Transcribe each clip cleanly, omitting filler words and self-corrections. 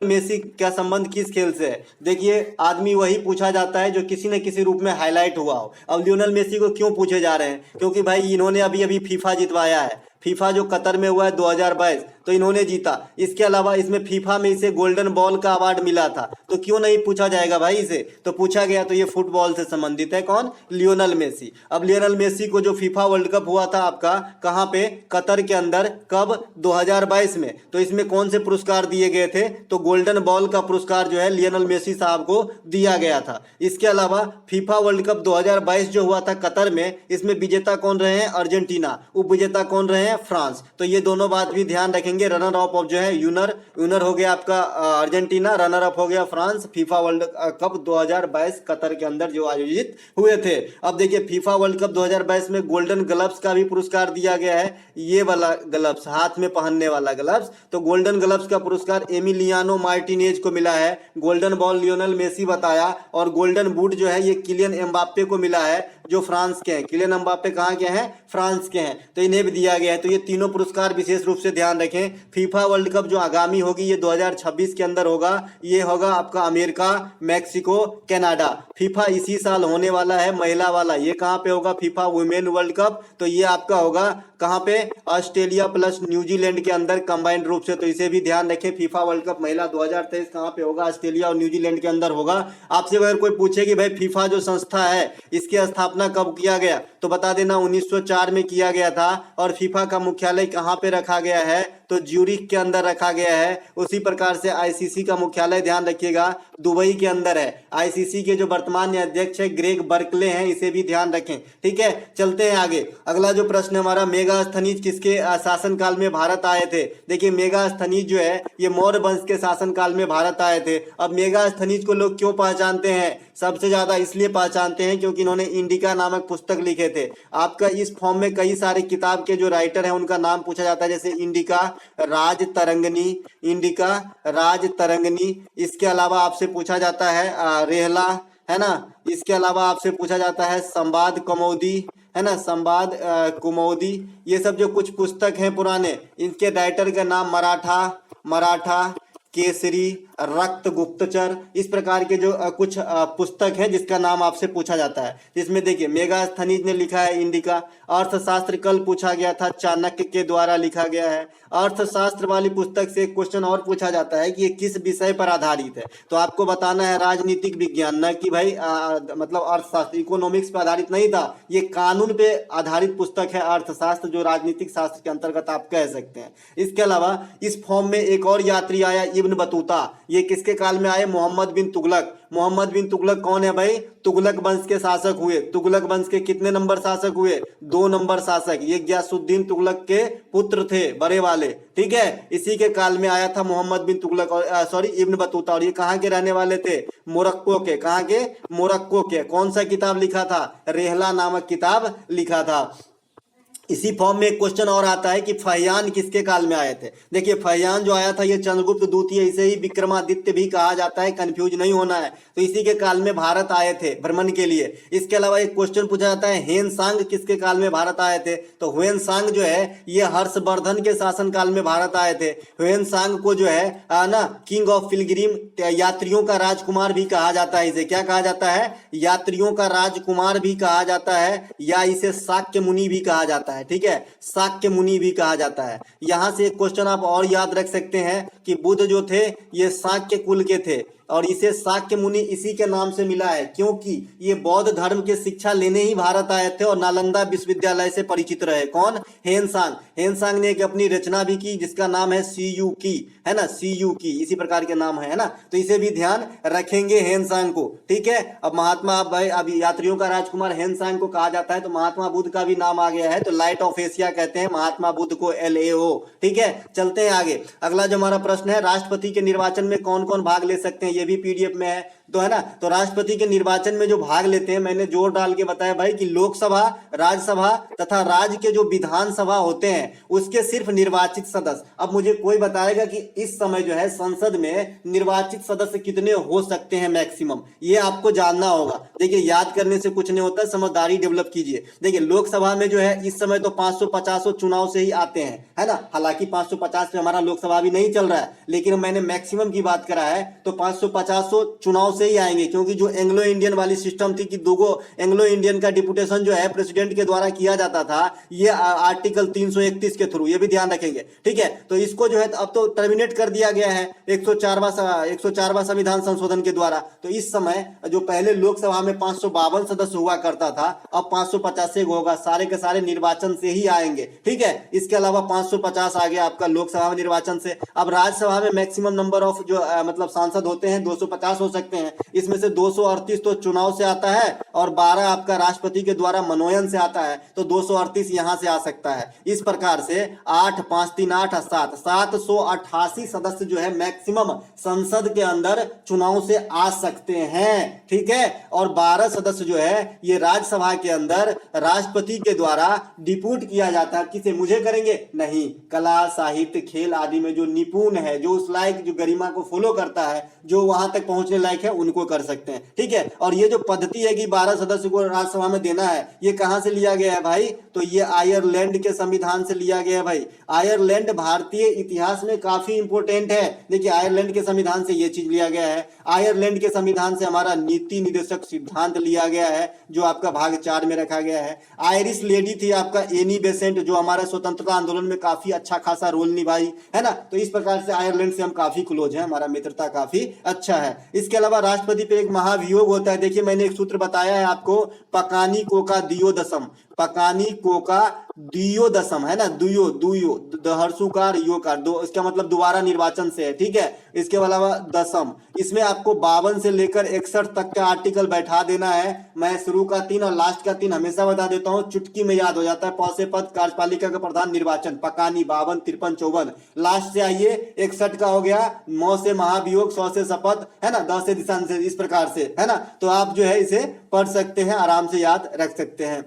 Messi का संबंध किस खेल से है? देखिए, आदमी वही पूछा जाता है जो किसी न किसी रूप में हाईलाइट हुआ हो। अब लियोनेल मेसी को क्यों पूछे जा रहे हैं? क्योंकि भाई इन्होंने अभी अभी फीफा जितवाया है। फीफा जो कतर में हुआ है 2022, तो इन्होंने जीता। इसके अलावा इसमें फीफा में इसे गोल्डन बॉल का अवार्ड मिला था, तो क्यों नहीं पूछा जाएगा भाई इसे? तो पूछा गया, तो ये फुटबॉल से संबंधित है। कौन? Lionel Messi. अब लियोनेल मेसी को जो फीफा वर्ल्ड कप हुआ था आपका, कहाँ पे? कतर के अंदर। कब? 2022 में। तो इसमें कौन से पुरस्कार दिए गए थे? तो गोल्डन बॉल का पुरस्कार जो है लियोनेल मेसी साहब को दिया गया था। इसके अलावा फीफा वर्ल्ड कप 2022 जो हुआ था कतर में, इसमें विजेता कौन रहे हैं? अर्जेंटीना। उप विजेता कौन रहे हैं? फ्रांस। तो ये दोनों बात भी ध्यान रखेंगे। रनर अप जो है विनर हो गया आपका अर्जेंटीना, रनर अप हो गया France. FIFA world cup 2022 Qatar के अंदर जो आयोजित हुए थे। अब देखिए, फीफा वर्ल्ड कप 2022 में गोल्डन ग्लव्स का भी पुरस्कार दिया गया है। ये वाला ग्लव्स, हाथ में पहनने वाला ग्लव्स, तो गोल्डन ग्लव्स का पुरस्कार एमिलियानो मार्टिनेज को मिला है। गोल्डन बॉल लियोनेल मेसी बताया। और गोल्डन बूट जो है ये किलियन एम्बाप्पे को मिला है, जो फ्रांस के हैं। किलियन एम्बाप्पे कहाँ के हैं? फ्रांस के हैं। तो इन्हें भी दिया गया है। तो ये तीनों पुरस्कार विशेष रूप से ध्यान रखें। फीफा वर्ल्ड कप जो आगामी होगी ये 2026 के अंदर होगा। ये होगा आपका अमेरिका, मैक्सिको, कनाडा। फीफा इसी साल होने वाला है, महिला वाला। ये कहाँ पे होगा? FIFA women world cup. तो ये आपका होगा कहाँ पे? ऑस्ट्रेलिया प्लस न्यूजीलैंड के अंदर कंबाइंड रूप से। तो इसे भी ध्यान रखें। फीफा वर्ल्ड कप महिला 2023 कहाँ पे होगा? ऑस्ट्रेलिया और न्यूजीलैंड के अंदर होगा। आपसे अगर कोई पूछे कि भाई फीफा जो संस्था है इसकी स्थापना कब किया गया, तो बता देना 1904 में किया गया था। और फीफा का मुख्यालय कहाँ पे रखा गया है? तो ज्यूरिख के अंदर रखा गया है। उसी प्रकार से आईसीसी का मुख्यालय ध्यान रखिएगा, दुबई के अंदर है। आईसीसी के जो वर्तमान अध्यक्ष है ग्रेग बर्कले हैं, इसे भी ध्यान रखें। ठीक है, चलते हैं आगे। अगला जो प्रश्न हमारा, मेगास्थनीज किसके शासनकाल में भारत आए थे? देखिए, मेगास्थनीज जो है ये मौर्य वंश के शासनकाल में भारत आए थे। अब मेगास्थनीज को लोग क्यों पहचानते हैं? सबसे ज्यादा इसलिए पहचानते हैं क्योंकि इन्होंने इंडिका नामक पुस्तक लिखे थे। आपका इस फॉर्म में कई सारे किताब के जो राइटर हैं उनका नाम पूछा जाता है, जैसे इंडिका राज तरंगनी, इंडिका राज तरंगनी। इसके अलावा आपसे पूछा जाता है रेहला, है ना। इसके अलावा आपसे पूछा जाता है संवाद कौमुदी, है ना, संवाद कुमौदी। ये सब जो कुछ पुस्तक हैं पुराने, इनके राइटर का नाम मराठा, केसरी, रक्त गुप्तचर, इस प्रकार के जो कुछ पुस्तक है जिसका नाम आपसे पूछा जाता है। जिसमें देखिए, मेगास्थनीज ने लिखा है इंडिका। अर्थशास्त्र कल पूछा गया था, चाणक्य के द्वारा लिखा गया है। अर्थशास्त्र वाली पुस्तक से एक क्वेश्चन और पूछा जाता है कि ये किस विषय पर आधारित है, तो आपको बताना है राजनीतिक विज्ञान, न कि भाई मतलब अर्थशास्त्र, इकोनॉमिक्स पर आधारित नहीं था। ये कानून पे आधारित पुस्तक है अर्थशास्त्र, जो राजनीतिक शास्त्र के अंतर्गत आप कह सकते हैं। इसके अलावा इस फॉर्म में एक और यात्री आया, इब्न बतूता। ये किसके काल में आए? मोहम्मद बिन तुगलक। मोहम्मद बिन तुगलक कौन है भाई? तुगलक वंश के शासक हुए। तुगलक वंश के कितने नंबर शासक हुए? 2 नंबर शासक। ये गयासुद्दीन तुगलक के पुत्र थे, बड़े वाले। ठीक है, इसी के काल में आया था मोहम्मद बिन तुगलक, और इब्न बतूता। और ये कहाँ के रहने वाले थे? मोरक्को के। कहाँ के? मोरक्को के। कौन सा किताब लिखा था? रेहला नामक किताब लिखा था। इसी फॉर्म में एक क्वेश्चन और आता है कि फहियान किसके काल में आए थे? देखिए, फहियान जो आया था ये चंद्रगुप्त द्वितीय, इसे ही विक्रमादित्य भी कहा जाता है, कंफ्यूज नहीं होना है। तो इसी के काल में भारत आए थे भ्रमण के लिए। इसके अलावा एक क्वेश्चन पूछा जाता है, हेन सांग किसके काल में भारत आए थे? तो हुएन सांग जो है ये हर्षवर्धन के शासन काल में भारत आए थे। हुएन सांग को जो है ना किंग ऑफ पिलग्रिम, यात्रियों का राजकुमार भी कहा जाता है। इसे क्या कहा जाता है? यात्रियों का राजकुमार भी कहा जाता है, या इसे शाक्य मुनि भी कहा जाता है। ठीक है, शाक्य मुनि भी कहा जाता है। यहां से एक क्वेश्चन आप और याद रख सकते हैं कि बुद्ध जो थे ये शाक्य कुल के थे, और इसे शाक्य मुनि इसी के नाम से मिला है क्योंकि ये बौद्ध धर्म की शिक्षा लेने ही भारत आए थे और नालंदा विश्वविद्यालय से परिचित रहे। कौन? हेनसांग। हेनसांग ने एक अपनी रचना भी की जिसका नाम है सीयू की, है ना, सीयू की, इसी प्रकार के नाम है ना। तो इसे भी ध्यान रखेंगे हेनसांग को। ठीक है, अब महात्मा भाई, अब यात्रियों का राजकुमार हेनसांग को कहा जाता है, तो महात्मा बुद्ध का भी नाम आ गया है, तो लाइट ऑफ एशिया कहते हैं महात्मा बुद्ध को, LAO। ठीक है, चलते हैं आगे। अगला जो हमारा प्रश्न है, राष्ट्रपति के निर्वाचन में कौन कौन भाग ले सकते हैं? ये भी PDF में है। तो है ना, तो राष्ट्रपति के निर्वाचन में जो भाग लेते हैं, मैंने जोर डाल के बताया भाई कि लोकसभा, राज्यसभा तथा राज्य के जो विधानसभा होते हैं उसके सिर्फ निर्वाचित सदस्य। अब मुझे कोई बताएगा कि इस समय जो है संसद में निर्वाचित सदस्य कितने हो सकते हैं मैक्सिमम, ये आपको जानना होगा। देखिए याद करने से कुछ नहीं होता, समझदारी डेवलप कीजिए। देखिए लोकसभा में जो है इस समय तो 550 चुनाव से ही आते हैं, है ना, हालांकि 550 पे हमारा लोकसभा भी नहीं चल रहा है, लेकिन मैंने मैक्सिमम की बात करा है, तो 550 चुनाव से ही आएंगे। क्योंकि जो एंग्लो इंडियन वाली सिस्टम थी कि दो एंग्लो इंडियन का डिपुटेशन जो है प्रेसिडेंट के द्वारा किया जाता था, ये आर्टिकल 331 के थ्रू, ये भी ध्यान रखेंगे, ठीक है। तो इसको जो है अब तो टर्मिनेट कर दिया गया है 104वां संविधान संशोधन के द्वारा। तो इस समय जो पहले लोकसभा में 552 सदस्य हुआ करता था, अब 550 होगा, सारे के सारे निर्वाचन से ही आएंगे, ठीक है। इसके अलावा 550 आ गया आपका लोकसभा में निर्वाचन से। अब राज्यसभा में मैक्सिमम नंबर ऑफ जो मतलब सांसद होते हैं 250 हो सकते हैं, इसमें से 238 तो चुनाव से आता है और 12 आपका राष्ट्रपति के द्वारा मनोनयन से आता है, तो 238 यहां से आ सकता है। इस प्रकार से 8 5 3 8 7 788 सदस्य जो है मैक्सिमम संसद के अंदर चुनाव से आ सकते हैं, ठीक है। और 12 सदस्य जो है ये राज्यसभा के अंदर राष्ट्रपति के द्वारा डिप्यूट किया जाता है। किसे, मुझे करेंगे नहीं, कला साहित्य खेल आदि में जो निपुण है, जो उस लायक, जो गरिमा को फॉलो करता है, जो वहां तक पहुंचने लायक है, उनको कर सकते हैं, ठीक है। और ये जो पद्धति है कि 12 सदस्य को राज्यसभा में देना है, ये कहां से लिया गया है भाई, तो ये आयरलैंड के संविधान से लिया गया है भाई। आयरलैंड भारतीय इतिहास में काफी इंपोर्टेंट है। देखिए आयरलैंड के संविधान से ये चीज लिया गया है। आयरलैंड के संविधान से हमारा नीति निर्देशक सिद्धांत लिया गया है, जो आपका भाग 4 में रखा गया है। आयरिश लेडी थी आपका एनी बेसेंट, जो हमारे स्वतंत्रता आंदोलन में काफी अच्छा खासा रोल निभाई, है ना। तो इस प्रकार से आयरलैंड से हम काफी क्लोज हैं, हमारा मित्रता काफी अच्छा है। इसके अलावा राष्ट्रपति पे एक महाभियोग होता है। देखिए मैंने एक सूत्र बताया है आपको, पकानी कोका दियोदशम, पकानी कोका दियोदशम, है ना, दुयो दुयो हर्षुकार योकार दो, इसका मतलब दोबारा निर्वाचन से है, ठीक है। इसके अलावा दशम, इसमें आपको 52 से लेकर 61 तक का आर्टिकल बैठा देना है। मैं शुरू का 3 और लास्ट का 3 हमेशा बता देता हूं, चुटकी में याद हो जाता है। पौसे पद, कार्यपालिका का प्रधान, निर्वाचन, पकानी 52 53 54। लास्ट से आइए 61 का हो गया, 9 से महाभियोग, 100 से शपथ, है ना, 10 से दिशा से, इस प्रकार से, है ना। तो आप जो है इसे पढ़ सकते हैं, आराम से याद रख सकते हैं।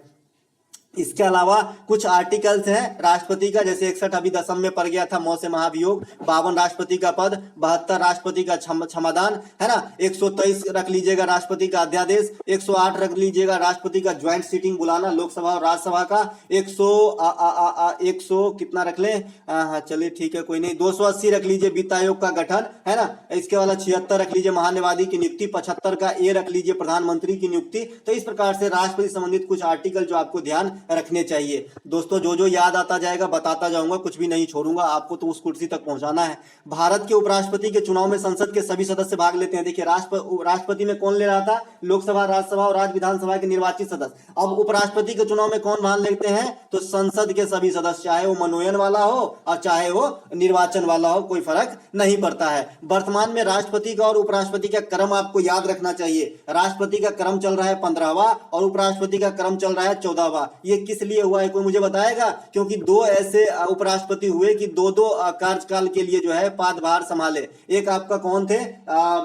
इसके अलावा कुछ आर्टिकल्स हैं राष्ट्रपति का, जैसे 61 अभी दशम में पड़ गया था, 9 से महाभियोग, 52 राष्ट्रपति का पद, 72 राष्ट्रपति का क्षमादान, है ना, 123 रख लीजिएगा राष्ट्रपति का अध्यादेश, 108 रख लीजिएगा राष्ट्रपति का ज्वाइंट सीटिंग बुलाना लोकसभा और राज्यसभा का, 100 कितना रख लें, हाँ चलिए ठीक है कोई नहीं, 280 रख लीजिए वित्त आयोग का गठन, है ना। इसके वाला 76 रख लीजिए महान्यायवादी की नियुक्ति, 75 का ए रख लीजिए प्रधानमंत्री की नियुक्ति। तो इस प्रकार से राष्ट्रपति संबंधित कुछ आर्टिकल जो आपको ध्यान रखने चाहिए। दोस्तों जो जो याद आता जाएगा बताता जाऊंगा, कुछ भी नहीं छोड़ूंगा, आपको तो उस कुर्सी तक पहुंचाना है। भारत के उपराष्ट्रपति के चुनाव में संसद के सभी सदस्य भाग लेते हैं। देखिए राष्ट्रपति में कौन ले रहा था, लोकसभा, राज्यसभा और राज्य विधानसभा के निर्वाचित सदस्य। अब उपराष्ट्रपति के चुनाव में कौन भाग लेते हैं, तो संसद के सभी सदस्य, चाहे वो मनोनयन वाला हो और चाहे वो निर्वाचन वाला हो, कोई फर्क नहीं पड़ता है। वर्तमान में राष्ट्रपति का और उपराष्ट्रपति का क्रम आपको याद रखना चाहिए। राष्ट्रपति का क्रम चल रहा है 15वां और उपराष्ट्रपति का क्रम चल रहा है 14वां। ये किस लिए हुआ है, कोई मुझे बताएगा? क्योंकि 2 ऐसे उपराष्ट्रपति हुए कि 2-2 कार्यकाल के लिए जो है पदभार संभाले। एक आपका कौन थे,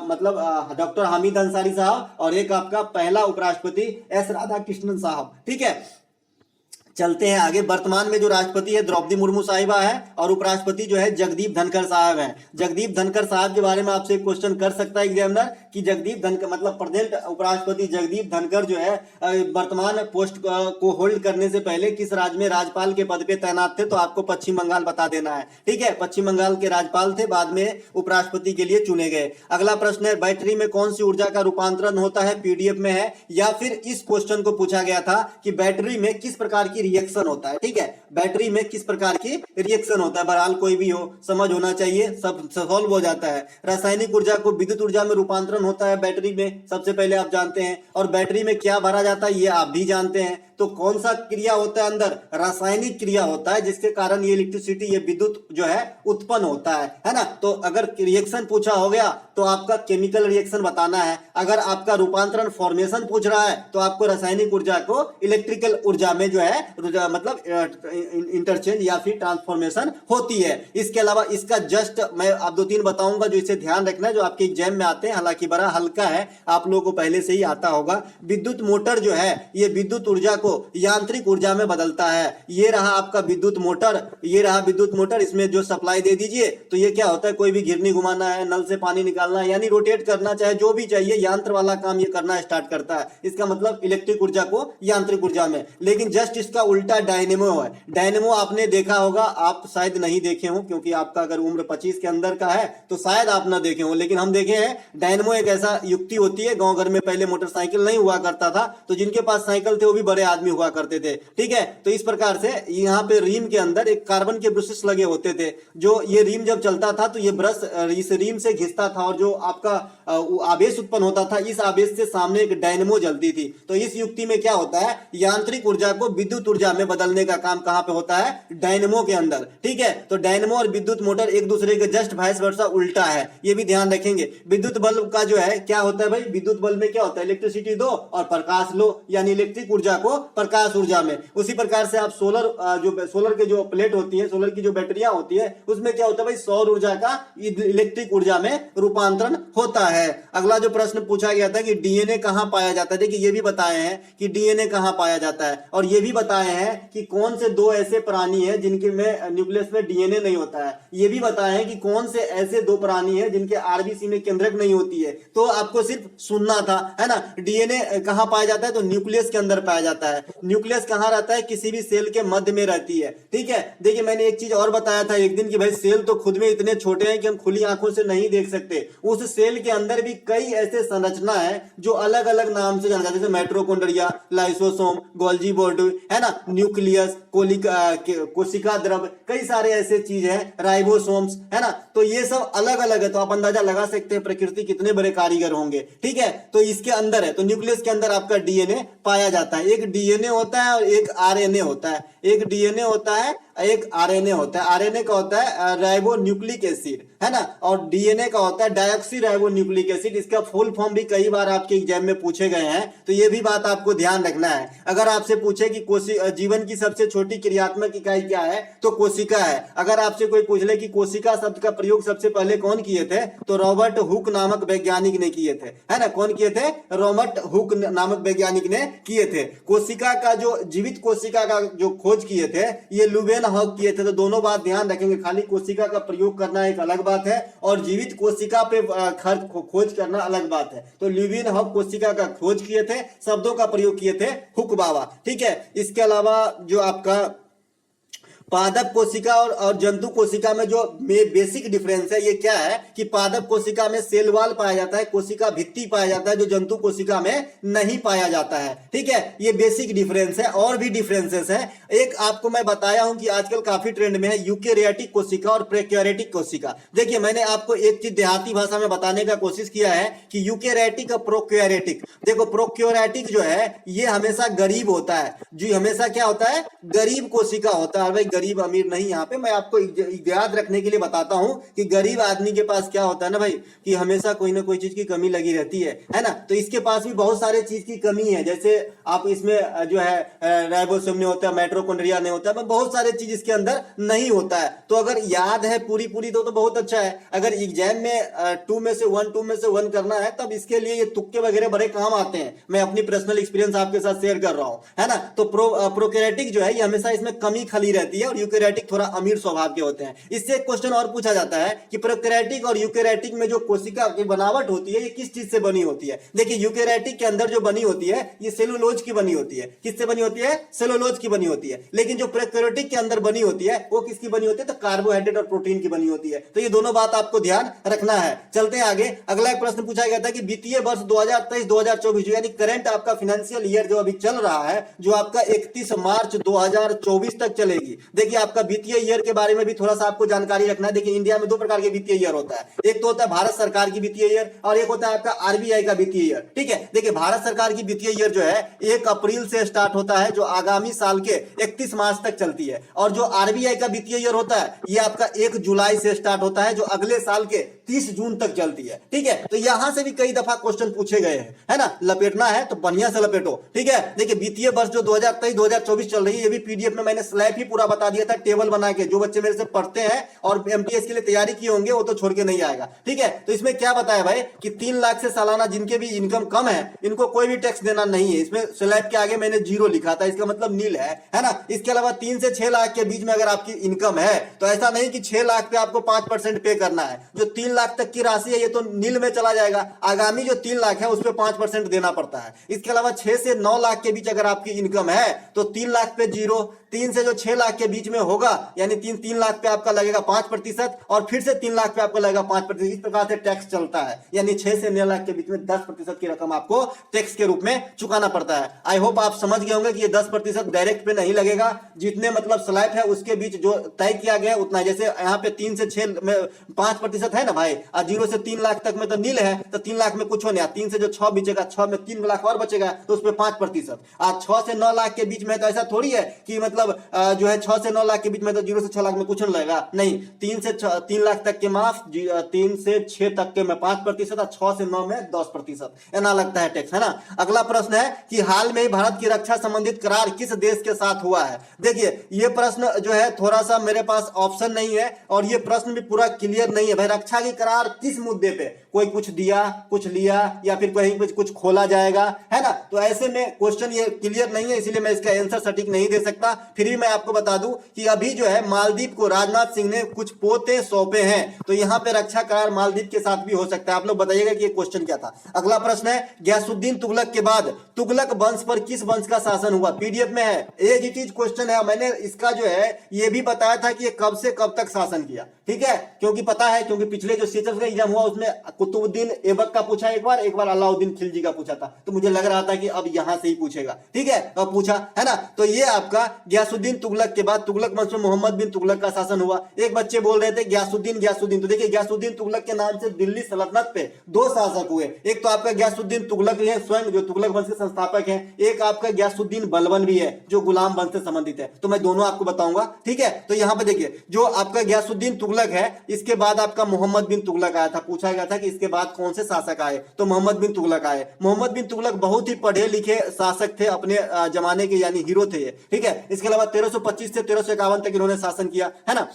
मतलब डॉक्टर हामिद अंसारी साहब, और एक आपका पहला उपराष्ट्रपति एस राधाकृष्णन साहब, ठीक है। चलते हैं आगे। वर्तमान में जो राष्ट्रपति है द्रौपदी मुर्मू साहिबा है और उपराष्ट्रपति जो है जगदीप धनखड़ साहब हैं। जगदीप धनखड़ साहब के बारे में आपसे एक क्वेश्चन कर सकता है एग्जामिनर कि जगदीप धनखड़ मतलब प्रेजेंट उपराष्ट्रपति जगदीप धनखड़ जो है वर्तमान पोस्ट को होल्ड करने से पहले किस राज्य में राज्यपाल के पद पे तैनात थे, तो आपको पश्चिम बंगाल बता देना है, ठीक है। पश्चिम बंगाल के राज्यपाल थे, बाद में उपराष्ट्रपति के लिए चुने गए। अगला प्रश्न है, बैटरी में कौन सी ऊर्जा का रूपांतरण होता है, पीडीएफ में है, या फिर इस क्वेश्चन को पूछा गया था कि बैटरी में किस प्रकार की रिएक्शन होता है, ठीक है। बैटरी में किस प्रकार की रिएक्शन होता है, बहरहाल कोई भी हो, समझ होना चाहिए, सब सॉल्व हो जाता है। रासायनिक ऊर्जा को विद्युत ऊर्जा में रूपांतरण होता है बैटरी में, सबसे पहले आप जानते हैं। और बैटरी में क्या भरा जाता है ये आप भी जानते हैं। तो कौन सा क्रिया होता है अंदर, रासायनिक क्रिया होता है, जिसके कारण ये इलेक्ट्रिसिटी, ये विद्युत जो है उत्पन्न होता है ना। तो अगर रिएक्शन पूछा हो गया तो आपका केमिकल रिएक्शन बताना है। अगर आपका रूपांतरण फॉर्मेशन पूछ रहा है तो आपको रासायनिक ऊर्जा को इलेक्ट्रिकल ऊर्जा में जो है मतलब इंटरचेंज या फिर ट्रांसफॉर्मेशन होती है। इसके अलावा इसका जस्ट मैं आप 2-3 बताऊंगा जो इसे ध्यान रखना है, जो आपके एग्जाम में आते हैं, हालांकि बड़ा हल्का है, आप लोगों को पहले से ही आता होगा। विद्युत मोटर जो है ये विद्युत ऊर्जा को यांत्रिक ऊर्जा में बदलता है। ये रहा आपका विद्युत मोटर, ये रहा विद्युत मोटर, इसमें जो सप्लाई दे दीजिए तो ये क्या होता है, कोई भी घिरनी घुमाना है, नल से पानी निकालना है, यानी रोटेट करना, चाहे जो भी चाहिए यंत्र वाला काम ये करना स्टार्ट करता है। इसका मतलब इलेक्ट्रिक ऊर्जा को यांत्रिक ऊर्जा में। लेकिन जस्ट इसका उल्टा डायनेमो है। डायनेमो आपने देखा होगा, आप शायद नहीं देखे हो क्योंकि आपका अगर उम्र 25 के अंदर का है तो शायद आप ना देखे हो, लेकिन हम देखे हैं। डायनेमो एक ऐसा युक्ति होती है, गांव घर में पहले मोटरसाइकिल नहीं हुआ करता था तो जिनके पास साइकिल थे वो भी बड़े आदमी हुआ करते थे, ठीक है। तो इस प्रकार से यहाँ पे रिम के अंदर एक कार्बन के ब्रशेस लगे होते थे, जो ये रिम जब चलता था तो ये ब्रश इस रिम से घिसता था और जो आपका आवेश उत्पन्न होता था, इस आवेश से सामने एक डायनेमो जलती थी। तो इस युक्ति में क्या होता है, यांत्रिक ऊर्जा को विद्युत ऊर्जा में बदलने का काम कहां पे होता है, डायनेमो के अंदर, ठीक है। तो डायनेमो और विद्युत मोटर एक दूसरे के जस्ट वाइस वर्सा उल्टा है, ये भी ध्यान रखेंगे। विद्युत बल्ब का जो है क्या होता है भाई, विद्युत बल्ब में क्या होता है, इलेक्ट्रिसिटी दो और प्रकाश लो, यानी इलेक्ट्रिक ऊर्जा को प्रकाश ऊर्जा में। उसी प्रकार से आप सोलर के जो प्लेट होती है, सोलर की जो बैटरियां होती है, उसमें क्या होता है भाई, सौर ऊर्जा का इलेक्ट्रिक ऊर्जा में रूपांतरण होता है। अगला जो प्रश्न पूछा गया था कि डीएनए कहां पाया जाता है, देखिए ये भी बताए हैं कि डीएनए कहां पाया जाता है, और ये भी बताए हैं कि कौन से 2 ऐसे प्राणी हैं जिनके में न्यूक्लियस में डीएनए नहीं होता है। ये भी बताए हैं कि कौन से ऐसे 2 प्राणी हैं जिनके आरबीसी में केंद्रक नहीं होती है। तो आपको सिर्फ सुनना था, है ना। डीएनए कहां पाया जाता है, तो न्यूक्लियस के अंदर पाया जाता है। न्यूक्लियस कहां रहता है, किसी भी सेल के मध्य में रहती है, ठीक है। देखिए मैंने एक चीज और बताया था एक दिन कि भाई सेल तो खुद में इतने छोटे हैं कि हम खुली आंखों से नहीं देख सकते। उस सेल के अंदर भी कई ऐसे संरचना है जो अलग अलग नाम से जाना जाता है, जैसे माइटोकॉन्ड्रिया, लाइसोसोम, गोल्जी बॉडी, है ना, न्यूक्लियस, कोशिका द्रव, कई सारे ऐसे चीज है, राइबोसोम्स, है ना। तो ये सब अलग अलग है, तो आप अंदाजा लगा सकते हैं प्रकृति कितने बड़े कारीगर होंगे, ठीक है। तो इसके अंदर है, तो न्यूक्लियस के अंदर आपका डीएनए पाया जाता है। एक डीएनए होता है और एक आरएनए होता है, एक डीएनए होता है, एक आरएनए होता है। आरएनए का होता है राइबो न्यूक्लिक एसिड, है ना, और डीएनए का होता है डायऑक्सी राइबो न्यूक्लिक एसिड। इसका फुल फॉर्म भी कई बार आपके एग्जाम में पूछे गए हैं, तो ये भी बात आपको ध्यान रखना है। अगर आपसे पूछे कि जीवन की सबसे छोटी क्रियात्मक इकाई क्या है, तो कोशिका है। अगर आपसे कोई पूछ ले कि कोशिका शब्द का प्रयोग सबसे पहले कौन किए थे, तो रॉबर्ट हुक नामक वैज्ञानिक ने किए थे, है ना। कौन किए थे, रॉबर्ट हुक नामक वैज्ञानिक ने किए थे। कोशिका का जो जीवित कोशिका का जो खोज किए थे ये लुबेन हॉक किए थे। तो दोनों बात ध्यान रखेंगे, खाली कोशिका का प्रयोग करना एक अलग बात है और जीवित कोशिका पे खोज करना अलग बात है। तो लुबेन हॉक कोशिका का खोज किए थे, शब्दों का प्रयोग किए थे हुक बाबा, ठीक है। इसके अलावा जो आपका पादप कोशिका और जंतु कोशिका में जो बेसिक डिफरेंस है ये क्या है कि पादप कोशिका में सेल वाल पाया जाता है, कोशिका भित्ति पाया जाता है, जो जंतु कोशिका में नहीं पाया जाता है, ठीक है। ये बेसिक डिफरेंस है। और भी डिफरेंसेस है। एक आपको मैं बताया हूं कि आजकल काफी ट्रेंड में है यूकेरियोटिक कोशिका और प्रोकैरियोटिक कोशिका। देखिए मैंने आपको एक चीज देहाती भाषा में बताने का कोशिश किया है कि यूकेरियोटिक और प्रोकैरियोटिक। देखो प्रोकैरियोटिक जो है ये हमेशा गरीब होता है, जो हमेशा क्या होता है, गरीब कोशिका होता है। भाई गरीब अमीर नहीं, यहाँ पे मैं आपको याद रखने के लिए बताता हूं कि गरीब आदमी के पास क्या होता है ना भाई, कि हमेशा कोई ना कोई चीज की कमी लगी रहती है ना। तो इसके पास भी बहुत सारे चीज की कमी है, जैसे आप इसमें जो है राइबोसोम नहीं होता, माइटोकॉन्ड्रिया नहीं होता, बहुत सारे चीज इसके अंदर नहीं होता है। तो अगर याद है पूरी तो बहुत अच्छा है। अगर एग्जाम में 2 में से 1 करना है तब इसके लिए ये तुक्के वगैरह बड़े काम आते हैं। मैं अपनी पर्सनल एक्सपीरियंस आपके साथ शेयर कर रहा हूं, है ना। तो प्रोकैरियोटिक जो है ये हमेशा इसमें कमी खाली रहती है और यूकेरियोटिक थोड़ा अमीर स्वभाव के होते हैं। इससे एक क्वेश्चन और पूछा जाता है कि प्रोकैरियोटिक और यूकेरियोटिक में जो कोशिका की बनावट होती है ये किस चीज से बनी होती है। देखिए यूकेरियोटिक के अंदर जो बनी होती है ये सेलुलोज की बनी होती है। किससे बनी होती है, सेलुलोज की बनी होती है। लेकिन जो प्रोकैरियोटिक के अंदर बनी होती है वो किसकी बनी होती है, तो कार्बोहाइड्रेट और प्रोटीन की बनी होती है। तो ये दोनों बात आपको ध्यान रखना है। चलते हैं आगे। अगला एक प्रश्न पूछा गया था कि वित्तीय वर्ष 2023-2024 यानी करंट आपका फाइनेंशियल ईयर जो अभी चल रहा है, जो आपका 31 मार्च 2024 तक चलेगी। देखिए आपका वित्तीय ईयर के बारे में भी थोड़ा सा आपको जानकारी रखना है। देखिए इंडिया में दो प्रकार के वित्तीय ईयर होता है, एक तो होता है भारत सरकार की वित्तीय ईयर और एक होता है आपका आरबीआई का वित्तीय ईयर। ठीक है, देखिए भारत सरकार की वित्तीय ईयर जो है 1 अप्रैल से स्टार्ट होता है, जो आगामी साल के 31 मार्च तक चलती है, और जो आरबीआई का वित्तीय ईयर होता है ये आपका 1 जुलाई से स्टार्ट होता है, जो अगले साल के 30 जून तक चलती है। ठीक है, तो यहां से भी कई दफा क्वेश्चन पूछे गए हैं, है ना, लपेटना है तो बढ़िया से लपेटो। ठीक है, देखिए वित्तीय वर्ष जो 2023-2024 चल रही है, ये भी पीडीएफ में मैंने स्लैब ही पूरा बता दिया था, टेबल बना के। जो बच्चे मेरे से पढ़ते हैं और एमटीएस के लिए तैयारी किए होंगे वो तो छोड़ के नहीं आएगा। ठीक है, तो इसमें क्या बताया भाई कि 3 लाख से सालाना जिनके भी इनकम कम है इनको कोई भी टैक्स देना नहीं है। इसमें स्लैब के आगे मैंने 0 लिखा था, इसका मतलब नील है ना। इसके अलावा 3 से 6 लाख के बीच में अगर आपकी इनकम है तो ऐसा नहीं कि 6 लाख पे आपको 5% पे करना है। जो 3 लाख तक की राशि है ये तो नील में चला जाएगा, आगामी जो 3 लाख है उस पर 5% देना पड़ता है। इसके अलावा 6 से 9 लाख के बीच अगर आपकी इनकम है तो 3 लाख पे 0, 3 से जो 6 लाख के बीच में होगा यानी 3 लाख पे आपका लगेगा 5% और फिर से 3 लाख पे आपको लगेगा 5%। इस प्रकार से टैक्स चलता है, यानी 6 से 9 लाख के बीच में 10% की रकम आपको टैक्स के रूप में चुकाना पड़ता है। आई होप आप समझ गए होंगे कि ये 10% डायरेक्ट पे नहीं लगेगा, जितने मतलब स्लैब है उसके बीच जो तय किया गया है उतना। जैसे यहाँ पे 3 से 6 में 5% है ना भाई, और 0 से 3 लाख तक में तो नील है, तो 3 लाख में कुछ हो नहीं। 3 से जो 6 बचेगा, 6 में 3 लाख और बचेगा तो उस पर 5%। आज 6 से 9 लाख के बीच में तो ऐसा थोड़ी है कि मतलब जो है 6 से 9 लाख के बीच में तो 0 से 6 लाख में कुछ नहीं लगेगा, नहीं। 3 लाख तक के माफ, 3 से 6 तक के में 5% और 6 से 9 में 10% ना लगता है टैक्स, है ना। अगला प्रश्न है कि हाल में ही भारत की रक्षा संबंधित करार किस देश के साथ हुआ है। देखिए ये प्रश्न जो है थोड़ा सा मेरे पास ऑप्शन नहीं है और ये प्रश्न भी पूरा क्लियर नहीं है भाई। रक्षा की करार किस मुद्दे पे, कोई कुछ दिया कुछ लिया या फिर कहीं कुछ खोला जाएगा, है ना। तो ऐसे में क्वेश्चन ये क्लियर नहीं है, इसलिए मैं इसका आंसर सटीक नहीं दे सकता। फिर भी मैं आपको बता दूं कि अभी जो है मालदीव को राजनाथ सिंह ने कुछ पोते सौंपे हैं, तो यहां पे रक्षा करार मालदीव के साथ भी हो सकता है। आप लोग बताइएगा कि ये क्वेश्चन क्या था। अगला प्रश्न है गयासुद्दीन तुगलक के बाद तुगलक वंश पर किस वंश का शासन हुआ। पीडीएफ में है, एक चीज क्वेश्चन है, मैंने इसका जो है ये भी बताया था कि ये कब से कब तक शासन किया। ठीक है, क्योंकि पता है, क्योंकि पिछले जो सीचर्स का एग्जाम हुआ उसमें कुतुबुद्दीन ऐबक का पूछा एक बार अलाउद्दीन खिलजी का पूछा था, तो मुझे लग रहा था कि अब यहां से ही पूछेगा। ठीक है, अब पूछा, है ना। तो ये आपका गयासुद्दीन तुगलक के बाद तुगलक वंश में मोहम्मद बिन तुगलक का शासन हुआ। एक बच्चे बोल रहे थे गयासुद्दीन, तो देखिए गयासुद्दीन तुगलक के नाम से दिल्ली सल्तनत पे 2 शासक हुए। एक तो आपका गयासुद्दीन तुगलक है स्वयं, जो तुगलक वंश के संस्थापक हैं, एक आपका गयासुद्दीन बलबन भी है जो गुलाम वंश से संबंधित है। तो मैं दोनों आपको बताऊंगा। ठीक है, तो यहां पे देखिए जो आपका गयासुद्दीन तुगलक है इसके बाद आपका मोहम्मद बिन तुगलक आया था। पूछा गया था कि इसके बाद कौन से शासक आए, तो मोहम्मद बिन तुगलक आए। मोहम्मद बिन तुगलक बहुत ही पढ़े लिखे शासक थे, अपने जमाने के यानी हीरो थे ये। ठीक है, इसके अलावा 1325 से 1351 तक इन्होंने शासन किया, है ना।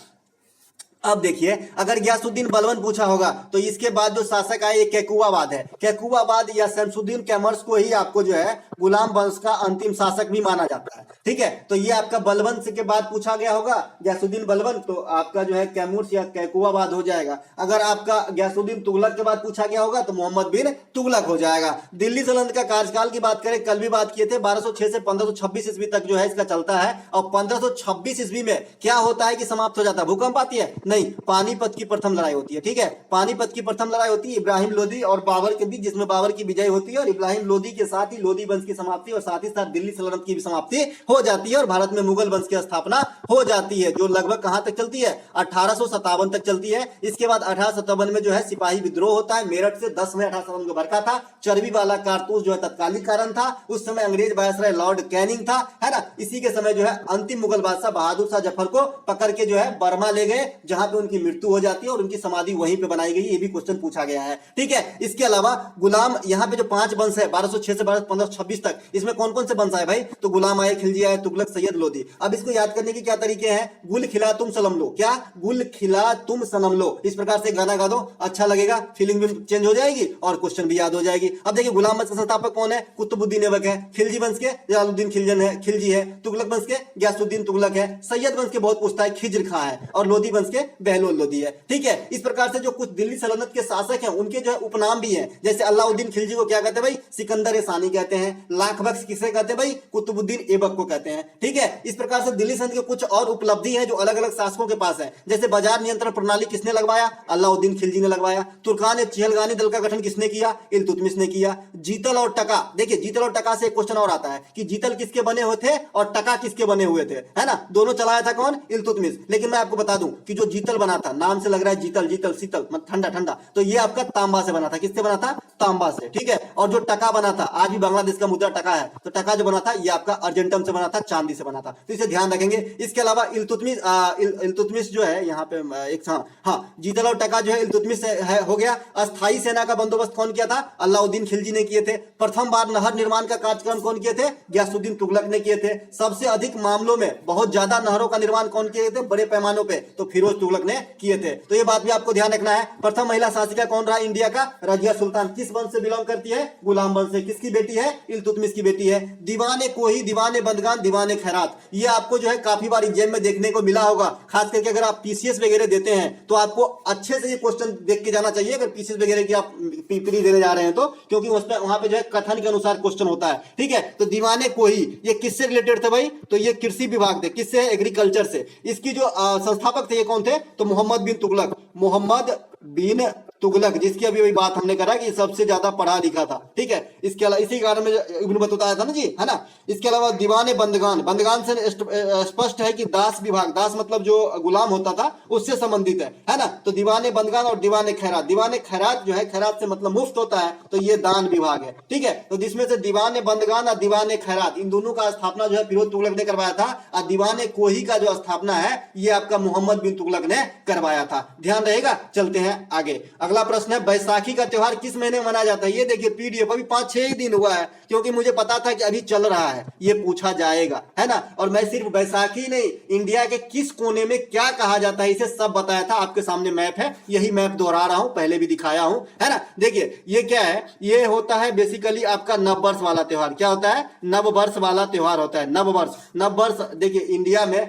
अब देखिए अगर गयासुद्दीन बलबन पूछा होगा तो इसके बाद जो शासक आए ये कैकुबाबाद है। कैकुबाबाद या शमसुद्दीन कैमर्स को ही आपको जो है गुलाम वंश का अंतिम शासक भी माना जाता है। ठीक है, तो ये आपका बलबन से के बाद पूछा गया होगा गयासुद्दीन बलबन, तो आपका जो है कैमूर्स या कैकुबाबाद हो जाएगा। अगर आपका गयासुद्दीन तुगलक के बाद पूछा गया होगा तो मोहम्मद बिन तुगलक हो जाएगा। दिल्ली सल्तनत का कार्यकाल की बात करें, कल भी बात किए थे, 1206 से 1526 ईस्वी तक जो है इसका चलता है। और 1526 ईस्वी में क्या होता है कि समाप्त हो जाता है, भूकंप आती है, नहीं, पानीपत की प्रथम लड़ाई होती है। ठीक है, पानीपत की प्रथम लड़ाई होती है इब्राहिम लोदी और बाबर के बीच, जिसमें बाबर की विजय होती है और इब्राहिम लोदी के साथ ही लोदी वंश की समाप्ति और साथ ही साथ दिल्ली सल्तनत की भी समाप्ति हो जाती है और भारत में मुगल वंश की स्थापना हो जाती है, जो लगभग कहां तक चलती है, 1857 तक चलती है। इसके बाद 1857 में जो है सिपाही विद्रोह होता है। मेरठ से 10 में 1857 को भड़का था। चर्बी वाला कारतूस जो है तत्कालिक कारण था। उस समय अंग्रेज वायसराय लॉर्ड कैनिंग था, है ना। इसी के समय जो है अंतिम मुगल बादशाह बहादुर शाह जफर को पकड़ के जो है बर्मा ले गए, जहां पे उनकी मृत्यु हो जाती है और उनकी समाधि वहीं पे बनाई गई। ये भी क्वेश्चन पूछा गया है। ठीक है, इसके अलावा गुलाम, यहाँ पे जो 5 वंश है 1206 से 1526 तक, इसमें कौन कौन से वंश आए भाई, तो गुलाम आए, खिलजी आए, तुगलक, सैयद, लोदी। अब इसको याद करने के क्या तरीके हैं, गुल खिला तुम सनम लो, क्या, गुल खिला तुम सनम लो, इस प्रकार से गाना गा दो, अच्छा लगेगा, फीलिंग भी चेंज हो जाएगी और क्वेश्चन भी याद हो जाएगी। अब देखिए गुलाम वंश का संस्थापक कौन है, कुतुबुद्दीन ऐबक है। खिलजी वंश के जलालुद्दीन खिलजी है। तुगलक वंश के गयासुद्दीन तुगलक है। सैयद वंश के बहुत पूछता है, खिज्र खां है। और लोदी वंश के बहलोल लोदी है। ठीक है, इस प्रकार से जो कुछ दिल्ली सल्तनत के शासक हैं उनके जो है उपनाम भी हैं। जैसे अलाउद्दीन खिलजी को क्या कहते हैं भाई, सिकंदर ए सानी कहते हैं। लाख बख्श किसे कहते हैं भाई? कुतुबुद्दीन ऐबक को कहते हैं। ठीक है, इस प्रकार से दिल्ली सल्तनत के कुछ और उपलब्धि है जो अलग अलग शासकों के पास है। जैसे बाजार नियंत्रण प्रणाली किसने लगवाया? अलाउद्दीन खिलजी ने लगवाया। तुर्कान चहलगानी दल का गठन किसने किया? इल्तुतमिश ने किया। जीतल और टका, देखिए जीतल और टका से एक क्वेश्चन और आता है कि जीतल किसके बने हुए थे और टका किसके बने हुए थे, है ना? दोनों चलाया था कौन? इल्तुतमिश। लेकिन मैं आपको बता दूं कि जो जीतल बना था, नाम से लग रहा है जीतल, जीतल शीतल मतलब ठंडा ठंडा, तो ये आपका तांबा से बना था। किससे बना था? तांबा से। ठीक है, और जो टका बना था, आज भी बांग्लादेश का मुद्रा टका है, तो टका जो बना था ये आपका अर्जेंटम से बना था, चांदी से बना था। तो इसे ध्यान रखेंगे। इसके अलावा इल्तुतमिश जो है यहाँ पे एक, हाँ जीतल और टका जो है इल्तुतमिश हो गया। अस्थायी सेना का बंदोबस्त कौन किया था? अलाउद्दीन खिलजी ने किए थे। प्रथम बार नहर निर्माण का कार्यक्रम कौन किए थे? गयासुद्दीन तुगलक ने किए थे। सबसे अधिक मामलों में बहुत ज्यादा नहरों का निर्माण कौन किए थे बड़े पैमानों पे? तो फिरोज तुगलक ने किए थे। तो ये बात भी आपको ध्यान रखना है। प्रथम महिला शासिका कौन रहा इंडिया का? रजिया सुल्तान। किस वंश से बिलोंग करती है? गुलाम वंश से। किसकी बेटी है? इल्तुतमिश की बेटी है। दीवाने कोही, दीवाने बंदगान, दीवाने खैरात, ये आपको जो है काफी बार एग्जाम में देखने को मिला होगा। खास करके अगर आप पीसीएस वगैरह देते हैं तो आपको अच्छे से ये क्वेश्चन देख के जाना चाहिए, अगर पीसीएस वगैरह की आप पीपीटी देने जा रहे हैं तो, क्योंकि उसमें वहां पे जो है कथन के अनुसार क्वेश्चन होता है। ठीक है, तो दीवाने कोही ये किससे रिलेटेड थे भाई? तो ये कृषि विभाग थे। किससे? एग्रीकल्चर से। इसकी जो संस्थापक थे ये कौन थे? तो मोहम्मद बिन तुगलक। मोहम्मद बिन तुगलक, जिसकी अभी बात हमने करा कि सबसे ज्यादा पढ़ा लिखा था। ठीक है, इसके अलावा इसी कारण में इब्न बतूता आया था ना जी, है ना? इसके अलावा दीवाने बंदगान, बंदगान से स्पष्ट है कि दास विभाग, दास मतलब जो गुलाम होता था उससे संबंधित है ना? तो दीवाने बंदगान और दीवाने खैरात, दीवाने खैरात जो है, खैरात से मतलब मुफ्त होता है, तो ये दान विभाग है। ठीक है, तो जिसमें से दीवाने बंदगान और दीवाने खैरात, इन दोनों का स्थापना जो है फिरोज तुगलक ने करवाया था, और दीवाने कोही का जो स्थापना है ये आपका मोहम्मद बिन तुगलक ने करवाया था। ध्यान रहेगा। चलते हैं आगे। अगला प्रश्न है, बैसाखी का त्योहार किस महीने में मनाया जाता है? ये देखिए पीडीएफ अभी 5-6 ही दिन हुआ है, क्योंकि मुझे पता था कि अभी चल रहा है, ये पूछा जाएगा, है ना? और मैं सिर्फ बैसाखी नहीं, इंडिया के किस कोने में क्या कहा जाता है इसे सब बताया था। आपके सामने मैप है, यही मैप दोहरा रहा हूं, पहले भी दिखाया हूं, है ना? देखिए ये क्या है, ये होता है बेसिकली आपका नववर्ष वाला त्योहार। क्या होता है? नववर्ष वाला त्योहार होता है। नववर्ष, नववर्ष देखिए इंडिया में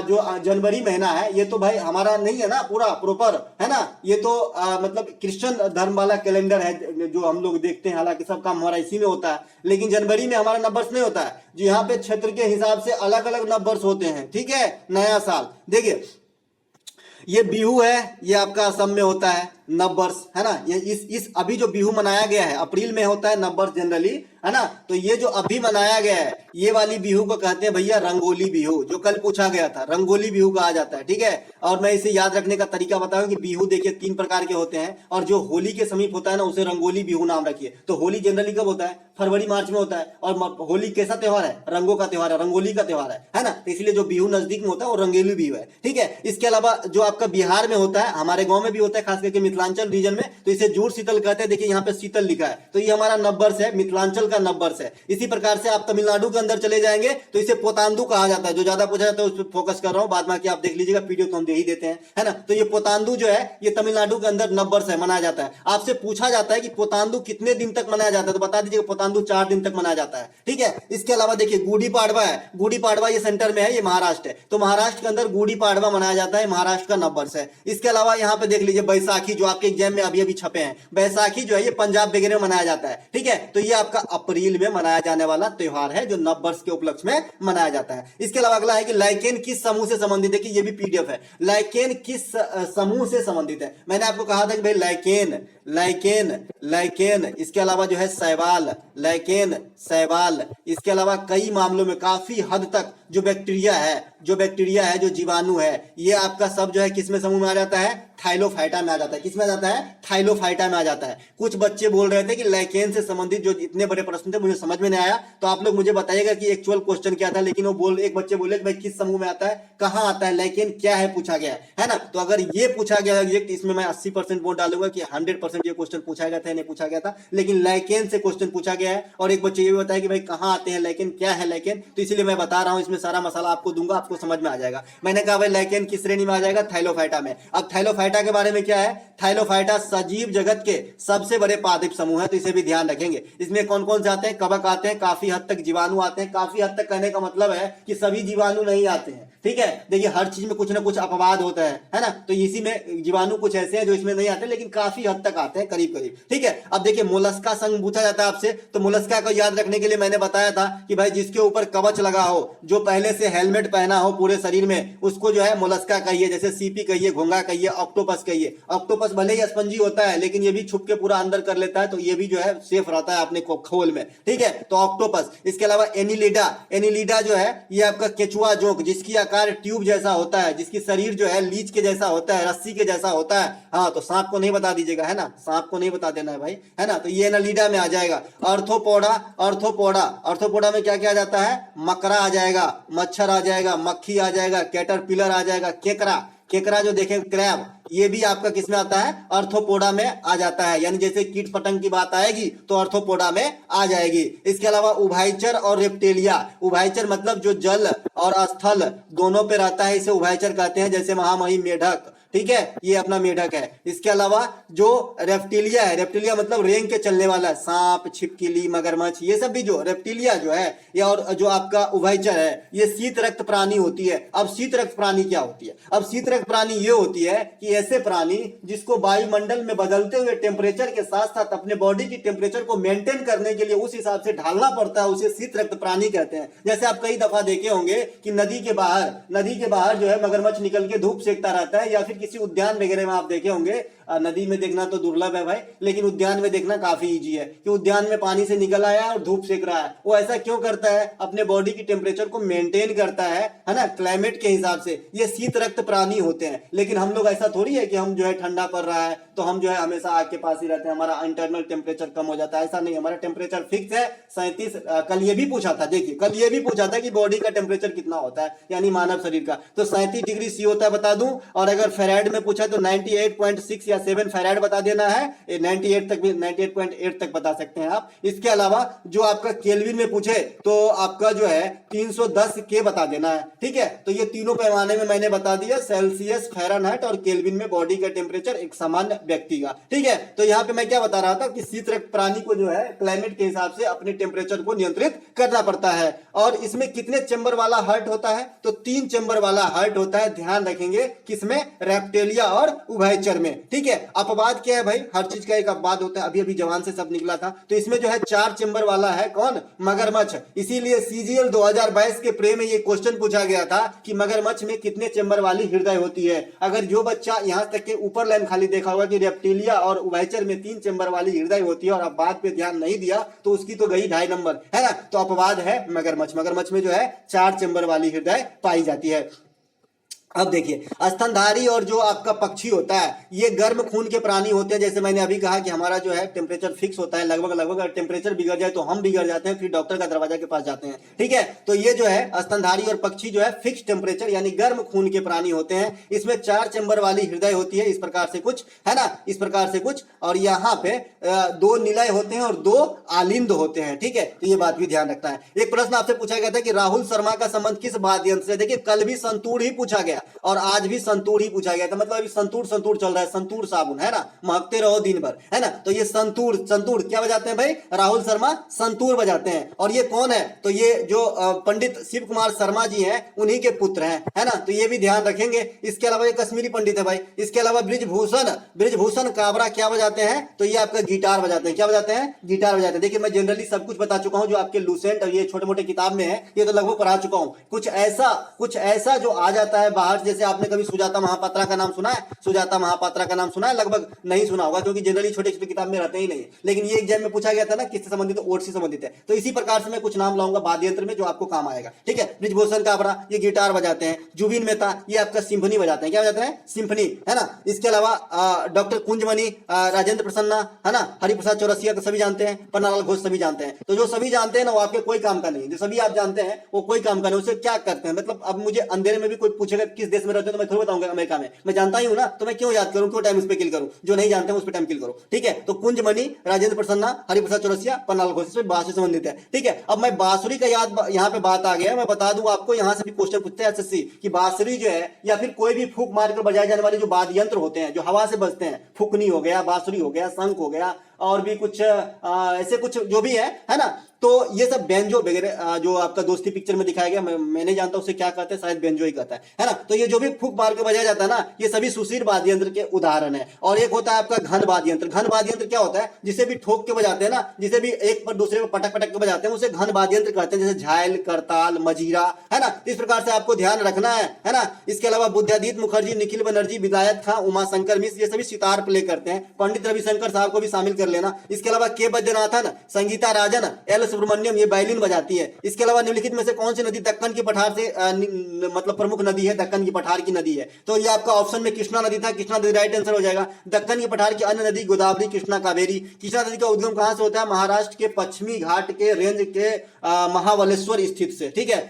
जो जनवरी महीना है ये तो भाई हमारा नहीं है ना पूरा प्रॉपर, है ना? ये तो मतलब क्रिश्चियन धर्म वाला कैलेंडर है जो हम लोग देखते हैं, हालांकि सब काम हमारा इसी में होता है, लेकिन जनवरी में हमारा नववर्ष नहीं होता है जो यहाँ पे क्षेत्र के हिसाब से अलग अलग नववर्ष होते हैं। ठीक है, नया साल। देखिए ये बिहू है, ये आपका असम में होता है नववर्ष, है ना? ये इस अभी जो बिहू मनाया गया है अप्रैल में होता है नववर्ष जनरली, है ना? तो ये जो अभी मनाया गया है ये वाली बिहू को कहते हैं भैया रंगोली बिहू, जो कल पूछा गया था, रंगोली बिहू कहा जाता है। ठीक है, और मैं इसे याद रखने का तरीका बताऊं कि बिहू देखिए 3 प्रकार के होते हैं, और जो होली के समीप होता है ना उसे रंगोली बिहू नाम रखिए। तो होली जनरली कब होता है? फरवरी मार्च में होता है, और होली कैसा त्योहार है? रंगों का त्योहार है, रंगोली का त्योहार है ना? तो इसलिए जो बिहू नजदीक में होता है वो रंगोली बिहू है। ठीक है, इसके अलावा जो आपका बिहार में होता है, हमारे गांव में भी होता है, खास करके मिथिलांचल रीजन में, तो इसे जूड़ शीतल कहते हैं। देखिए यहाँ पे शीतल लिखा है, तो ये हमारा नववर्ष है, मिथिलांचल का नववर्ष है। इसी प्रकार से आप तमिलनाडु के अंदर चले जाएंगे तो इसे पोतांदु कहा जाता है। जो ज्यादा पूछा जाता है उस पर फोकस कर रहा हूं, बाद में आप देख लीजिएगा, पीडीएफ तो हम दे ही देते हैं, है ना? तो ये पोतांदु जो है ये तमिलनाडु के अंदर नववर्ष है, मनाया जाता है। आपसे पूछा जाता है कि पोतांदु कितने दिन तक मनाया जाता है, तो बता दीजिएगा पोतांदु 4 दिन तक मनाया जाता है। ठीक है, इसके अलावा देखिए गुड़ी पाड़वा है, गुड़ी पाड़वा ये सेंटर में है, ये महाराष्ट्र है, तो महाराष्ट्र के अंदर गुड़ी पाड़वा मनाया जाता है, महाराष्ट्र का नववर्ष है। इसके अलावा यहाँ पे देख लीजिए बैसाखी, जो आपके एग्जाम में अभी अभी छपे हैं, बैसाखी जो है ये पंजाब वगैरह में मनाया जाता है। ठीक है, तो ये आपका अप्रैल में मनाया जाने वाला त्योहार है जो नववर्ष के उपलक्ष्य में मनाया जाता है। इसके अलावा अगला है कि लाइकेन किस समूह से संबंधित है, कि ये भी पीडीएफ है। लाइकेन किस समूह से संबंधित है? मैंने आपको कहा था कि भाई लाइकेन लाइकेन लाइकेन, इसके अलावा जो है शैवाल, लाइकेन शैवाल। इसके अलावा कई मामलों में काफी हद तक जो बैक्टीरिया है, जो जीवाणु है, ये आपका सब जो है किसमें समूह में आ जाता है? थाइलोफाइटा में आ जाता है। किसमें आ जाता है? थाइलोफाइटा में आ जाता है। कुछ बच्चे बोल रहे थे कि लाइकेन से संबंधित जो इतने बड़े प्रश्न थे मुझे समझ में नहीं आया, तो आप लोग मुझे बताइएगा कि एक्चुअल क्वेश्चन क्या था। लेकिन वो एक बच्चे बोले कि भाई किस समूह में आता है, कहाँ आता है, लाइकेन क्या है, पूछा गया है ना? तो अगर ये पूछा गया एग्जैक्ट, इसमें मैं 80% वोट डालूंगा कि 100% ये क्वेश्चन पूछा गया था, नहीं पूछा गया था, लेकिन लाइकेन से क्वेश्चन पूछा गया है। और एक बच्चे ये भी बताया कि भाई कहाँ आते हैं लाइकेन, क्या है लाइकेन, तो इसलिए मैं बता रहा हूँ, इसमें सारा मसाला आपको दूंगा, आपको समझ में आ जाएगा। मैंने कहा भाई लाइकेन किस श्रेणी में आ जाएगा? थाइलोफाइटा में। अब थाइलोफाइटा के बारे में क्या है? थाइलोफाइटा सजीव जगत के सबसे बड़े पादप समूह है, तो इसे भी ध्यान रखेंगे। इसमें कौन कौन से आते हैं? कवक आते हैं, काफी हद तक जीवाणु आते हैं। काफी हद तक कहने का मतलब है कि सभी जीवाणु नहीं आते हैं। ठीक है, देखिए हर चीज में कुछ ना कुछ अपवाद होता है ना? तो इसी में जीवाणु कुछ ऐसे हैं जो इसमें नहीं आते, लेकिन काफी हद तक आते हैं करीब करीब, ठीक है। अब देखिए मोलस्का संघ पूछा जाता है आपसे, तो मोलस्का को याद रखने के लिए मैंने बताया था कि भाई जिसके ऊपर कवच लगा हो, जो पहले से हेलमेट पहना हो पूरे शरीर में, उसको जो है मोलस्का कहिए, जैसे सीपी कहिए, घोंगा कहिए, ऑक्टोपस कहिए। ऑक्टोपस भले ही स्पंजी होता है लेकिन ये भी छुप के पूरा अंदर कर लेता है, तो ये भी जो है सेफ रहता है अपने खोल में, ठीक है। तो ऑक्टोपस, इसके अलावा एनिलिडा, एनिलिडा जो है ये आपका केचुआ जोंक, जिसकी आकार ट्यूब जैसा होता है, जिसकी शरीर जो है लीच के जैसा होता है, रस्सी के जैसा होता है। हाँ, तो सांप को नहीं बता दीजिएगा, है ना, सांप को नहीं बता देना है भाई, है ना। तो ये एनिलिडा में आ जाएगा। अर्थोपोडा, अर्थोपोडा, अर्थोपोडा में क्या क्या आ जाता है, मकड़ा आ जाएगा, मच्छर आ जाएगा, मक्खी आ जाएगा, कैटरपिलर आ जाएगा, केकड़ा, केकड़ा जो देखे क्रैब, ये भी आपका किसमें आता है, अर्थोपोडा में आ जाता है। यानी जैसे कीट पतंग की बात आएगी तो अर्थोपोडा में आ जाएगी। इसके अलावा उभयचर और रेप्टेलिया, उभयचर मतलब जो जल और स्थल दोनों पे रहता है, इसे उभयचर कहते हैं, जैसे महामही मेढक, ठीक है, ये अपना मेढक है। इसके अलावा जो रेप्टिलिया है, रेप्टिलिया मतलब रेंग के चलने वाला, सांप, छिपकली, मगरमच्छ, ये सब भी जो रेप्टिलिया जो है, या और जो आपका उभयचर है, ये शीत रक्त प्राणी होती है। अब शीत रक्त प्राणी क्या होती है, अब शीत रक्त प्राणी ये होती है कि ऐसे प्राणी जिसको वायुमंडल में बदलते हुए टेम्परेचर के साथ साथ अपने बॉडी की टेम्परेचर को मेंटेन करने के लिए उस हिसाब से ढालना पड़ता है, उसे शीत रक्त प्राणी कहते हैं। जैसे आप कई दफा देखे होंगे कि नदी के बाहर जो है मगरमच्छ निकल के धूप सेकता रहता है, या फिर किसी उद्यान वगैरह में आप देखे होंगे, नदी में देखना तो दुर्लभ है भाई, लेकिन उद्यान में देखना काफी इजी है कि उद्यान में पानी से निकल आया और धूप सेक रहा है। वो ऐसा क्यों करता है, अपने बॉडी की टेम्परेचर को मेंटेन करता है ना, क्लाइमेट के हिसाब से। ये शीत रक्त प्राणी होते हैं। लेकिन हम लोग ऐसा थोड़ी है कि हम जो है ठंडा पड़ रहा है तो हम जो है हमेशा आग के पास ही रहते हैं, हमारा इंटरनल टेम्परेचर कम हो जाता है, ऐसा नहीं। हमारा टेम्परेचर फिक्स है 37। कल ये भी पूछा था, देखिए कल ये भी पूछा था कि बॉडी का टेम्परेचर कितना होता है, यानी मानव शरीर का, तो 37 डिग्री सी होता है, बता दूं। और अगर फेराइड में पूछा तो 98.6 या 7 फेराइड बता देना है। 98 तक भी, 98.8 तक बता सकते हैं आप। इसके अलावा जो आपका केल्विन में पूछे तो आपका जो है 310 के बता देना है, ठीक है। तो ये तीनों पैमाने में मैंने बता दिया, सेल्सियस, फ़ारेनहाइट और केल्विन में बॉडी का टेम्परेचर एक सामान्य व्यक्ति का, ठीक है। तो यहाँ पे मैं क्या बता रहा था कि शीत रक्त प्राणी को जो है क्लाइमेट के हिसाब से अपने टेम्परेचर को नियंत्रित करना पड़ता है। और इसमें कितने चेंबर वाला हार्ट होता है, तो 3 चेंबर वाला हार्ट होता है, ध्यान रखेंगे, किसमें, रेप्टेलिया और उभयचर में, ठीक है। अपवाद क्या है भाई, हर चीज का एक अपवाद होता है, अभी अभी जवान से सब निकला था। तो इसमें जो है 4 चेंबर वाला है, कौन, मगरमच्छ। इसीलिए सीजीएल 2022 के प्रे में ये क्वेश्चन पूछा गया था कि मगरमच्छ में कितने चेंबर वाली हृदय होती है। अगर जो बच्चा यहां तक के ऊपर लाइन खाली देखा होगा कि रेप्टिलिया और उभयचर में 3 चेंबर वाली हृदय होती है और अब बात पे ध्यान नहीं दिया तो उसकी तो गई 2.5 नंबर, है ना। तो अपवाद है मगरमच्छ, मगरमच्छ में जो है 4 चेंबर वाली हृदय पाई जाती है। अब देखिए स्तनधारी और जो आपका पक्षी होता है ये गर्म खून के प्राणी होते हैं। जैसे मैंने अभी कहा कि हमारा जो है टेम्परेचर फिक्स होता है लगभग, अगर टेम्परेचर बिगड़ जाए तो हम बिगड़ जाते हैं, फिर डॉक्टर का दरवाजा के पास जाते हैं, ठीक है। तो ये जो है स्तनधारी और पक्षी जो है फिक्स टेम्परेचर यानी गर्म खून के प्राणी होते हैं। इसमें 4 चेंबर वाली हृदय होती है, इस प्रकार से कुछ, है ना, इस प्रकार से कुछ। और यहाँ पे 2 निलय होते हैं और 2 आलिंद होते हैं, ठीक है। तो ये बात भी ध्यान रखना है। एक प्रश्न आपसे पूछा गया था कि राहुल शर्मा का संबंध किस वाद्य यंत्र से। देखिए कल भी संतूर ही पूछा गया और आज भी संतूर ही पूछा गया था, मतलब अभी संतूर संतूर चल रहा है, संतूर साबुन, है ना, महकते रहो दिन भर, है ना। तो ये संतूर, संतूर क्या बजाते हैं भाई, राहुल शर्मा संतूर बजाते हैं। और ये कौन है, तो ये जो पंडित शिव कुमार शर्मा जी हैं उन्हीं के पुत्र हैं, है ना। तो ये भी ध्यान रखेंगे। इसके अलावा ये कश्मीरी पंडित है भाई। इसके अलावा ब्रिजभूषण, ब्रिजभूषण काबरा क्या बजाते हैं, तो ये आपका गिटार बजाते हैं। क्या बजाते हैं, गिटार बजाते हैं। देखिए मैं जनरली सब कुछ बता चुका हूं जो आपके लूसेंट और ये छोटे मोटे किताब में है, ये तो लगभग पढ़ा चुका हूं। कुछ ऐसा जो आ जाता है बाहर, जैसे आपने कभी सुजाता महापात्रा का नाम सुना है, सुजाता महापात्रा का नाम सुना है, लगभग नहीं सुना होगा क्योंकि जनरली छोटे छोटे किताब में रहते ही नहीं। लेकिन ये एग्जाम में पूछा गया था ना किससे संबंधित, ओट से संबंधित है। तो इसी प्रकार से मैं कुछ नाम लाऊंगा वाद्य यंत्र में जो आपको काम आएगा, ठीक है। ब्रिजभूषण काबरा ये गिटार बजाते हैं। जुबिन मेहता ये आपका सिम्फनी बजाते हैं। क्या बजाते हैं, सिम्फनी, है ना। इसके अलावा डॉक्टर कुंजमणि, राजेंद्र प्रसन्ना, है ना, हरिप्रसाद चौरसिया को सभी जानते हैं, पन्नालाल घोष सभी जानते हैं। तो जो सभी जानते हैं ना वो आपके कोई काम का नहीं, जो सभी आप जानते हैं वो कोई काम का नहीं। उसे क्या करते हैं, मतलब अब मुझे अंधेरे में भी कोई पूछेगा किस देश में रहते हैं तो मैं थोड़ा बताऊंगा अमेरिका में, मैं जानता ही हूं ना, तो मैं क्यों याद करूं, क्यों टाइम उस पर किल करूं, जो नहीं जानते हैं उस पर टाइम किल करो, ठीक है। तो कुंजमणि, राजेंद्र प्रसन्ना, हरिप्रसाद चौरसिया, पन्नालाल घोष से बांसुरी संबंधित है, ठीक है। अब मैं बांसुरी का याद, यहाँ पे बात आ गया, मैं बता दूं आपको, यहाँ से भी क्वेश्चन पूछते हैं एसएससी कि बांसुरी जो है या फिर कोई भी फूंक मारकर बजाए जाने वाले जो वाद्य यंत्र होते हैं जो हवा से बजते हैं, फुकनी हो गया, बांसुरी हो गया, शंख हो गया और भी कुछ ऐसे कुछ जो भी है ना। तो ये सब बेंजो वगैरह जो आपका दोस्ती पिक्चर में दिखाया गया, मैं नहीं जानता उसे क्या कहते हैं, शायद बेंजो ही कहता है ना। तो ये जो भी फूक मार के बजाया जाता है ना, ये सभी सुशीर वाद्य यंत्र के उदाहरण है। और एक होता है आपका घन वाद्य यंत्र। घन वाद्य यंत्र क्या होता है? जिसे भी ठोक के बजाते हैं ना, जिसे भी एक पर दूसरे पर पटक पटक के बजाते हैं, उसे घन वाद्य यंत्र कहते हैं, जैसे झायल, करताल, मजीरा, है ना। इस प्रकार से आपको ध्यान रखना है ना। इसके अलावा बुद्धादित्य मुखर्जी, निखिल बनर्जी, विलायत खां, उमा शंकर मिश्र, ये सभी सितार प्ले करते हैं। पंडित रविशंकर साहब को भी शामिल कर लेना। इसके अलावा के वैद्यनाथन, संगीता राजन, एल सुब्रमण्यम, ये वायलिन बजाती है। इसके अलावा निम्नलिखित में से कौन सी नदी दक्कन की पठार से मतलब प्रमुख नदी है? दक्कन की पठार की नदी है। तो ये आपका ऑप्शन में कृष्णा नदी था, कृष्णा नदी राइट आंसर हो जाएगा। दक्कन की पठार की अन्य नदी गोदावरी, कृष्णा, कावेरी। कृष्णा नदी का उद्गम कहां से होता है? महाराष्ट्र के पश्चिमी घाट के रेंज के महाबलेश्वर स्थित से, ठीक है।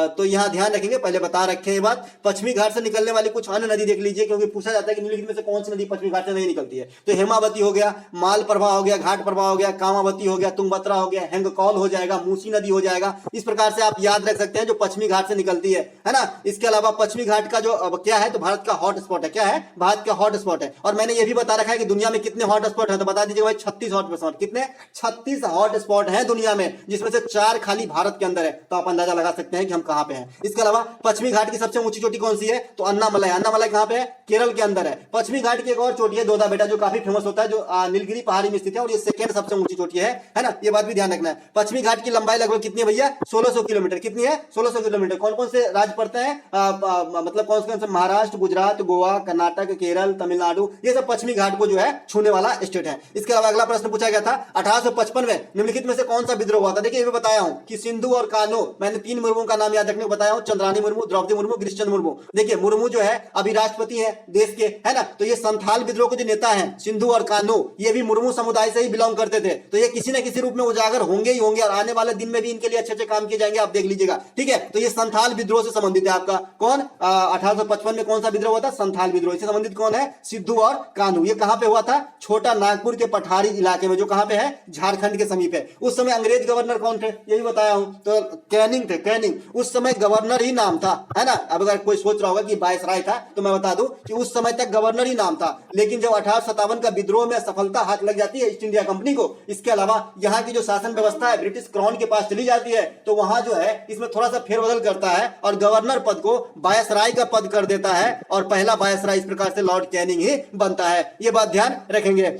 तो यहां ध्यान रखेंगे, पहले बता रखे ये बात। पश्चिमी घाट से निकलने वाली कुछ अन्य नदी देख लीजिए, क्योंकि पूछा जाता है कि निम्नलिखित में से कौन सी नदी पश्चिमी घाट से नहीं निकलती है। तो हेमावती हो गया, माल प्रभा हो गया, घाट प्रभा हो गया, कामावती हो गया, तुंगभद्रा हो गया, हेंगकौल हो जाएगा, मूसी नदी हो जाएगा। इस प्रकार से आप याद रख सकते हैं जो पश्चिमी घाट से निकलती है ना। इसके अलावा पश्चिमी घाट का जो क्या है, तो भारत का हॉट स्पॉट है। क्या है? भारत का हॉट स्पॉट है। और मैंने ये भी बता रखा है कि दुनिया में कितने हॉट स्पॉट है, तो बता दीजिए भाई 36 हॉट स्पॉट। कितने? 36 हॉट स्पॉट है दुनिया में, जिसमें से 4 खाली भारत के अंदर है। तो आप अंदाजा लगा सकते हैं कि हम कहां पे हैं। इसके अलावा पश्चिमी घाट की सबसे ऊंची चोटी कौन सी है? तो अन्नामलाई। अन्नामलाई कहां पे है? केरल के अंदर है। पश्चिमी घाट की एक और चोटी है दोदा बेटा, जो काफी फेमस होता है, जो नीलगिरी पहाड़ी में स्थित है, और ये सेकंड सबसे ऊंची चोटी है ना। ये बात भी ध्यान रखना है। पश्चिमी घाट की लंबाई लगभग कितनी है भैया? 1600 किलोमीटर। कितनी है? 1600 किलोमीटर। कौन कौन से राज्य पड़ते हैं? मतलब कौन कौन से? महाराष्ट्र, गुजरात, गोवा, कर्नाटक, केरल, तमिलनाडु, ये सब पश्चिमी घाट को जो है छूने वाला स्टेट है। इसके अलावा अगला प्रश्न पूछा गया था 1855 में निम्नलिखित में से कौन सा विद्रोह हुआ था? देखिए ये मैं बताया हूं कि सिंधु और कान्हो, मैंने 3 मुर्मू का नाम याद रखने को बताया हूं, चंद्रानी मुर्मू, द्रौपदी मुर्मू, गिरिश्चंद्र मुर्मू। देखिए मुर्मू जो है अभी राष्ट्रपति है देश के, है ना। तो ये संथाल विद्रोह के जो नेता है सिंधु और कान्हो, ये भी मुर्मू समुदाय से ही बिलोंग करते थे। तो ये किसी न किसी रूप में उजागर होंगे ही होंगे, और आने वाले दिन में भी इनके लिए अच्छे अच्छे काम किए जाएंगे, आप देख लीजिएगा, ठीक है। तो ये संथाल विद्रोह से संबंधित है आपका। कौन? 1855 में कौन सा विद्रोह हुआ था? संथाल विद्रोह। इससे संबंधित कौन है? सिद्धू और कान्हू। ये कहां पे हुआ था? छोटा नागपुर के पठारी इलाके में, जो कहां पे है? झारखंड के समीप है। उस समय अंग्रेज गवर्नर कौन थे? ये भी बताया हूं, तो कैनिंग थे। कैनिंग उस समय गवर्नर ही नाम था, है ना। अब अगर कोई सोच रहा होगा कि वायसराय था, तो मैं बता दूं कि उस समय तक गवर्नर ही नाम था। लेकिन जब 1857 का विद्रोह में सफलता हाथ लग जाती है ईस्ट इंडिया कंपनी को, इसके अलावा यहाँ की जो शासन व्यवस्था है ब्रिटिश क्राउन के पास चली जाती है, तो वहां जो है इसमें थोड़ा सा फेरबदल करता है और गवर्नर पद को वायसराय का पद कर देता है, और पहला वायसराय इस प्रकार से लॉर्ड कैनिंग ही बनता है। ये बात ध्यान रखेंगे।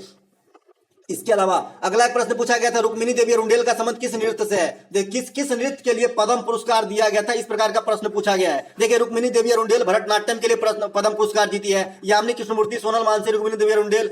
इसके अलावा अगला एक प्रश्न पूछा गया था, रुक्मिणी देवी रुंडेल का संबंध किस नृत्य से है? किस नृत्य के लिए पद्म पुरस्कार दिया गया था? इस प्रकार का प्रश्न पूछा गया है। देखिए रुक्मिणी देवी रुंडेल भरतनाट्यम के लिए पद्म पुरस्कार जीती है। यामिनी कृष्णमूर्ति, सोनल मानसी, रुक्मिणी देवी रुंडेल,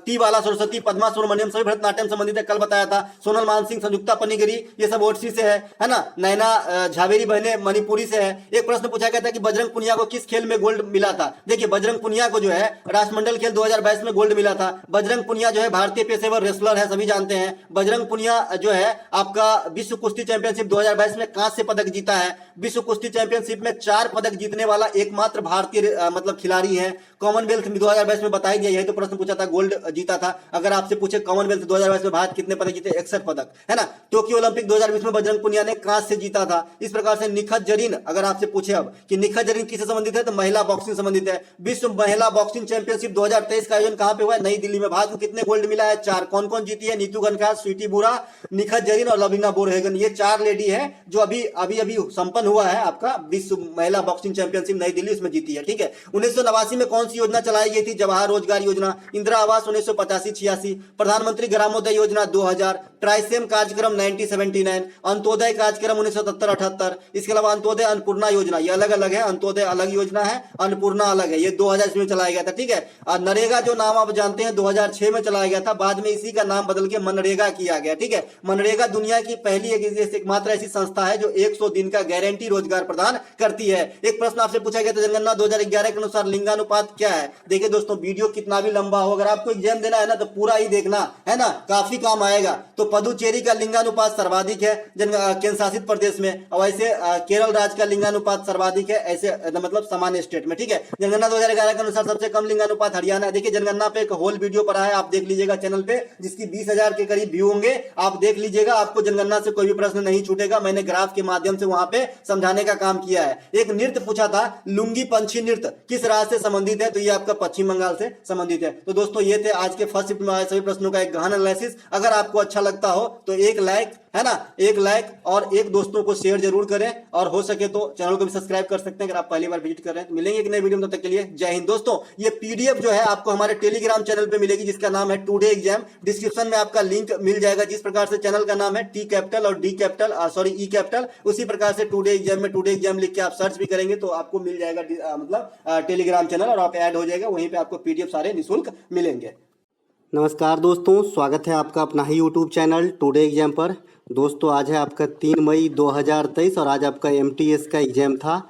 टी बाला सरस्वती, पद्मा सुब्रमण्यम, सभी भरतनाट्यम संबंधित है, कल बताया था। सोनल मानसिंह, संयुक्ता पन्नीगरी, ये सब ओडिसी से है ना। नैना झावेरी बहने मणिपुरी से है। एक प्रश्न पूछा गया था कि बजरंग पुनिया को किस खेल में गोल्ड मिला था? देखिए बजरंग पुनिया को जो है राष्ट्रमंडल खेल 2022 में गोल्ड मिला था। बजरंग पुनिया जो है भारतीय पेशेवर रेसलर है, सभी जानते हैं। बजरंग पुनिया जो है आपका विश्व कुश्ती चैंपियनशिप 2022 में कांस्य पदक जीता है। विश्व कुश्ती चैंपियनशिप में 4 पदक जीतने वाला एकमात्र भारतीय मतलब खिलाड़ी है। कॉमनवेल्थ 2022 में बताई दिया, यही तो प्रश्न पूछा था, गोल्ड जीता था। अगर आपसे पूछे कॉमनवेल्थ 2022 में भारत कितने पदक जीते? 61 पदक, है ना। टोक्यो ओलंपिक 2020 में बजरंग पुनिया ने कांस्य जीता था। इस प्रकार से निखत जरीन, अगर आपसे पूछे अब कि निखत जरीन किससे संबंधित है, तो महिला बॉक्सिंग संबंधित है। विश्व महिला बॉक्सिंग चैंपियनशिप 2023 का आयोजन कहां पे हुआ है? नई दिल्ली में। भारत को कितने गोल्ड मिला है? 4। कौन कौन जीती है? नीतू घनघार, स्वीटी बुरा, निखत जरीन और लवलीना बोरहेगन। ये 4 लेडी है जो अभी संपन्न हुआ है आपका विश्व महिला बॉक्सिंग चैंपियनशिप नई दिल्ली, उसमें जीती है, ठीक है। 1989 में कौन सी योजना चलाई गई थी? जवाहर रोजगार योजना। इंदिरा आवास 1985-86, प्रधानमंत्री ग्रामोदय योजना 2000, ट्राइसेम कार्यक्रम 1979, अंत्योदय कार्यक्रम 1977-78। इसके अलावा अंत्योदय अन्नपूर्णा योजना, ये अलग अलग है, अंत्योदय अलग योजना है, अन्नपूर्णा अलग है, ये 2000 में चलाया गया था, ठीक है। और नरेगा जो नाम आप जानते हैं 2006 में चलाया गया था, बाद में इसी का नाम बदल के मनरेगा किया गया, ठीक है। मनरेगा दुनिया की पहली एकमात्र ऐसी संस्था है जो 100 दिन का गारंटी रोजगार प्रदान करती है। एक प्रश्न आपसे पूछा गया था जनगणना 2011 के अनुसार लिंगानुपात क्या है? देखिए दोस्तों वीडियो कितना भी लंबा हो, अगर आपको एग्जाम देना है ना तो पूरा ही देखना है ना, काफी काम आएगा। तो पुदुचेरी का लिंगानुपात सर्वाधिक है केंद्र शासित प्रदेश में, और ऐसे केरल राज्य का लिंगानुपात सर्वाधिक है, ऐसे मतलब सामान्य स्टेट में, ठीक है। जनगणना 2011 के अनुसार सबसे कम लिंगानुपात हरियाणा। देखिए जनगणना पे एक होल वीडियो पड़ा है, आप देख लीजिएगा, चैनल चैनल पे, जिसकी 20,000 के करीब व्यू होंगे। आप देख लीजिएगा, आपको जनगणना से कोई भी प्रश्न नहीं छूटेगा। मैंने ग्राफ के माध्यम से वहां पे समझाने का काम किया है। एक नृत्य पूछा था, लुंगी पंछी नृत्य किस राज्य से संबंधित है, तो ये आपका पश्चिम बंगाल से संबंधित है। तो दोस्तों ये थे आज के फर्स्ट शिफ्ट में आए सभी प्रश्नों का एक गहन एनालिसिस। अगर आपको अच्छा लगता हो तो एक लाइक, है ना, एक लाइक और एक दोस्तों को शेयर जरूर करें, और हो सके तो चैनल को भी सब्सक्राइब कर सकते हैं अगर आप पहली बार विजिट कर रहे हैं। तो मिलेंगे एक नए वीडियो में, तब तक के लिए जय हिंद। दोस्तों ये पीडीएफ जो है आपको हमारे टेलीग्राम चैनल पे मिलेगी, जिसका नाम है टुडे एग्जाम। डिस्क्रिप्शन में आपका लिंक मिल जाएगा। जिस प्रकार से चैनल का नाम है टी कैपिटल और डी कैपिटल ई कैपिटल, उसी प्रकार से टुडे एग्जाम में टुडे एग्जाम लिख के आप सर्च भी करेंगे तो आपको मिल जाएगा मतलब टेलीग्राम चैनल, और आप ऐड हो जाएगा। वहीं पे आपको पीडीएफ सारे निःशुल्क मिलेंगे। नमस्कार दोस्तों, स्वागत है आपका अपना ही यूट्यूब चैनल टुडे एग्जाम पर। दोस्तों आज है आपका 3 मई 2023 और आज आपका एमटीएस का एग्जाम था।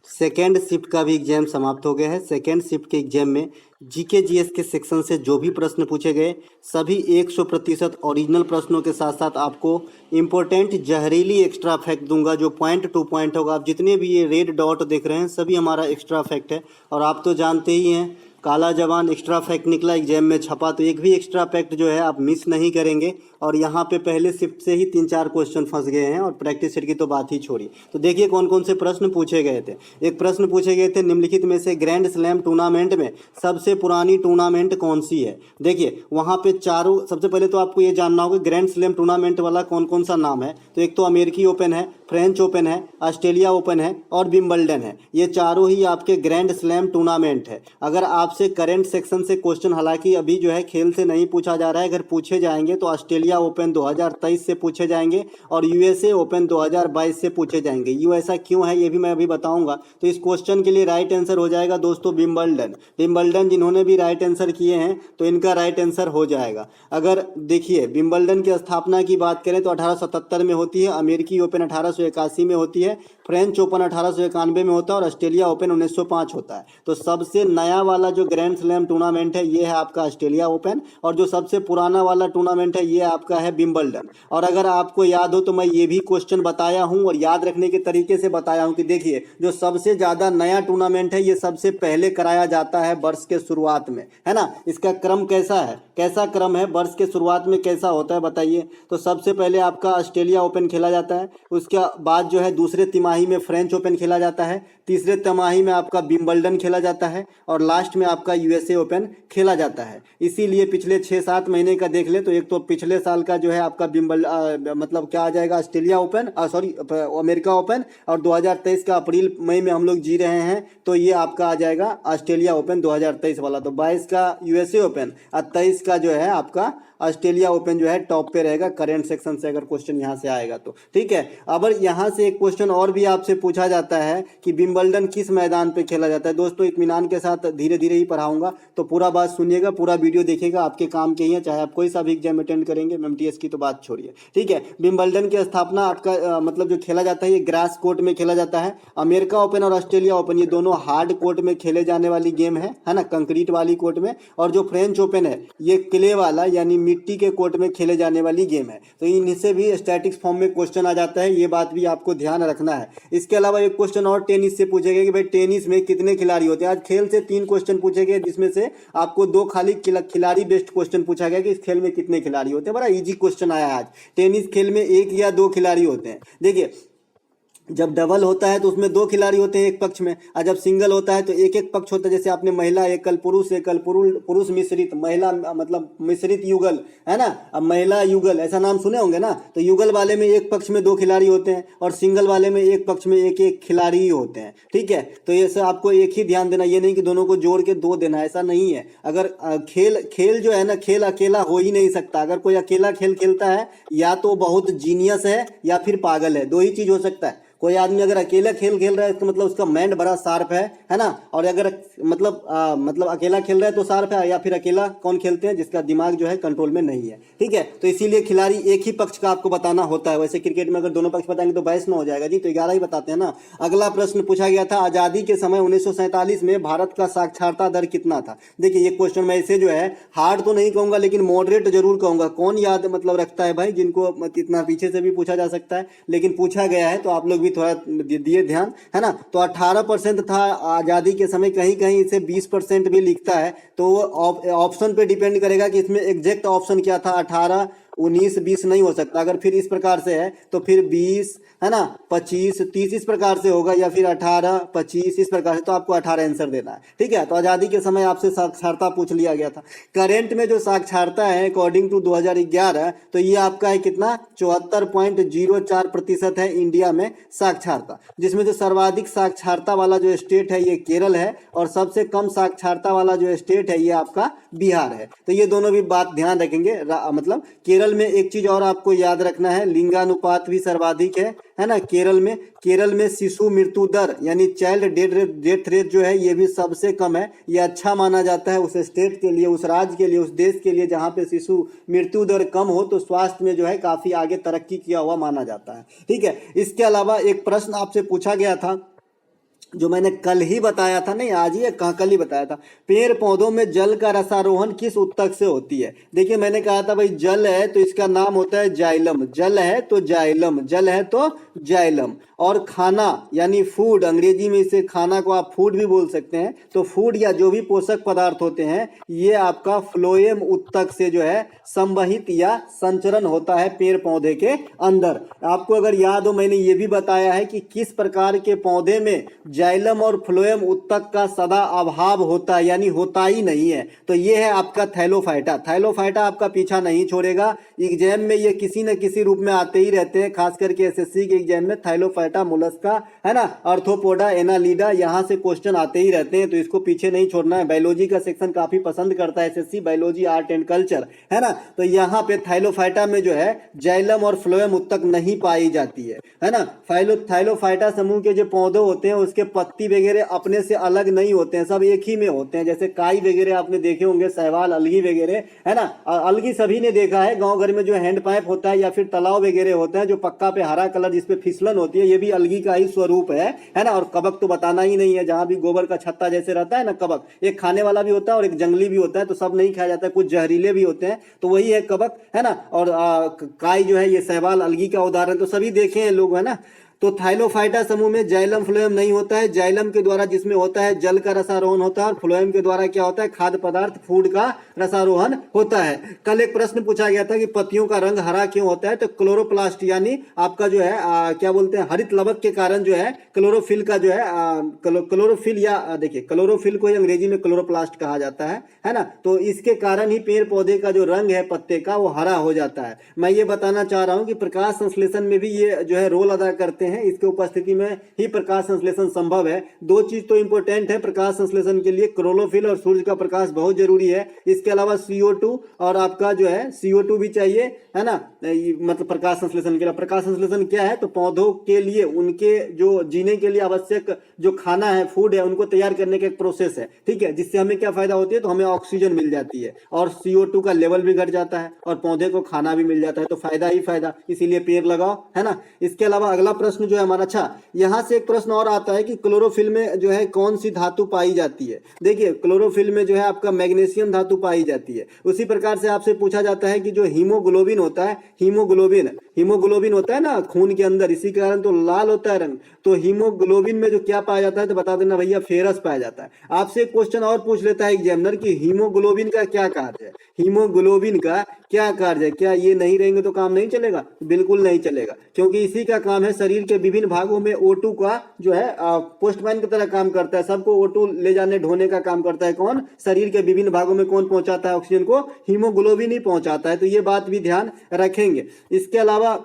सेकेंड शिफ्ट का भी एग्जाम समाप्त हो गया है। सेकेंड शिफ्ट के एग्जाम में जीके जीएस के सेक्शन से जो भी प्रश्न पूछे गए सभी 100% ओरिजिनल प्रश्नों के साथ साथ आपको इम्पोर्टेंट जहरीली एक्स्ट्रा फैक्ट दूंगा, जो पॉइंट टू पॉइंट होगा। आप जितने भी ये रेड डॉट देख रहे हैं सभी हमारा एक्स्ट्रा फैक्ट है। और आप तो जानते ही हैं, काला जवान एक्स्ट्रा फैक्ट निकला एग्जाम में छपा, तो एक भी एक्स्ट्रा फैक्ट जो है आप मिस नहीं करेंगे। और यहाँ पे पहले शिफ्ट से ही 3-4 क्वेश्चन फंस गए हैं, और प्रैक्टिस सेट की तो बात ही छोड़िए। तो देखिए कौन कौन से प्रश्न पूछे गए थे। एक प्रश्न पूछे गए थे, निम्नलिखित में से ग्रैंड स्लैम टूर्नामेंट में सबसे पुरानी टूर्नामेंट कौन सी है। देखिए वहाँ पे चारों, सबसे पहले तो आपको ये जानना होगा ग्रैंड स्लैम टूर्नामेंट वाला कौन कौन सा नाम है। तो एक तो अमेरिकी ओपन है, फ्रेंच ओपन है, ऑस्ट्रेलिया ओपन है और विंबलडन है। ये चारों ही आपके ग्रैंड स्लैम टूर्नामेंट है। अगर आपसे करेंट सेक्शन से क्वेश्चन, हालांकि अभी जो है खेल से नहीं पूछा जा रहा है, अगर पूछे जाएंगे तो ऑस्ट्रेलिया ओपन 2023 से पूछे जाएंगे और यूएसए ओपन 2022 से पूछे जाएंगे। ये ऐसा क्यों है ये भी मैं अभी बताऊंगा। तो इस क्वेश्चन के लिए राइट आंसर हो जाएगा दोस्तों विंबलडन। विंबलडन जिन्होंने भी राइट आंसर किए हैं तो इनका राइट आंसर हो जाएगा। अगर देखिए विंबलडन की स्थापना की बात करें तो 1877 में होती है, अमेरिकी ओपन 1881 में होती है, फ्रेंच ओपन 1891 में होता है और ऑस्ट्रेलिया ओपन 1905 होता है। तो सबसे नया वाला जो ग्रैंड स्लैम टूर्नामेंट है ये है आपका ऑस्ट्रेलिया ओपन, और जो सबसे पुराना वाला टूर्नामेंट है ये आपका है विंबलडन। और अगर आपको याद हो तो मैं ये भी क्वेश्चन बताया हूं और याद रखने के तरीके से बताया हूं कि देखिए जो सबसे ज्यादा नया टूर्नामेंट है ये सबसे पहले कराया जाता है वर्ष के शुरुआत में, है ना। इसका क्रम कैसा है, कैसा क्रम है, वर्ष के शुरुआत में कैसा होता है बताइए। तो सबसे पहले आपका ऑस्ट्रेलिया ओपन खेला जाता है, उसके बाद जो है दूसरे तिमाही में फ्रेंच ओपन खेला जाता है, तीसरे तिमाही में आपका विंबलडन खेला जाता है और लास्ट में आपका यूएसए ओपन खेला जाता है। इसीलिए पिछले 6-7 महीने का देख ले तो एक तो पिछले साल का जो है आपका मतलब क्या आ जाएगा ऑस्ट्रेलिया ओपन, अमेरिका ओपन, और 2023 का अप्रैल मई में हम लोग जी रहे हैं तो ये आपका आ जाएगा ऑस्ट्रेलिया ओपन 2023 वाला। तो 22 का यूएसए ओपन और 23 का जो है आपका ऑस्ट्रेलिया ओपन जो है टॉप पे रहेगा करेंट सेक्शन से, अगर क्वेश्चन यहाँ से आएगा तो ठीक है। अब यहाँ से एक क्वेश्चन और भी आपसे पूछा जाता है कि विंबलडन किस मैदान पे खेला जाता है। दोस्तों इत्मीनान के साथ धीरे धीरे ही पढ़ाऊंगा, तो पूरा बात सुनिएगा, पूरा वीडियो देखिएगा, आपके काम के ही है, चाहे आप कोई सा भी एग्जाम अटेंड करेंगे। एमटीएस की तो बात छोड़िए, ठीक है। विंबलडन की स्थापना आपका मतलब जो खेला जाता है ये ग्रास कोर्ट में खेला जाता है। अमेरिका ओपन और ऑस्ट्रेलिया ओपन ये दोनों हार्ड कोर्ट में खेले जाने वाली गेम है ना, कंक्रीट वाली कोर्ट में। और जो फ्रेंच ओपन है ये क्ले वाला यानी मिट्टी के कोर्ट में खेले जाने वाली गेम है। तो इनसे भी स्टैटिक्स फॉर्म में क्वेश्चन आ जाता है, ये बात भी आपको ध्यान रखना है। इसके अलावा एक क्वेश्चन और टेनिस से पूछेगा कि भाई टेनिस में कितने खिलाड़ी होते हैं। आज खेल से 3 क्वेश्चन पूछे गए, जिसमें से आपको 2 खाली खिलाड़ी बेस्ड क्वेश्चन पूछा गया कि इस खेल में कितने खिलाड़ी होते हैं। बड़ा इजी क्वेश्चन आया आज। टेनिस खेल में 1 या 2 खिलाड़ी होते हैं। देखिए जब डबल होता है तो उसमें 2 खिलाड़ी होते हैं एक पक्ष में, और जब सिंगल होता है तो एक पक्ष होता है। जैसे आपने महिला एकल, पुरुष मिश्रित, महिला मतलब मिश्रित युगल, है ना। अब महिला युगल ऐसा नाम सुने होंगे ना। तो युगल वाले में एक पक्ष में 2 खिलाड़ी होते हैं और सिंगल वाले में एक पक्ष में एक खिलाड़ी ही होते हैं, ठीक है। तो ये सब आपको एक ही ध्यान देना, ये नहीं कि दोनों को जोड़ के 2 देना, ऐसा नहीं है। अगर खेल जो है ना, खेल अकेला हो ही नहीं सकता। अगर कोई अकेला खेल खेलता है या तो बहुत जीनियस है या फिर पागल है, 2 ही चीज हो सकता है। कोई आदमी अगर अकेला खेल खेल रहा है तो मतलब उसका माइंड बड़ा शार्प है ना। और अगर मतलब अकेला खेल रहा है तो शार्प है, या फिर अकेला कौन खेलते हैं जिसका दिमाग जो है कंट्रोल में नहीं है, ठीक है। तो इसीलिए खिलाड़ी एक ही पक्ष का आपको बताना होता है। वैसे क्रिकेट में अगर दोनों पक्ष बताएंगे तो 22 न हो जाएगा जी, तो 11 ही बताते हैं ना। अगला प्रश्न पूछा गया था, आजादी के समय 1947 में भारत का साक्षरता दर कितना था। देखिए ये क्वेश्चन मैं इसे जो है हार्ड तो नहीं कहूंगा लेकिन मॉडरेट जरूर कहूंगा। कौन याद मतलब रखता है भाई, जिनको इतना पीछे से भी पूछा जा सकता है लेकिन पूछा गया है तो आप लोग थोड़ा दिए ध्यान, है ना। तो 18% था आजादी के समय, कहीं कहीं कहीं इसे 20% भी लिखता है तो वो ऑप्शन पे डिपेंड करेगा कि इसमें एग्जैक्ट ऑप्शन क्या था, 18, 19, 20 नहीं हो सकता। अगर फिर इस प्रकार से है तो फिर 20 है ना, 25, 30 इस प्रकार से होगा, या फिर 18, 25 इस प्रकार से। तो आपको 18 आंसर देना है। ठीक है, तो आज़ादी के समय आपसे साक्षरता पूछ लिया गया था। करेंट में जो साक्षरता है अकॉर्डिंग टू 2011, तो ये आपका है कितना, 74.04% है इंडिया में साक्षरता, जिसमें जो सर्वाधिक साक्षरता वाला जो स्टेट है ये केरल है, और सबसे कम साक्षरता वाला जो स्टेट है ये आपका बिहार है। तो ये दोनों भी बात ध्यान रखेंगे। मतलब केरल में एक चीज और आपको याद रखना है, लिंगानुपात भी सर्वाधिक है ना केरल में शिशु मृत्यु दर यानी चाइल्ड डेथ रेट जो है ये भी सबसे कम है। ये अच्छा माना जाता है उस स्टेट के लिए, उस राज्य के लिए, उस देश के लिए जहां पे शिशु मृत्यु दर कम हो तो स्वास्थ्य में जो है काफी आगे तरक्की किया हुआ माना जाता है। ठीक है, इसके अलावा एक प्रश्न आपसे पूछा गया था जो मैंने कल ही बताया था, नहीं आज ही कल ही बताया था, पेड़ पौधों में जल का रसारोहण किस उत्तक से होती है। देखिए मैंने कहा था भाई जल है तो इसका नाम होता है जाइलम, जल है तो जाइलम, जल है तो जाइलम। और खाना यानी फूड, अंग्रेजी में इसे खाना को आप फूड भी बोल सकते हैं, तो फूड या जो भी पोषक पदार्थ होते हैं ये आपका फ्लोएम उत्तक से जो है संवहित या संचरण होता है पेड़ पौधे के अंदर। आपको अगर याद हो मैंने ये भी बताया है कि किस प्रकार के पौधे में जाइलम और फ्लोएम उत्तक का सदा अभाव होता है, यानी होता ही नहीं है। तो ये है आपका थैलोफाइटा। थैलोफाइटा आपका पीछा नहीं छोड़ेगा, एग्जाम में ये किसी न किसी रूप में आते ही रहते हैं, खास करके एसएससी के एग्जाम में थैलोफाइटा मोलस्का है ना, अर्थोपोडा, एनालिडा, यहाँ से क्वेश्चन आते ही रहते हैं, तो इसको पीछे नहीं छोड़ना है। बायोलॉजी का सेक्शन काफी पसंद करता है SSC, biology art and culture है ना। तो यहाँ पे थैलोफाइटा में जो है जाइलम और फ्लोएम उत्तक नहीं पाई जाती है ना। थैलोफाइटा समूह के जो पौधे होते हैं उसके पत्ती वगैरह अपने से अलग नहीं होते हैं, सब एक ही में होते हैं। जैसे काई वगैरह आपने देखे होंगे, शैवाल, अलगी वगैरह है ना। अलगी सभी ने देखा है, गांव घर में जो हैंड पाइप होता है या फिर तालाब वगैरह होता है जो पक्का पे हरा कलर जिसपे फिसलन होती है, ये भी अलगी का ही स्वरूप है ना। और कबक तो बताना ही नहीं है, जहां भी गोबर का छत्ता जैसे रहता है ना कबक, एक खाने वाला भी होता है और एक जंगली भी होता है, तो सब नहीं खाया जाता है, कुछ जहरीले भी होते हैं, तो वही है कबक है ना। और काई जो है ये शैवाल, अलगी का उदाहरण तो सभी देखे हैं लोग है ना। तो थाइलोफाइटा समूह में जाइलम फ्लोएम नहीं होता है। जाइलम के द्वारा जिसमें होता है जल का रसारोहण होता है, और फ्लोएम के द्वारा क्या होता है, खाद्य पदार्थ फूड का रसारोहण होता है। कल एक प्रश्न पूछा गया था कि पत्तियों का रंग हरा क्यों होता है, तो क्लोरोप्लास्ट यानी आपका जो है क्या बोलते हैं, हरित लवक के कारण जो है क्लोरोफिल का जो है क्लोरोफिल, या देखिए क्लोरोफिल को अंग्रेजी में क्लोरोप्लास्ट कहा जाता है ना। तो इसके कारण ही पेड़ पौधे का जो रंग है पत्ते का वो हरा हो जाता है। मैं ये बताना चाह रहा हूं कि प्रकाश संश्लेषण में भी ये जो है रोल अदा करते हैं, इसके उपस्थिति में ही प्रकाश संश्लेषण संभव है। दो चीज तो इंपॉर्टेंट है प्रकाश संश्लेषण के लिए, क्लोरोफिल और सूर्य का प्रकाश बहुत जरूरी है। इसके अलावा CO2 और आपका जो है CO2 भी चाहिए है ना, मतलब प्रकाश संश्लेषण के लिए। प्रकाश संश्लेषण क्या है, तो पौधों के लिए उनके जो जीने के लिए आवश्यक जो खाना है, फूड है, उनको तैयार करने का एक प्रोसेस है। ठीक है, जिससे हमें क्या फायदा होती है, तो हमें ऑक्सीजन मिल जाती है और CO2 का लेवल भी घट जाता है और पौधे को खाना भी मिल जाता है, तो फायदा ही फायदा, इसीलिए पेड़ लगाओ है ना। इसके अलावा अगला प्रश्न जो है हमारा, अच्छा यहां से एक प्रश्न और आता है कि क्लोरोफिल में जो है कौन सी धातु पाई जाती है। देखिए क्लोरोफिल में जो है आपका मैग्नीशियम धातु पाई जाती है। उसी प्रकार से आपसे पूछा जाता है कि जो हीमोग्लोबिन होता है, हीमोग्लोबिन होता है ना खून के अंदर, इसी कारण तो लाल होता है रंग। तो हीमोग्लोबिन में जो क्या पाया जाता है, तो बता देना भैया फेरस पाया जाता है। आपसे एक क्वेश्चन और पूछ लेता है एग्जामिनर कि हीमोग्लोबिन का क्या कार्य है, हीमोग्लोबिन का क्या कार्य है, क्या ये नहीं रहेंगे तो काम नहीं चलेगा? बिल्कुल नहीं चलेगा, क्योंकि इसी का काम है, शरीर के विभिन्न भागों में O2 का जो है पोस्टमैन की तरह काम करता है, सबको O2 ले जाने ढोने का काम करता है। कौन? शरीर के विभिन्न भागों में कौन पहुंचाता है ऑक्सीजन को? हीमोग्लोबिन ही पहुंचाता है। तो ये बात भी ध्यान रखेंगे। इसके अलावा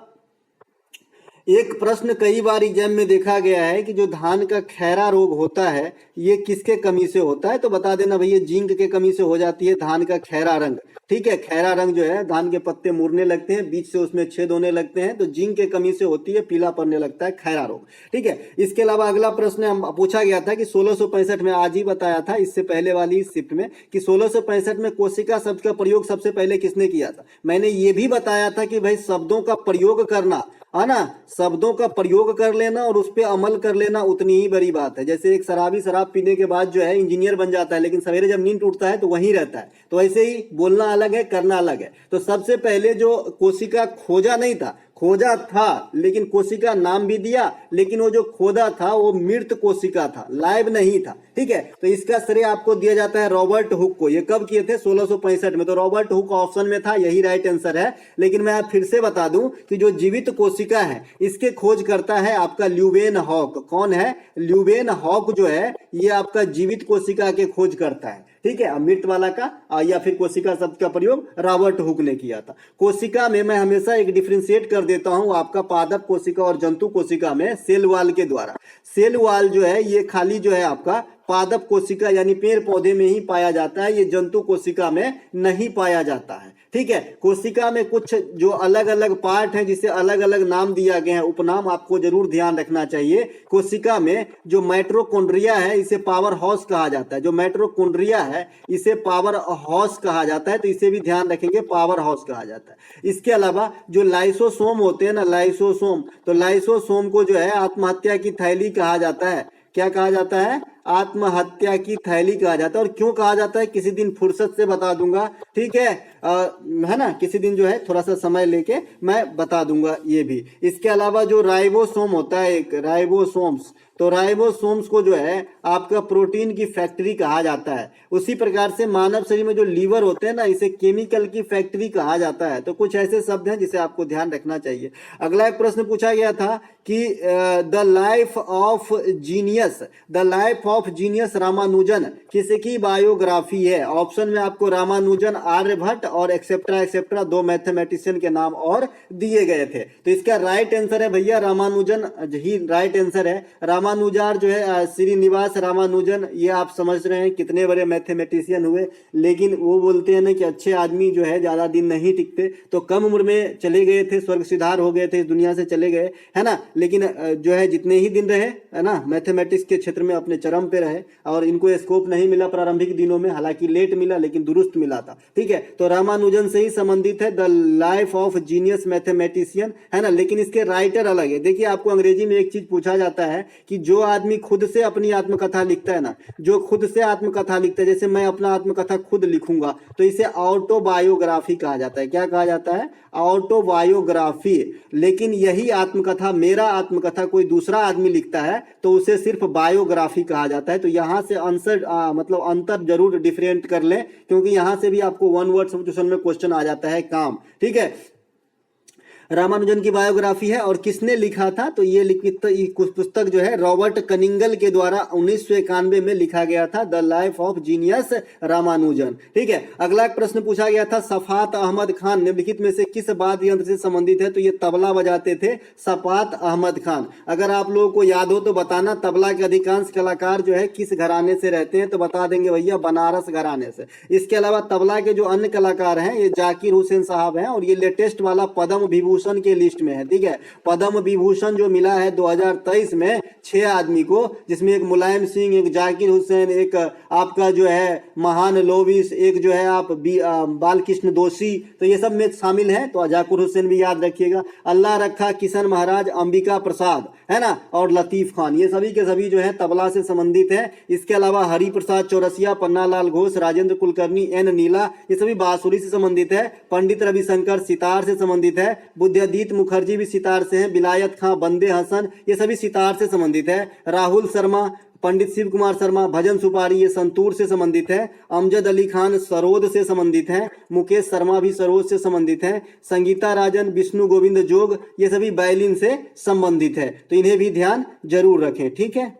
एक प्रश्न कई बार एग्जाम में देखा गया है कि जो धान का खैरा रोग होता है ये किसके कमी से होता है, तो बता देना भैया जिंक के कमी से हो जाती है धान का खैरा रंग। ठीक है, खैरा रंग जो है धान के पत्ते मुड़ने लगते हैं, बीच से उसमें छेद होने लगते हैं, तो जिंक के कमी से होती है, पीला पड़ने लगता है खैरा रोग। ठीक है, इसके अलावा अगला प्रश्न पूछा गया था कि 1665 में, आज ही बताया था इससे पहले वाली शिफ्ट में, कि 1665 में कोशिका शब्द का प्रयोग सबसे पहले किसने किया था। मैंने ये भी बताया था कि भाई शब्दों का प्रयोग करना है ना, शब्दों का प्रयोग कर लेना और उस पर अमल कर लेना उतनी ही बड़ी बात है। जैसे एक शराबी शराब पीने के बाद जो है इंजीनियर बन जाता है, लेकिन सवेरे जब नींद टूटता है तो वहीं रहता है। तो ऐसे ही बोलना अलग है, करना अलग है। तो सबसे पहले जो कोशिका खोजा नहीं था, खोजा था, लेकिन कोशिका नाम भी दिया, लेकिन वो जो खोदा था वो मृत कोशिका था, लाइव नहीं था। ठीक है, तो इसका श्रेय आपको दिया जाता है रॉबर्ट हुक को। ये कब किए थे? 1665 में। तो रॉबर्ट हुक ऑप्शन में था, यही राइट आंसर है। लेकिन मैं आप फिर से बता दूं कि जो जीवित कोशिका है इसके खोज करता है आपका ल्यूवेन हॉक। कौन है? ल्यूवेन हॉक जो है ये आपका जीवित कोशिका के खोज करता है। ठीक है, मृत वाला का या फिर कोशिका शब्द का प्रयोग रॉबर्ट हुक ने किया था। कोशिका में मैं हमेशा एक डिफरेंशिएट कर देता हूं आपका पादप कोशिका और जंतु कोशिका में सेल वॉल के द्वारा। सेल वॉल जो है ये खाली जो है आपका पादप कोशिका यानी पेड़ पौधे में ही पाया जाता है, ये जंतु कोशिका में नहीं पाया जाता है। ठीक है, कोशिका में कुछ जो अलग अलग पार्ट हैं जिसे अलग अलग नाम दिया गया है, उपनाम आपको जरूर ध्यान रखना चाहिए। कोशिका में जो माइटोकॉन्ड्रिया है इसे पावर हाउस कहा जाता है, जो माइटोकॉन्ड्रिया है इसे पावर हाउस कहा जाता है, तो इसे भी ध्यान रखेंगे, पावर हाउस कहा जाता है। इसके अलावा जो लाइसोसोम होते हैं ना, लाइसोसोम, तो लाइसोसोम को जो है आत्महत्या की थैली कहा जाता है। क्या कहा जाता है? आत्महत्या की थैली कहा जाता है। और क्यों कहा जाता है किसी दिन फुर्सत से बता दूंगा। ठीक है ना, किसी दिन जो है थोड़ा सा समय लेके मैं बता दूंगा ये भी। इसके अलावा जो राइबोसोम होता है, एक राइबोसोम्स, तो राइबोसोम्स को जो है आपका प्रोटीन की फैक्ट्री कहा जाता है। उसी प्रकार से मानव शरीर में जो लीवर होते हैं ना, इसे केमिकल की फैक्ट्री कहा जाता है। तो कुछ ऐसे शब्द हैं जिसे आपको ध्यान रखना चाहिए। अगला एक प्रश्न पूछा गया था कि the life of genius, the life of genius Ramanujan किसकी बायोग्राफी है? ऑप्शन में आपको रामानुजन, आर्यभट्ट और एक्सेप्ट्रा एक्सेप्ट्रा दो मैथमेटिशियन के नाम और दिए गए थे। तो इसका राइट आंसर है भैया रामानुजन ही राइट आंसर है। रामानुजार जो है श्रीनिवास रामानुजन, ये आप समझ रहे हैं कितने बड़े मैथमेटिशियन हुए, लेकिन वो बोलते हैं ना कि अच्छे आदमी जो है ज्यादा दिन नहीं टिकते, तो कम उम्र में चले गए थे, स्वर्ग सिधार हो गए थे, इस दुनिया से चले गए, है ना। लेकिन जो है जितने ही दिन रहे, है ना, मैथमेटिक्स के क्षेत्र में अपने चरम पे रहे, और इनको स्कोप नहीं मिला प्रारंभिक दिनों में, हालांकि लेट मिला लेकिन दुरुस्त मिला था। ठीक है, तो रामानुजन से ही संबंधित है the life of genius mathematician, है ना। लेकिन इसके राइटर अलग है। देखिए, आपको अंग्रेजी में एक चीज पूछा जाता है कि जो आदमी खुद से अपनी आत्मकथा लिखता है ना, जो खुद से आत्मकथा लिखता है, जैसे मैं अपना आत्मकथा खुद लिखूंगा, तो इसे ऑटोबायोग्राफी कहा जाता है। क्या कहा जाता है? ऑटोबायोग्राफी। लेकिन यही आत्मकथा, मेरा आत्मकथा कोई दूसरा आदमी लिखता है तो उसे सिर्फ बायोग्राफी कहा जाता है। तो यहां से आंसर मतलब अंतर जरूर डिफरेंट कर लें, क्योंकि यहां से भी आपको वन वर्ड सब्स्टिट्यूशन में क्वेश्चन आ जाता है काम। ठीक है, रामानुजन की बायोग्राफी है। और किसने लिखा था? तो ये लिखित पुस्तक जो है रॉबर्ट कनिंगल के द्वारा 1991 में लिखा गया था, the life of genius Ramanujan. ठीक है, अगला प्रश्न पूछा गया था सफात अहमद खान निम्नलिखित में से किस वाद्य यंत्र से संबंधित है? तो ये तबला बजाते थे सफात अहमद खान। अगर आप लोगों को याद हो तो बताना, तबला के अधिकांश कलाकार जो है किस घराने से रहते हैं? तो बता देंगे भैया बनारस घराने से। इसके अलावा तबला के जो अन्य कलाकार हैं ये जाकिर हुसैन साहब हैं, और ये लेटेस्ट वाला पद्म विभूषण के लिस्ट में है। ठीक है, पद्म विभूषण जो मिला है 2023 में 6 आदमी को, जिसमें एक मुलायम सिंह, एक जाकिर हुसैन, एक आपका जो है महान लोविस, एक जो है आप बालकृष्ण दोषी, तो ये सब में शामिल हैं। तो जाकिर हुसैन भी याद रखिएगा। अल्लाह रखा, किशन महाराज, अंबिका प्रसाद, है ना, और लतीफ खान, ये सभी के सभी जो है तबला से संबंधित है। इसके अलावा हरि प्रसाद चौरसिया, पन्नालाल घोष, राजेंद्र कुलकर्णी, एन नीला, ये सभी बांसुरी से संबंधित है। पंडित रविशंकर सितार से संबंधित है। बुद्धिदीत मुखर्जी भी सितार से हैं। विलायत खां, बंदे हसन, ये सभी सितार से संबंधित है। राहुल शर्मा, पंडित शिव कुमार शर्मा, भजन सुपारी, ये संतूर से संबंधित है। अमजद अली खान सरोद से संबंधित हैं। मुकेश शर्मा भी सरोद से संबंधित हैं। संगीता राजन, विष्णु गोविंद जोग, ये सभी वायलिन से संबंधित है। तो इन्हें भी ध्यान जरूर रखें। ठीक है,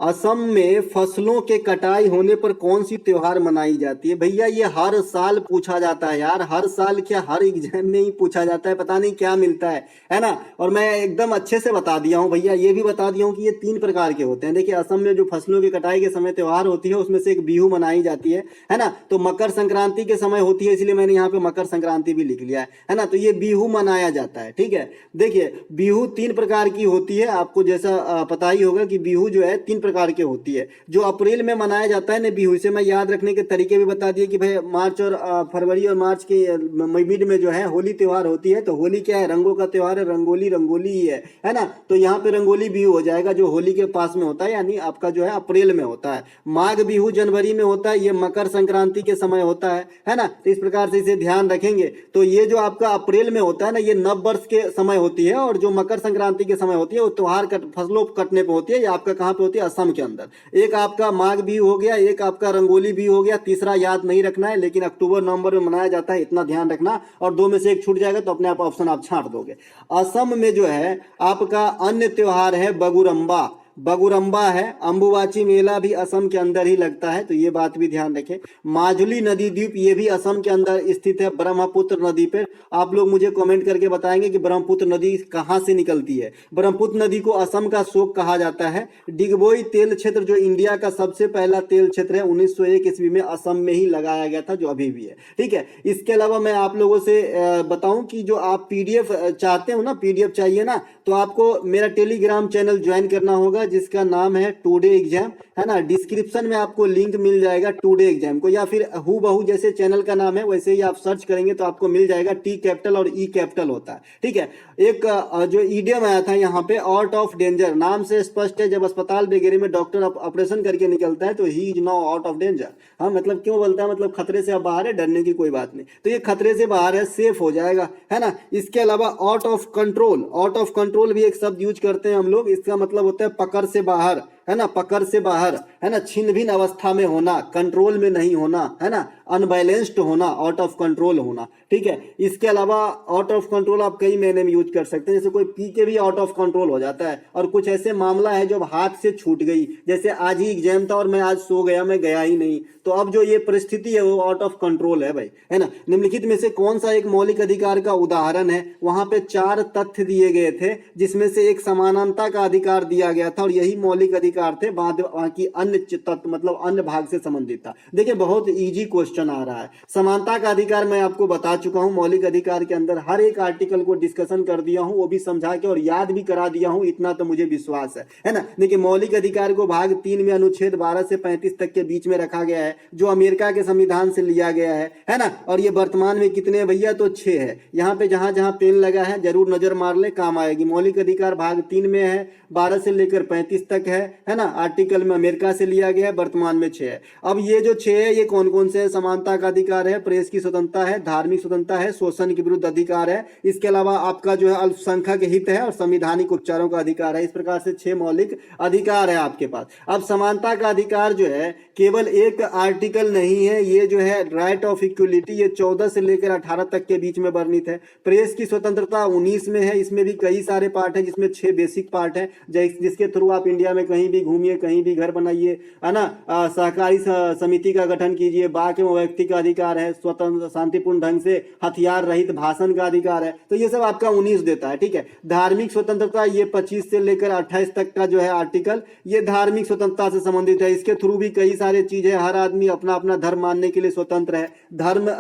असम में फसलों के कटाई होने पर कौन सी त्योहार मनाई जाती है? भैया ये हर साल पूछा जाता है यार, हर साल क्या, हर एग्जाम में ही पूछा जाता है, पता नहीं क्या मिलता है ना। और मैं एकदम अच्छे से बता दिया हूँ भैया, ये भी बता दिया हूँ कि ये 3 प्रकार के होते हैं। देखिए, असम में जो फसलों की कटाई के समय त्योहार होती है उसमें से एक बिहू मनाई जाती है ना। तो मकर संक्रांति के समय होती है, इसलिए मैंने यहाँ पे मकर संक्रांति भी लिख लिया है ना। तो ये बिहू मनाया जाता है। ठीक है, देखिए बिहू 3 प्रकार की होती है, आपको जैसा पता ही होगा कि बिहू जो है 3 प्रकार की होती है। जो अप्रैल में मनाया जाता है ना बिहू, इसे मैं याद रखने के तरीके भी बता दिए कि भाई मार्च और फरवरी और मार्च के मिड में जो है होली त्योहार होती है। तो होली क्या है, रंगों का त्योहार है, रंगोली रंगोली ही है ना। तो यहाँ पे रंगोली बिहू हो जाएगा जो होली के पास में होता है, यानी आपका जो है अप्रैल में होता है। माघ बिहू जनवरी में होता है, ये मकर संक्रांति के समय होता है ना। तो इस प्रकार से इसे ध्यान रखेंगे। तो ये जो आपका अप्रैल में होता है ना, ये नव वर्ष के समय होती है, और जो मकर संक्रांति के समय होती है वो त्योहार फसलों कटने पे होती है। ये आपका कहाँ पे होती है, असम के अंदर। एक आपका माघ बिहू हो गया, एक आपका रंगोली बिहू हो गया, तीसरा याद नहीं रखना है, लेकिन अक्टूबर नवंबर में मनाया जाता है, इतना ध्यान रखना। और दो में से एक छूट जाएगा तो अपने आप ऑप्शन आप छांट दोगे। असम में जो है आपका अन्य त्योहार है बगुरम्बा। बगुरम्बा है। अंबुबाची मेला भी असम के अंदर ही लगता है, तो ये बात भी ध्यान रखें। माजुली नदी द्वीप ये भी असम के अंदर स्थित है, ब्रह्मपुत्र नदी पे। आप लोग मुझे कमेंट करके बताएंगे कि ब्रह्मपुत्र नदी कहाँ से निकलती है। ब्रह्मपुत्र नदी को असम का शोक कहा जाता है। डिगबोई तेल क्षेत्र जो इंडिया का सबसे पहला तेल क्षेत्र है, 1901 ईस्वी में असम में ही लगाया गया था, जो अभी भी है। ठीक है। इसके अलावा मैं आप लोगों से बताऊं कि जो आप पीडीएफ चाहते हो ना, पीडीएफ चाहिए ना, तो आपको मेरा टेलीग्राम चैनल ज्वाइन करना होगा, जिसका नाम है टुडे एग्जाम, है ना। डिस्क्रिप्शन में आपको लिंक मिल जाएगा टुडे एग्जाम को, या फिर हु बहू जैसे चैनल का नाम है वैसे ही आप सर्च करेंगे तो आपको मिल जाएगा। टी कैपिटल और ई कैपिटल होता है। ठीक है। एक जो ईडियम आया था यहाँ पे, आउट ऑफ डेंजर, नाम से स्पष्ट है, जब अस्पताल वगैरह में डॉक्टर ऑपरेशन करके निकलता है तो he is now out of danger. हाँ, मतलब क्यों बोलता है, मतलब खतरे से अब बाहर है, डरने की कोई बात नहीं। तो ये खतरे से बाहर है, सेफ हो जाएगा, है ना। इसके अलावा out of control, out of control भी एक शब्द यूज करते हैं हम लोग। इसका मतलब होता है पकड़ से बाहर, है ना, पकड़ से बाहर, है ना। छिन्न भिन्न अवस्था में होना, कंट्रोल में नहीं होना, है ना, अनबैलेंस्ड होना, आउट ऑफ कंट्रोल होना। ठीक है। इसके अलावा आउट ऑफ कंट्रोल आप कई महीने में यूज कर सकते हैं, जैसे कोई पी के भी आउट ऑफ कंट्रोल हो जाता है, और कुछ ऐसे मामला है जो हाथ से छूट गई, जैसे आज ही एग्जाम था और मैं आज सो गया, मैं गया ही नहीं, तो अब जो ये परिस्थिति है वो आउट ऑफ कंट्रोल है भाई, है ना। निम्नलिखित में से कौन सा एक मौलिक अधिकार का उदाहरण है। वहां पे 4 तथ्य दिए गए थे, जिसमें से एक समानता का अधिकार दिया गया था, और यही मौलिक अधिकार थे, बाकी अन्य तत्व मतलब अन्य भाग से संबंधित था। देखिए बहुत इजी क्वेश्चन आ रहा है। समानता का अधिकार मैं आपको बता चुका हूं, मौलिक अधिकार के अंदर हर एक आर्टिकल को डिस्कशन कर दिया हूं, वो भी समझा के और याद भी करा दिया हूं, इतना तो मुझे विश्वास है ना। देखिए मौलिक अधिकार को भाग 3 में अनुच्छेद 12 से 35 तक के बीच में रखा गया है, जो अमेरिका के संविधान से लिया गया है ना। और ये वर्तमान में कितने है भैया, तो 6 है। यहाँ पे जहां जहां पेन लगा है जरूर नजर मार ले, काम आएगी। मौलिक अधिकार भाग 3 में है, 12 से लेकर 35 तक है ना। आर्टिकल में अमेरिका से लिया गया है, वर्तमान में 6 है। अब ये जो 6 है ये कौन कौन से है, समानता का अधिकार है, प्रेस की स्वतंत्रता है, धार्मिक स्वतंत्रता है, शोषण के विरुद्ध अधिकार है, इसके अलावा आपका जो है अल्पसंख्यक हित है, और संवैधानिक उपचारों का अधिकार है। इस प्रकार से 6 मौलिक अधिकार है आपके पास। अब समानता का अधिकार जो है केवल एक आर्टिकल नहीं है, ये जो है राइट ऑफ इक्वलिटी, ये 14 से लेकर 18 तक के बीच में वर्णित है। प्रेस की स्वतंत्रता 19 में है, इसमें भी कई सारे पार्ट है, जिसमें 6 बेसिक पार्ट है, जिसके थ्रू आप इंडिया में कहीं भी घूमिए, कहीं भी घर बनाइए, है ना। सहकारी समिति का गठन कीजिए, बाकी व्यक्ति का अधिकार है, स्वतंत्र शांतिपूर्ण ढंग से हथियार रहित भाषण का अधिकार है, तो ये सब आपका 19 देता है। ठीक है। धार्मिक स्वतंत्रता ये 25 से लेकर 28 तक का जो है आर्टिकल, ये धार्मिक स्वतंत्रता से संबंधित है। इसके थ्रू भी कई सारे चीजें, हर आदमी अपना अपना धर्म मानने के लिए स्वतंत्र है।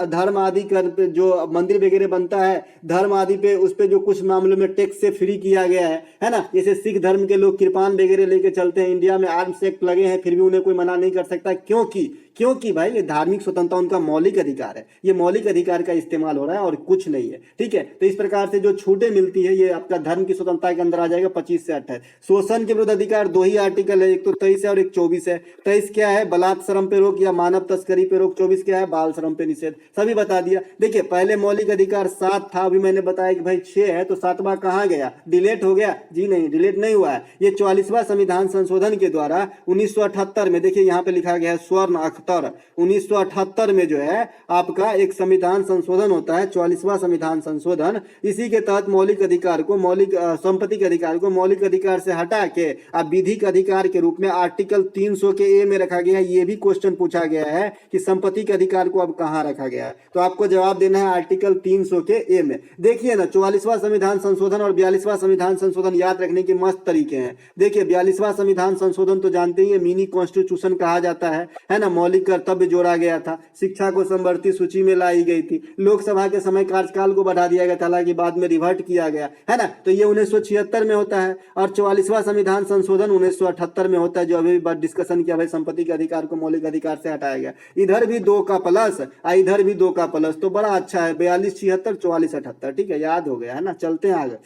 धर्म आदि कर जो मंदिर वगैरह बनता है, धर्म आदि पे उस पे जो कुछ मामलों में टैक्स से फ्री किया गया है ना। जैसे सिख धर्म के लोग कृपान वगैरह लेके चलते हैं, इंडिया में आर्म्स एक्ट लगे हैं, फिर भी उन्हें कोई मना नहीं कर सकता, क्योंकि भाई ये धार्मिक स्वतंत्रता उनका मौलिक अधिकार है, ये मौलिक अधिकार का इस्तेमाल हो रहा है और कुछ नहीं है। ठीक है। तो इस प्रकार से जो छूटें मिलती है ये आपका धर्म की स्वतंत्रता के अंदर आ जाएगा, 25 से 28। शोषण के विरुद्ध अधिकार 2 ही आर्टिकल है, एक तो 23 है और एक 24 है। 23 क्या है, बलात् श्रम पे रोक या मानव तस्करी पे रोक। 24 क्या है, बाल श्रम पे निषेध। सभी बता दिया। देखिए पहले मौलिक अधिकार 7 था, अभी मैंने बताया कि भाई 6 है, तो 7वां कहाँ गया, डिलीट हो गया? जी नहीं, डिलीट नहीं हुआ है। ये 44वां संविधान संशोधन के द्वारा 1978 में, देखिए यहाँ पे लिखा गया है स्वर्ण अख्तर, 1978 में जो है आपका एक संविधान संशोधन होता है, 44वां संविधान संशोधन। इसी के तहत मौलिक अधिकार को, मौलिक संपत्ति के अधिकार को मौलिक अधिकार से हटा के अब विधिक अधिकार के रूप में आर्टिकल 300 के ए में रखा गया है। ये भी क्वेश्चन पूछा गया है कि संपत्ति के अधिकार को अब कहां रखा गया है, तो आपको जवाब देना है आर्टिकल 300 के ए में। देखिए ना 44वां संविधान संशोधन और 42वां संविधान संशोधन याद रखने के मस्त तरीके हैं। देखिए 42वां संविधान संशोधन तो जानते ही मिनी कॉन्स्टिट्यूशन कहा जाता है ना। मौलिक मौलिक कर्तव्य जोड़ा गया था, शिक्षा को समवर्ती सूची में लाई गई थी, लोकसभा के समय कार्यकाल को बढ़ा दिया गया था, हालांकि बाद में रिवर्ट किया गया है ना। तो ये 1976 में होता है। और 44वां संविधान संशोधन 1978 में होता है, जो अभी बात डिस्कशन किया भाई, संपत्ति के अधिकार को मौलिक अधिकार से हटाया गया। इधर भी 2 का प्लस, इधर भी 2 का प्लस, तो बड़ा अच्छा है। 42 76 44 78, ठीक है, याद हो गया है ना। चलते हैं आगे।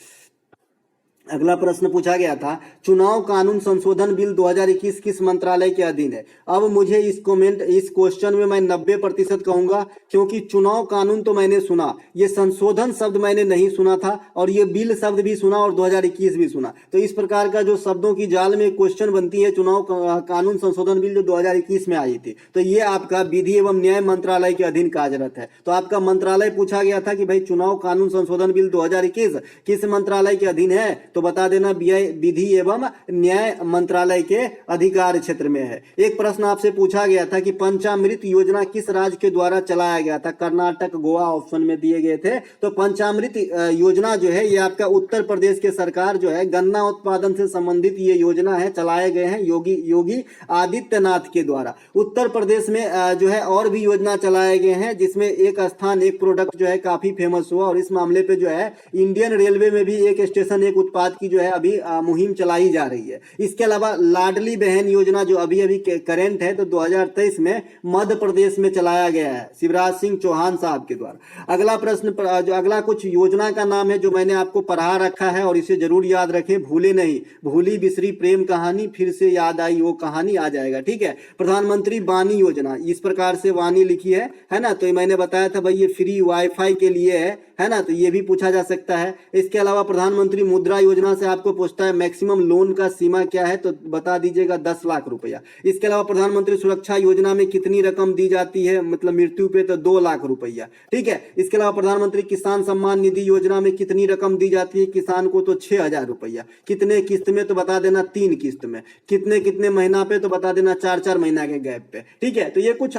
अगला प्रश्न पूछा गया था, चुनाव कानून संशोधन बिल 2021 किस मंत्रालय के अधीन है। अब मुझे इस क्वेश्चन में मैं 90% कहूंगा, क्योंकि चुनाव कानून तो मैंने सुना, ये संशोधन शब्द मैंने नहीं सुना था, और ये बिल शब्द भी सुना और 2021 भी सुना। तो इस प्रकार का जो शब्दों की जाल में क्वेश्चन बनती है, चुनाव कानून संशोधन बिल जो 2021 में आई थी, तो ये आपका विधि एवं न्याय मंत्रालय के अधीन कार्यरत है। तो आपका मंत्रालय पूछा गया था कि भाई चुनाव कानून संशोधन बिल 2021 किस मंत्रालय के अधीन है, तो बता देना विधि एवं न्याय मंत्रालय के अधिकार क्षेत्र में है। एक प्रश्न आपसे पूछा गया था कि पंचामृत योजना किस राज्य के द्वारा चलाया गया था। कर्नाटक, गोवा ऑप्शन में दिए गए थे। तो पंचामृत योजना जो है ये आपका उत्तर प्रदेश के सरकार जो है गन्ना उत्पादन से संबंधित ये योजना है, चलाए गए हैं योगी आदित्यनाथ के द्वारा। उत्तर प्रदेश में जो है और भी योजना चलाए गए हैं, जिसमें एक स्थान एक प्रोडक्ट जो है काफी फेमस हुआ, और इस मामले पे जो है इंडियन रेलवे में भी एक स्टेशन एक उत्पाद की जो है अभी मुहिम चलाई जा रही है। इसके अलावा लाडली बहन योजना जो अभी अभी करेंट है, तो 2023 में मध्य प्रदेश में चलाया गया है शिवराज सिंह चौहान साहब के द्वारा। अगला प्रश्न जो अगला कुछ योजना का नाम है जो मैंने आपको पढ़ा रखा है, और इसे जरूर याद रखें, भूले नहीं, भूली बिसरी प्रेम कहानी, फिर से याद आई वो कहानी आ जाएगा, ठीक है। प्रधानमंत्री वाणी योजना, इस प्रकार से वाणी लिखी है ना। तो मैंने बताया था भाई ये फ्री वाईफाई के लिए है ना, तो ये भी पूछा जा सकता है। इसके अलावा प्रधानमंत्री मुद्रा योजना से आपको पूछता है मैक्सिमम लोन का सीमा क्या है, तो बता दीजिएगा 10 लाख रुपया। इसके अलावा प्रधानमंत्री सुरक्षा योजना में कितनी रकम दी जाती है, मतलब मृत्यु पे तो 2 लाख रुपया, ठीक है। इसके अलावा प्रधानमंत्री किसान सम्मान निधि योजना में कितनी रकम दी जाती है किसान को, तो 6000 रुपया। कितने किस्त में, तो बता देना 3 किस्त में। कितने कितने महीना पे, तो बता देना 4-4 महीना के गैप पे, ठीक है। तो ये कुछ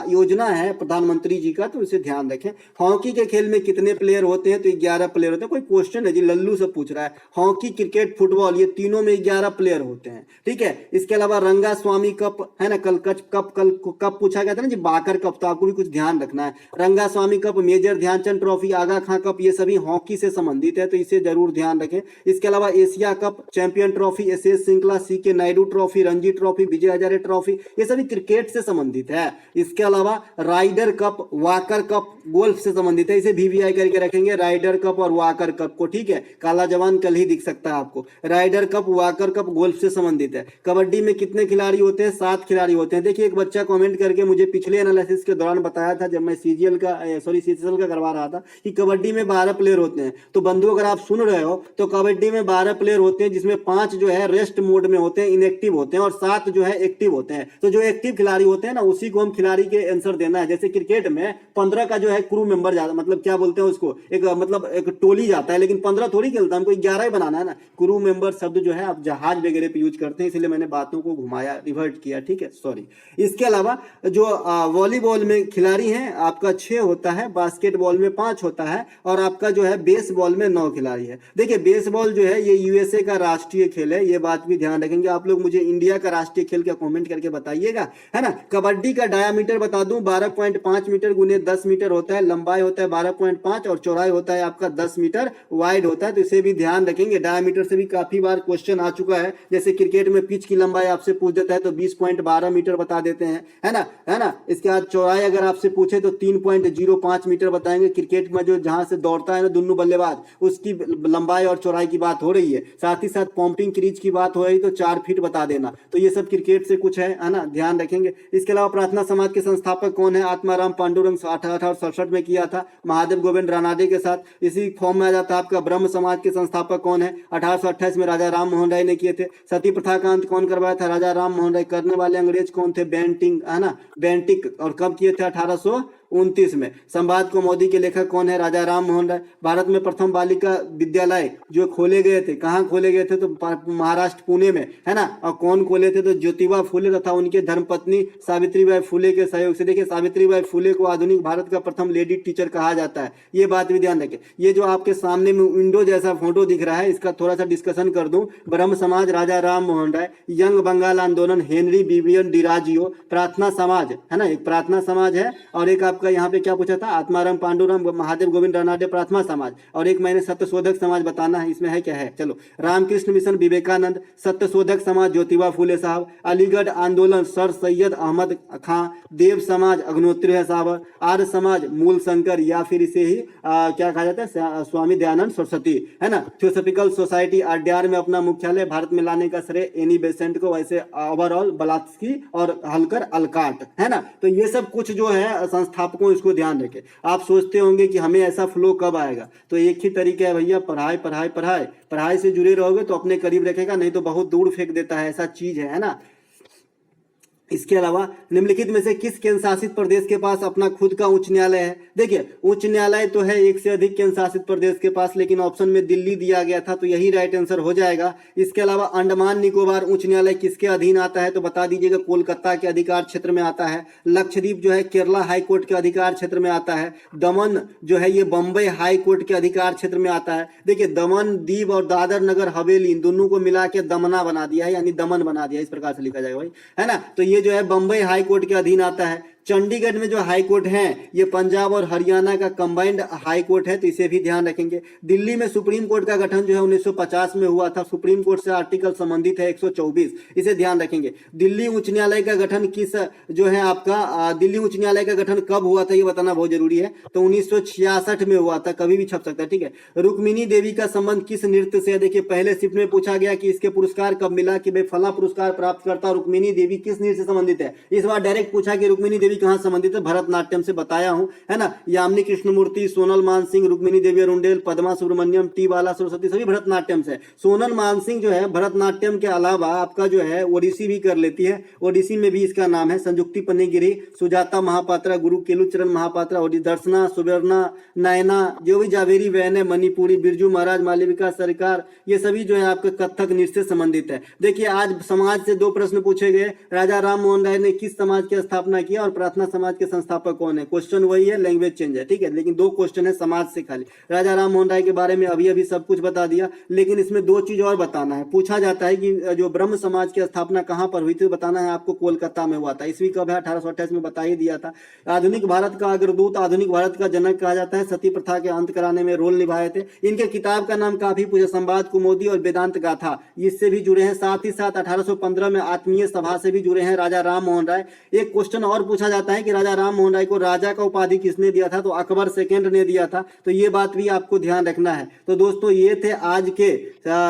योजना है प्रधानमंत्री जी का, तो इसे ध्यान रखें। हॉकी के खेल में कितने प्लेयर होते हैं, तो 11 प्लेयर होते हैं। कोई क्वेश्चन है जी, लल्लू से पूछ रहा है। हॉकी, क्रिकेट, फुटबॉल, ये तीनों में 11 प्लेयर होते हैं, ठीक है। इसके अलावा रंगा स्वामी कप है ना, कल कप पूछा गया था ना जी, बाकर कप, तो आपको भी कुछ ध्यान रखना है। रंगा स्वामी कप, मेजर ध्यानचंद ट्रॉफी, आगा खां कप, ये सभी हॉकी से संबंधित है, तो इसे जरूर ध्यान रखें। इसके अलावा Asia cup, champion trophy, SS श्रृंखला, CK Naidu trophy, Ranji trophy, Vijay Hazare trophy, ये सभी क्रिकेट से संबंधित है। इसके अलावा Ryder cup, Walker cup golf से संबंधित है, इसे VVI करके रखेंगे, राइडर कप और वाकर कप को, ठीक है। काला जवान कल ही दिख सकता है आपको। Ryder cup, Walker cup golf से संबंधित है। कबड्डी में कितने खिलाड़ी होते हैं, 7 खिलाड़ी होते हैं। देखिए एक बच्चा कमेंट करके मुझे पिछले एनालिसिस के दौरान बताया था, जब मैं CCL का करवा रहा था, कि कबड्डी में 12 प्लेयर होते हैं। तो बंधु अगर आप सुन रहे हो, तो कबड्डी में 12 प्लेयर होते हैं, जिसमें 5 जो है रेस्ट मोड में होते हैं, इनएक्टिव होते हैं, और 7 जो है एक्टिव होते हैं। तो जो एक्टिव खिलाड़ी होते हैं ना, उसी को हम खिलाड़ी के आंसर देना है। जैसे क्रिकेट में 15 का जो है क्रू मेंबर जाता, मतलब क्या बोलते हैं उसको, एक टोली जाता है, लेकिन 15 थोड़ी खेलता, हमको 11 ही बनाना है ना। क्रू मेंबर शब्द जो है आप जहाज वगैरह पे यूज करते हैं, इसलिए मैंने बातों को घुमाया, रिवर्ट किया, ठीक है, सॉरी। इसके अलावा जो वॉलीबॉल में खिलाड़ी हैं आपका 6 होता है, बास्केटबॉल में 5 होता है, और आपका जो है बेसबॉल में 9 खिलाड़ी है। देखिए बेसबॉल जो है ये USA का राष्ट्रीय खेल है, ये बात भी ध्यान रखेंगे आप लोग। मुझे इंडिया का राष्ट्रीय खेल का कमेंट करके बताइएगा, है ना। कबड्डी का डायामीटर बता दूं 12.5 मीटर गुने 10 मीटर होता है, लंबाई होता है 12.5, और चौड़ाई होता है आपका 10 मीटर, वाइड होता है, तो इसे भी ध्यान रखेंगे। डायामीटर से भी काफी बार क्वेश्चन आ चुका है, जैसे क्रिकेट में पिच की लंबाई आपसे पूछ देता है, तो 20.12 मीटर बता देते हैं, है ना। इसके बाद चौड़ाई अगर आपसे पूछे तो 3.05 मीटर बताएंगे। क्रिकेट में जो जहां से दौड़ता है ना दोनों बल्लेबाज, उसकी लंबाई और चौड़ाई की बात हो रही है। साथ ही साथ पंपिंग क्रीज की बात हो रही, तो 4 फीट बता देना। तो ये सब क्रिकेट से कुछ है ना, ध्यान रखेंगे। इसके अलावा प्रार्थना समाज के संस्थापक कौन है, आत्माराम पांडुरंग, 1867 में किया था महादेव गोविंद रानाडे के साथ। इसी फॉर्म में आ जाता है आपका ब्रह्म समाज के संस्थापक कौन है, 1828 में राजा राम मोहन राय ने किए थे। सती प्रथा का अंत कौन करवाया था, राजा राम मोहन राय। करने वाले अंग्रेज कौन थे, बेंटिंग, है ना, बेंटिक, और कब किए थे, 1929 में। संवाद कौमुदी के लेखक कौन है? राजा राम मोहन राय। भारत में प्रथम बालिका विद्यालय जो खोले गए थे, कहाँ खोले गए थे? तो महाराष्ट्र पुणे में, है ना। और कौन खोले थे? तो ज्योतिबा फुले तथा उनके धर्मपत्नी सावित्रीबाई फुले के सहयोग से। देखिए, सावित्रीबाई फुले को आधुनिक भारत का प्रथम लेडी टीचर कहा जाता है, ये बात भी ध्यान रखें। ये जो आपके सामने में विंडो जैसा फोटो दिख रहा है, इसका थोड़ा सा डिस्कशन कर दूं। ब्रह्म समाज राजा राम मोहन राय, यंग बंगाल आंदोलन हेनरी विवियन डिराजियो, प्रार्थना समाज, है ना, एक प्रार्थना समाज है। और एक आपका यहाँ पे क्या पूछा था? आत्माराम पांडुरंग महादेव गोविंद रानाडे प्रार्थना समाज। और एक मैंने सत्यशोधक समाज बताना है, इसमें है क्या है? चलो, रामकृष्ण मिशन विवेकानंद, सत्यशोधक समाज ज्योतिबा फुले साहब, अलीगढ़ आंदोलन सर सैयद अहमद खां, देव समाज अग्नोत्री साहब, आर्य समाज मूल शंकर या फिर इसे ही क्या कहा जाता है? स्वामी दयानंद सरस्वती, है ना। थियोसॉफिकल सोसाइटी आरडीआर में अपना मुख्यालय भारत में लाने का श्रेय एनी बेसेंट को, वैसे ओवरऑल ब्लात्स्की और हलकर अलकाट, है ना। तो ये सब कुछ जो है संस्थापकों, इसको ध्यान रखें। आप सोचते होंगे कि हमें ऐसा फ्लो कब आएगा, तो एक ही तरीका है भैया, पढ़ाई पढ़ाई पढ़ाई। पढ़ाई से जुड़े रहोगे तो अपने करीब रखेगा, नहीं तो बहुत दूर फेंक देता है, ऐसा चीज है ना। इसके अलावा निम्नलिखित में से किस केंद्र शासित प्रदेश के पास अपना खुद का उच्च न्यायालय है? देखिए, उच्च न्यायालय तो है एक से अधिक केंद्र शासित प्रदेश के पास, लेकिन ऑप्शन में दिल्ली दिया गया था, तो यही राइट आंसर हो जाएगा। इसके अलावा अंडमान निकोबार उच्च न्यायालय किसके अधीन आता है? तो बता दीजिएगा, कोलकाता के अधिकार क्षेत्र में आता है। लक्षद्वीप जो है केरला हाई कोर्ट के अधिकार क्षेत्र में आता है। दमन जो है ये बम्बई हाई कोर्ट के अधिकार क्षेत्र में आता है। देखिए, दमन दीव और दादर नगर हवेली इन दोनों को मिला के दमना बना दिया है, यानी दमन बना दिया, इस प्रकार से लिखा जाएगा भाई, है ना। तो ये जो है बम्बई हाई कोर्ट के अधीन आता है। चंडीगढ़ में जो हाई कोर्ट है ये पंजाब और हरियाणा का कंबाइंड हाई कोर्ट है, तो इसे भी ध्यान रखेंगे। दिल्ली में सुप्रीम कोर्ट का गठन जो है 1950 में हुआ था। सुप्रीम कोर्ट से आर्टिकल संबंधित है 124, इसे ध्यान रखेंगे। दिल्ली उच्च न्यायालय का गठन किस जो है आपका दिल्ली उच्च न्यायालय का गठन कब हुआ था, ये बताना बहुत जरूरी है। तो 1966 में हुआ था, कभी भी छप सकता है, ठीक है। रुक्मिणी देवी का संबंध किस नृत्य से है? देखिए, पहले शिफ्ट में पूछा गया कि इसके पुरस्कार कब मिला, कि भाई फला पुरस्कार प्राप्त करता रुक्मिणी देवी किस नृत्य से संबंधित है। इस बार डायरेक्ट पूछा कि रुक्मिणी देवी कहां संबंधित है? भरतनाट्यम से बताया हूं, है ना। यामिनी कृष्णमूर्ति, सोनल मानसिंह, रुक्मिणी देवी अरुंडेल, पद्मा सुब्रमण्यम, टी बाला सरस्वती, सभी भरतनाट्यम से। सोनल मानसिंह जो है भरतनाट्यम के अलावा आपका जो है ओडिसी भी कर लेती है। ओडिसी में भी इसका नाम है संजुक्ति पन्नीगिरी, सुजाता महापात्रा, गुरु केलुचरण महापात्रा, दर्शना, सुवर्णा, नयना, जो भी जावेरी वैन है, मणिपुरी, बिरजू महाराज, मालविका सरकार, ये सभी जो है आपके कथक नृत्य से संबंधित है। देखिए, आज समाज से 2 प्रश्न पूछे गए। राजा राम मोहन राय ने किस समाज की स्थापना की और प्रार्थना समाज के संस्थापक कौन है? क्वेश्चन वही है, लैंग्वेज चेंज है, ठीक है, लेकिन 2 क्वेश्चन है समाज से खाली। राजा राम मोहन राय के बारे में अभी अभी सब कुछ बता दिया, लेकिन इसमें 2 चीज और बताना है। पूछा जाता है कि जो ब्रह्म समाज की स्थापना कहां पर हुई थी, तो बताना है आपको कोलकाता में हुआ था। ईस्वी कब है? 1828 में बता ही दिया था। आधुनिक भारत का अग्रदूत, आधुनिक भारत का जनक कहा जाता है। सती प्रथा के अंत कराने में रोल निभाए थे। इनके किताब का नाम काफी पूछा, संवाद कौमुदी और वेदांत गाथा, इससे भी जुड़े हैं। साथ ही साथ 1815 में आत्मीय सभा से भी जुड़े हैं राजा राम मोहन राय। एक क्वेश्चन और पूछा जाता है कि राजा राम मोहन राय को राजा का उपाधि किसने दिया था? तो अकबर सेकंड ने दिया था। तो ये बात भी आपको ध्यान रखना है। तो दोस्तों, ये थे आज के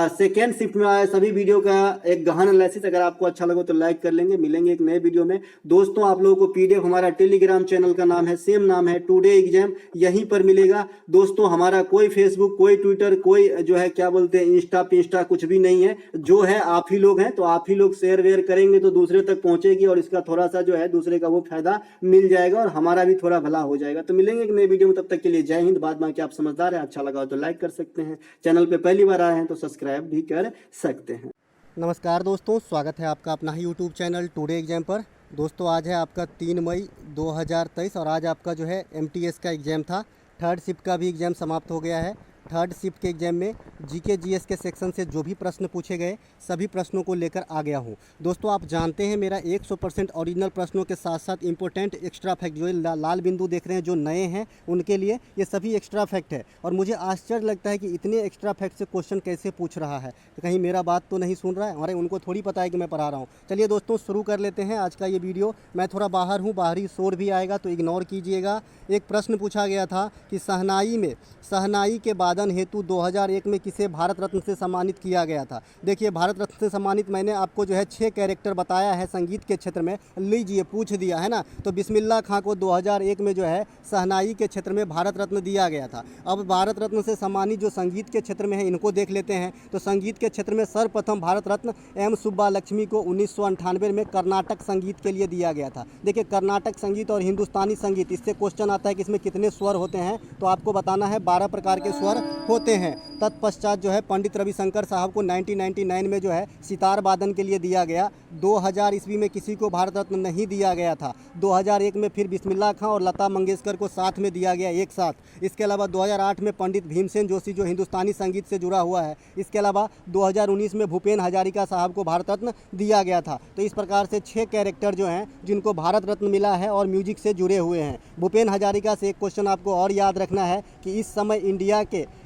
सेकेंड शिफ्ट में आए सभी वीडियो का एक गहन एनालिसिस। अगर आपको अच्छा लगे तो लाइक कर लेंगे। मिलेंगे एक नए वीडियो में। दोस्तों, आप लोगों को पीडीएफ हमारा टेलीग्राम चैनल का नाम है, सेम नाम है, टुडे एग्जाम, यहीं पर मिलेगा। दोस्तों, हमारा कोई फेसबुक, कोई ट्विटर, कोई जो है क्या बोलते हैं इंस्टा पिंस्टा कुछ भी नहीं है। जो है आप ही लोग हैं, तो आप ही लोग शेयर वेयर करेंगे तो दूसरे तक पहुंचेगी और इसका थोड़ा सा जो है दूसरे का वो फायदा मिल जाएगा और हमारा भी थोड़ा भला हो जाएगा। तो मिलेंगे एक नए वीडियो में, तब तक के लिए जय हिंद। बाद में आप समझदार हैं, अच्छा लगा हो तो लाइक कर सकते हैं। चैनल पे पहली बार आए हैं तो सब्सक्राइब भी कर सकते हैं। नमस्कार दोस्तों, स्वागत है आपका अपना ही यूट्यूब चैनल टुडे एग्जाम पर। दोस्तों, आज है आपका 3 मई 2023 और आज आपका जो है MTS का एग्ज़ाम था। थर्ड शिफ्ट का भी एग्ज़ाम समाप्त हो गया है। थर्ड शिफ्ट के एग्जाम में जीके जीएस के सेक्शन से जो भी प्रश्न पूछे गए सभी प्रश्नों को लेकर आ गया हूँ। दोस्तों, आप जानते हैं मेरा 100% ओरिजिनल प्रश्नों के साथ साथ इंपॉर्टेंट एक्स्ट्रा फैक्ट जो लाल बिंदु देख रहे हैं, जो नए हैं उनके लिए ये सभी एक्स्ट्रा फैक्ट है। और मुझे आश्चर्य लगता है कि इतने एक्स्ट्रा फैक्ट से क्वेश्चन कैसे पूछ रहा है। तो कहीं मेरा बात तो नहीं सुन रहा है? हमारे उनको थोड़ी पता है कि मैं पढ़ा रहा हूँ। चलिए दोस्तों, शुरू कर लेते हैं आज का ये वीडियो। मैं थोड़ा बाहर हूँ, बाहरी शोर भी आएगा तो इग्नोर कीजिएगा। एक प्रश्न पूछा गया था कि शहनाई में शहनाई के बाद उत्पादन हेतु 2001 में किसे भारत रत्न से सम्मानित किया गया था? देखिए, भारत रत्न से सम्मानित मैंने आपको जो है 6 कैरेक्टर बताया है संगीत के क्षेत्र में, लीजिए पूछ दिया है ना। तो बिस्मिल्लाह खां को 2001 में जो है शहनाई के क्षेत्र में भारत रत्न दिया गया था। अब भारत रत्न से सम्मानित जो संगीत के क्षेत्र में है इनको देख लेते हैं। तो संगीत के क्षेत्र में सर्वप्रथम भारत रत्न एम सुब्बालक्ष्मी को 1998 में कर्नाटक संगीत के लिए दिया गया था। देखिए, कर्नाटक संगीत और हिंदुस्तानी संगीत, इससे क्वेश्चन आता है कि इसमें कितने स्वर होते हैं, तो आपको बताना है 12 प्रकार के स्वर होते हैं। तत्पश्चात जो है पंडित रविशंकर साहब को 1999 में जो है सितार वादन के लिए दिया गया। 2000 ईस्वी में किसी को भारत रत्न नहीं दिया गया था। 2001 में फिर बिस्मिल्लाह खां और लता मंगेशकर को साथ में दिया गया एक साथ। इसके अलावा 2008 में पंडित भीमसेन जोशी जो हिंदुस्तानी संगीत से जुड़ा हुआ है। इसके अलावा 2019 में भूपेन हजारिका साहब को भारत रत्न दिया गया था। तो इस प्रकार से 6 कैरेक्टर जो हैं जिनको भारत रत्न मिला है और म्यूजिक से जुड़े हुए हैं। भूपेन हजारिका से एक क्वेश्चन आपको और याद रखना है कि इस समय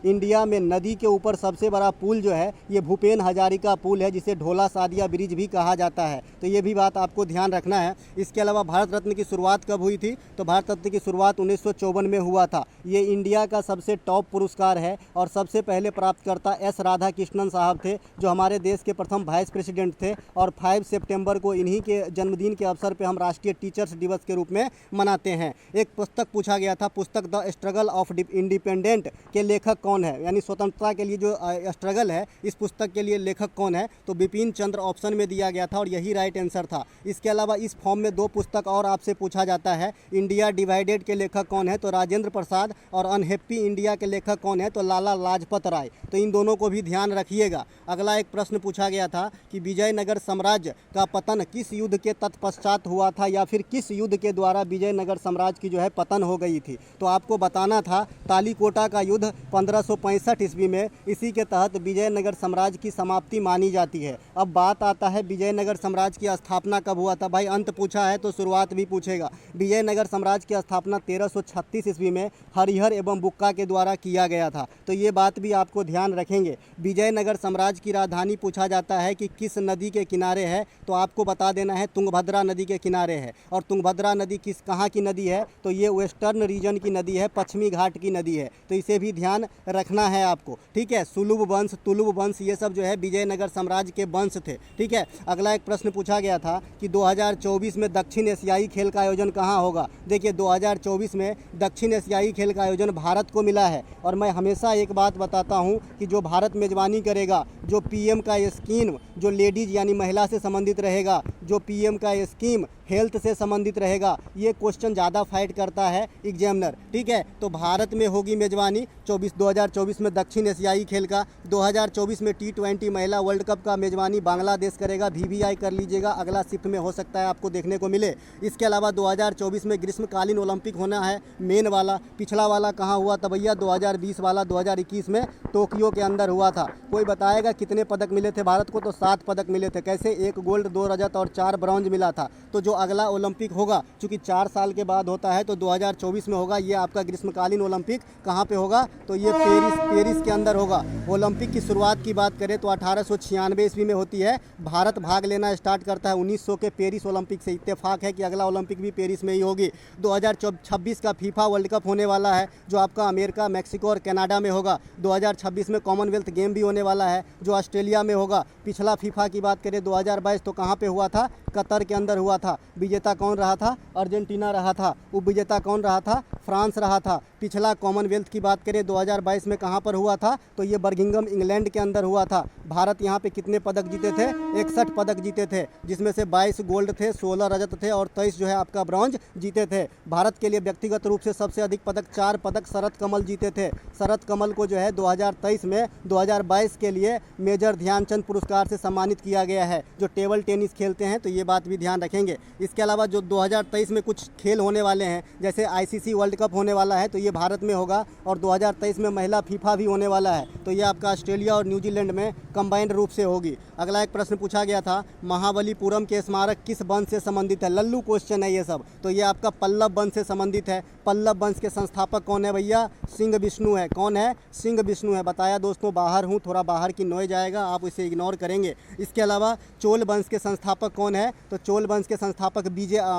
इंडिया में नदी के ऊपर सबसे बड़ा पुल जो है ये भूपेन हजारिका पुल है, जिसे ढोला सादिया ब्रिज भी कहा जाता है। तो ये भी बात आपको ध्यान रखना है। इसके अलावा भारत रत्न की शुरुआत कब हुई थी? तो भारत रत्न की शुरुआत 1954 में हुआ था। ये इंडिया का सबसे टॉप पुरस्कार है और सबसे पहले प्राप्तकर्ता एस राधा कृष्णन साहब थे, जो हमारे देश के प्रथम वाइस प्रेसिडेंट थे। और 5 सितंबर को इन्हीं के जन्मदिन के अवसर पर हम राष्ट्रीय टीचर्स दिवस के रूप में मनाते हैं। एक पुस्तक पूछा गया था, पुस्तक द स्ट्रगल ऑफ इंडिपेंडेंट के लेखक कौन है, यानी स्वतंत्रता के लिए जो स्ट्रगल है, इस पुस्तक के लिए लेखक कौन है? तो बिपिन चंद्र ऑप्शन में दिया गया था और यही राइट आंसर था। इसके अलावा इस फॉर्म में 2 पुस्तक और आपसे पूछा जाता है। इंडिया डिवाइडेड के लेखक कौन है? तो राजेंद्र प्रसाद। और अनहैप्पी इंडिया के लेखक कौन है? तो लाला लाजपत राय। तो इन दोनों को भी ध्यान रखिएगा। अगला एक प्रश्न पूछा गया था कि विजयनगर साम्राज्य का पतन किस युद्ध के तत्पश्चात हुआ था, या फिर किस युद्ध के द्वारा विजयनगर साम्राज्य की जो है पतन हो गई थी? तो आपको बताना था तालीकोटा का युद्ध 1565 ईस्वी में, इसी के तहत विजयनगर साम्राज्य की समाप्ति मानी जाती है। अब बात आता है विजयनगर साम्राज्य की स्थापना कब हुआ था? भाई अंत पूछा है तो शुरुआत भी पूछेगा। विजयनगर साम्राज्य की स्थापना 1336 ईस्वी में हरिहर एवं बुक्का के द्वारा किया गया था। तो ये बात भी आपको ध्यान रखेंगे। विजयनगर साम्राज्य की राजधानी पूछा जाता है कि किस नदी के किनारे है? तो आपको बता देना है तुंगभद्रा नदी के किनारे है। और तुंगभद्रा नदी कहाँ की नदी है? तो ये वेस्टर्न रीजन की नदी है, पश्चिमी घाट की नदी है। तो इसे भी ध्यान रखना है आपको, ठीक है। सुलभ वंश, तुलुभ वंश, ये सब जो है विजयनगर साम्राज्य के वंश थे, ठीक है। अगला एक प्रश्न पूछा गया था कि 2024 में दक्षिण एशियाई खेल का आयोजन कहाँ होगा? देखिए, 2024 में दक्षिण एशियाई खेल का आयोजन भारत को मिला है। और मैं हमेशा एक बात बताता हूँ कि जो भारत मेजबानी करेगा, जो पीएम का स्कीम जो लेडीज़ यानी महिला से संबंधित रहेगा, जो पीएम का स्कीम हेल्थ से संबंधित रहेगा, ये क्वेश्चन ज़्यादा फाइट करता है एग्जामिनर, ठीक है। तो भारत में होगी मेजबानी 2024 में दक्षिण एशियाई खेल का। 2024 में T20 महिला वर्ल्ड कप का मेजबानी बांग्लादेश करेगा। VVI कर लीजिएगा, अगला शिफ्ट में हो सकता है आपको देखने को मिले। इसके अलावा 2024 में ग्रीष्मकालीन ओलंपिक होना है, मेन वाला। पिछला वाला कहाँ हुआ था भैया? 2020 वाला 2021 में टोक्यो के अंदर हुआ था। कोई बताएगा कितने पदक मिले थे भारत को? तो 7 पदक मिले थे। कैसे? 1 गोल्ड, 2 रजत और 4 ब्रॉन्ज मिला था। तो जो अगला ओलंपिक होगा, चूंकि 4 साल के बाद होता है, तो 2024 में होगा। ये आपका ग्रीष्मकालीन ओलंपिक कहाँ पे होगा? तो ये पेरिस के अंदर होगा। ओलंपिक की शुरुआत की बात करें तो 1896 ईस्वी में होती है। भारत भाग लेना स्टार्ट करता है 1900 के पेरिस ओलंपिक से। इत्तेफाक है कि अगला ओलंपिक भी पेरिस में ही होगी। 2026 का फीफा वर्ल्ड कप होने वाला है, जो आपका अमेरिका, मैक्सिको और कनाडा में होगा। 2026 में कॉमनवेल्थ गेम भी होने वाला है, जो ऑस्ट्रेलिया में होगा। पिछला फीफा की बात करें 2022 तो कहाँ पे हुआ था? कतर के अंदर हुआ था। विजेता कौन रहा था? अर्जेंटीना रहा था। उप विजेता कौन रहा था? फ्रांस रहा था। पिछला कॉमनवेल्थ की बात करें 2022 में कहाँ पर हुआ था? तो ये बर्मिंघम इंग्लैंड के अंदर हुआ था। भारत यहाँ पे कितने पदक जीते थे? 61 पदक जीते थे, जिसमें से 22 गोल्ड थे, 16 रजत थे और 23 जो है आपका ब्रॉन्ज जीते थे। भारत के लिए व्यक्तिगत रूप से सबसे अधिक पदक 4 पदक शरद कमल जीते थे। शरद कमल को जो है 2023 में 2022 के लिए मेजर ध्यानचंद पुरस्कार से सम्मानित किया गया है, जो टेबल टेनिस खेलते हैं। तो ये बात भी ध्यान रखेंगे। इसके अलावा जो 2023 में कुछ खेल होने वाले हैं, जैसे ICC वर्ल्ड कप होने वाला है, तो ये भारत में होगा। और 2023 में महिला फीफा भी होने वाला है, तो ये आपका ऑस्ट्रेलिया और न्यूजीलैंड में कंबाइंड रूप से होगी। अगला एक प्रश्न पूछा गया था, महाबलीपुरम के स्मारक किस वंश से संबंधित है? लल्लू क्वेश्चन है ये सब। तो ये आपका पल्लव वंश से संबंधित है। पल्लव वंश के संस्थापक कौन है भैया? सिंह विष्णु है। कौन है? सिंह विष्णु है। बताया दोस्तों, बाहर हूँ, थोड़ा बाहर की नॉइज आएगा, आप इसे इग्नोर करेंगे। इसके अलावा चोल वंश के संस्थापक कौन है? तो चोल वंश के संस्थापक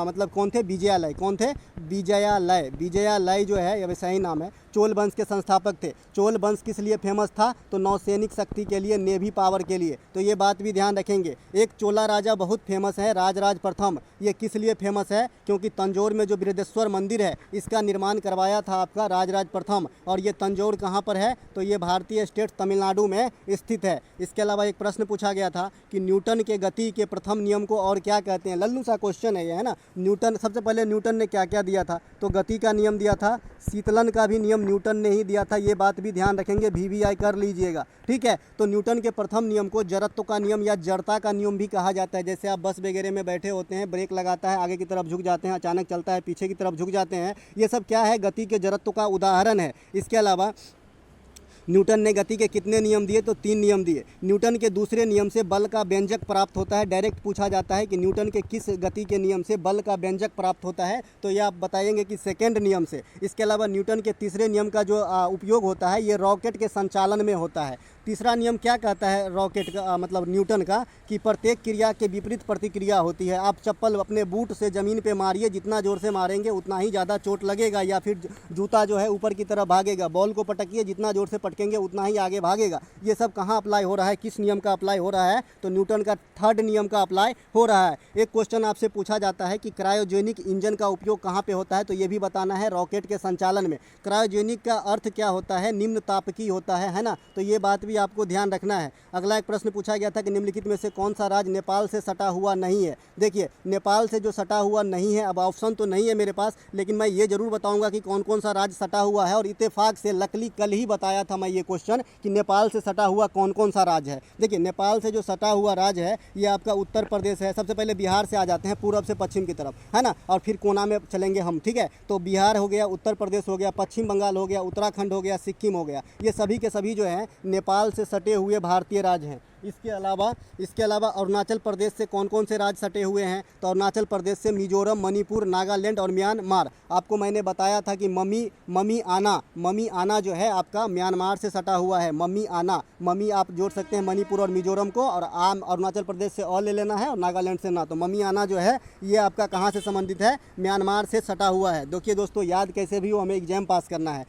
मतलब कौन थे? विजयालय। कौन थे? विजयालय। विजयालय जो है, ये सही नाम है। चोल वंश के संस्थापक थे। चोल वंश किस लिए फेमस था? तो नौसैनिक शक्ति के लिए, नेवी पावर के लिए। तो ये बात भी ध्यान रखेंगे। एक चोला राजा बहुत फेमस है, राजराज प्रथम। ये किस लिए फेमस है? क्योंकि तंजौर में जो बृहदेश्वर मंदिर है इसका निर्माण करवाया था आपका राजराज प्रथम। और ये तंजौर कहाँ पर है? तो ये भारतीय स्टेट तमिलनाडु में स्थित है। इसके अलावा एक प्रश्न पूछा गया था कि न्यूटन के गति के प्रथम नियम को और क्या कहते हैं? लल्लू सा क्वेश्चन है ये, है ना। न्यूटन, सबसे पहले न्यूटन ने क्या क्या दिया था? तो गति का नियम दिया था, शीतलन का भी नियम न्यूटन ने ही दिया था। ये बात भी ध्यान रखेंगे, VVI कर लीजिएगा, ठीक है। तो न्यूटन के प्रथम नियम को जड़त्व का नियम या जड़ता का नियम भी कहा जाता है। जैसे आप बस वगैरह में बैठे होते हैं, ब्रेक लगाता है, आगे की तरफ झुक जाते हैं, अचानक चलता है, पीछे की तरफ झुक जाते हैं, ये सब क्या है? गति के जड़त्व का उदाहरण है। इसके अलावा न्यूटन ने गति के कितने नियम दिए? तो 3 नियम दिए। न्यूटन के दूसरे नियम से बल का व्यंजक प्राप्त होता है। डायरेक्ट पूछा जाता है कि न्यूटन के किस गति के नियम से बल का व्यंजक प्राप्त होता है? तो ये आप बताएंगे कि सेकंड नियम से। इसके अलावा न्यूटन के तीसरे नियम का जो उपयोग होता है ये रॉकेट के संचालन में होता है। तीसरा नियम क्या कहता है रॉकेट का, मतलब न्यूटन का, कि प्रत्येक क्रिया के विपरीत प्रतिक्रिया होती है। आप चप्पल अपने बूट से ज़मीन पे मारिए, जितना ज़ोर से मारेंगे उतना ही ज़्यादा चोट लगेगा, या फिर जूता जो है ऊपर की तरफ भागेगा। बॉल को पटकिए, जितना ज़ोर से पटकेंगे उतना ही आगे भागेगा। ये सब कहाँ अप्लाई हो रहा है? किस नियम का अप्लाई हो रहा है? तो न्यूटन का थर्ड नियम का अप्लाई हो रहा है। एक क्वेश्चन आपसे पूछा जाता है कि क्रायोजेनिक इंजन का उपयोग कहाँ पे होता है? तो ये भी बताना है, रॉकेट के संचालन में। क्रायोजेनिक का अर्थ क्या होता है? निम्न तापकीय होता है ना। तो ये बात भी आपको ध्यान रखना है। अगला एक प्रश्न पूछा गया था कि निम्नलिखित में से कौन सा राज्य नेपाल से सटा हुआ नहीं है? देखिए, नेपाल से जो सटा हुआ नहीं है, अब ऑप्शन तो नहीं है मेरे पास, लेकिन मैं ये जरूर बताऊंगा कि कौन कौन सा राज्य सटा हुआ है। और इत्तेफाक से लकली कल ही बताया था मैं ये क्वेश्चन कि नेपाल से सटा हुआ कौन कौन सा राज्य है। देखिए, नेपाल से जो सटा हुआ राज्य है ये आपका उत्तर प्रदेश है। सबसे पहले बिहार से आ जाते हैं, पूर्व से पश्चिम की तरफ, है ना, और फिर कोना में चलेंगे हम, ठीक है। तो बिहार हो गया, उत्तर प्रदेश हो गया, पश्चिम बंगाल हो गया, उत्तराखंड हो गया, सिक्किम हो गया। ये सभी के सभी जो है नेपाल से सटे हुए भारतीय राज्य हैं। इसके अलावा अरुणाचल प्रदेश से कौन कौन से राज्य सटे हुए हैं? तो अरुणाचल प्रदेश से मिजोरम, मणिपुर, नागालैंड और म्यांमार। आपको मैंने बताया था कि ममी आना जो है आपका म्यांमार से सटा हुआ है। ममी आप जोड़ सकते हैं मणिपुर और मिजोरम को, और अरुणाचल प्रदेश से और ले लेना है और नागालैंड से ना। तो ममी आना जो है ये आपका कहाँ से संबंधित है? म्यांमार से सटा हुआ है। देखिए दोस्तों, याद कैसे भी हो, हमें एग्जाम पास करना है।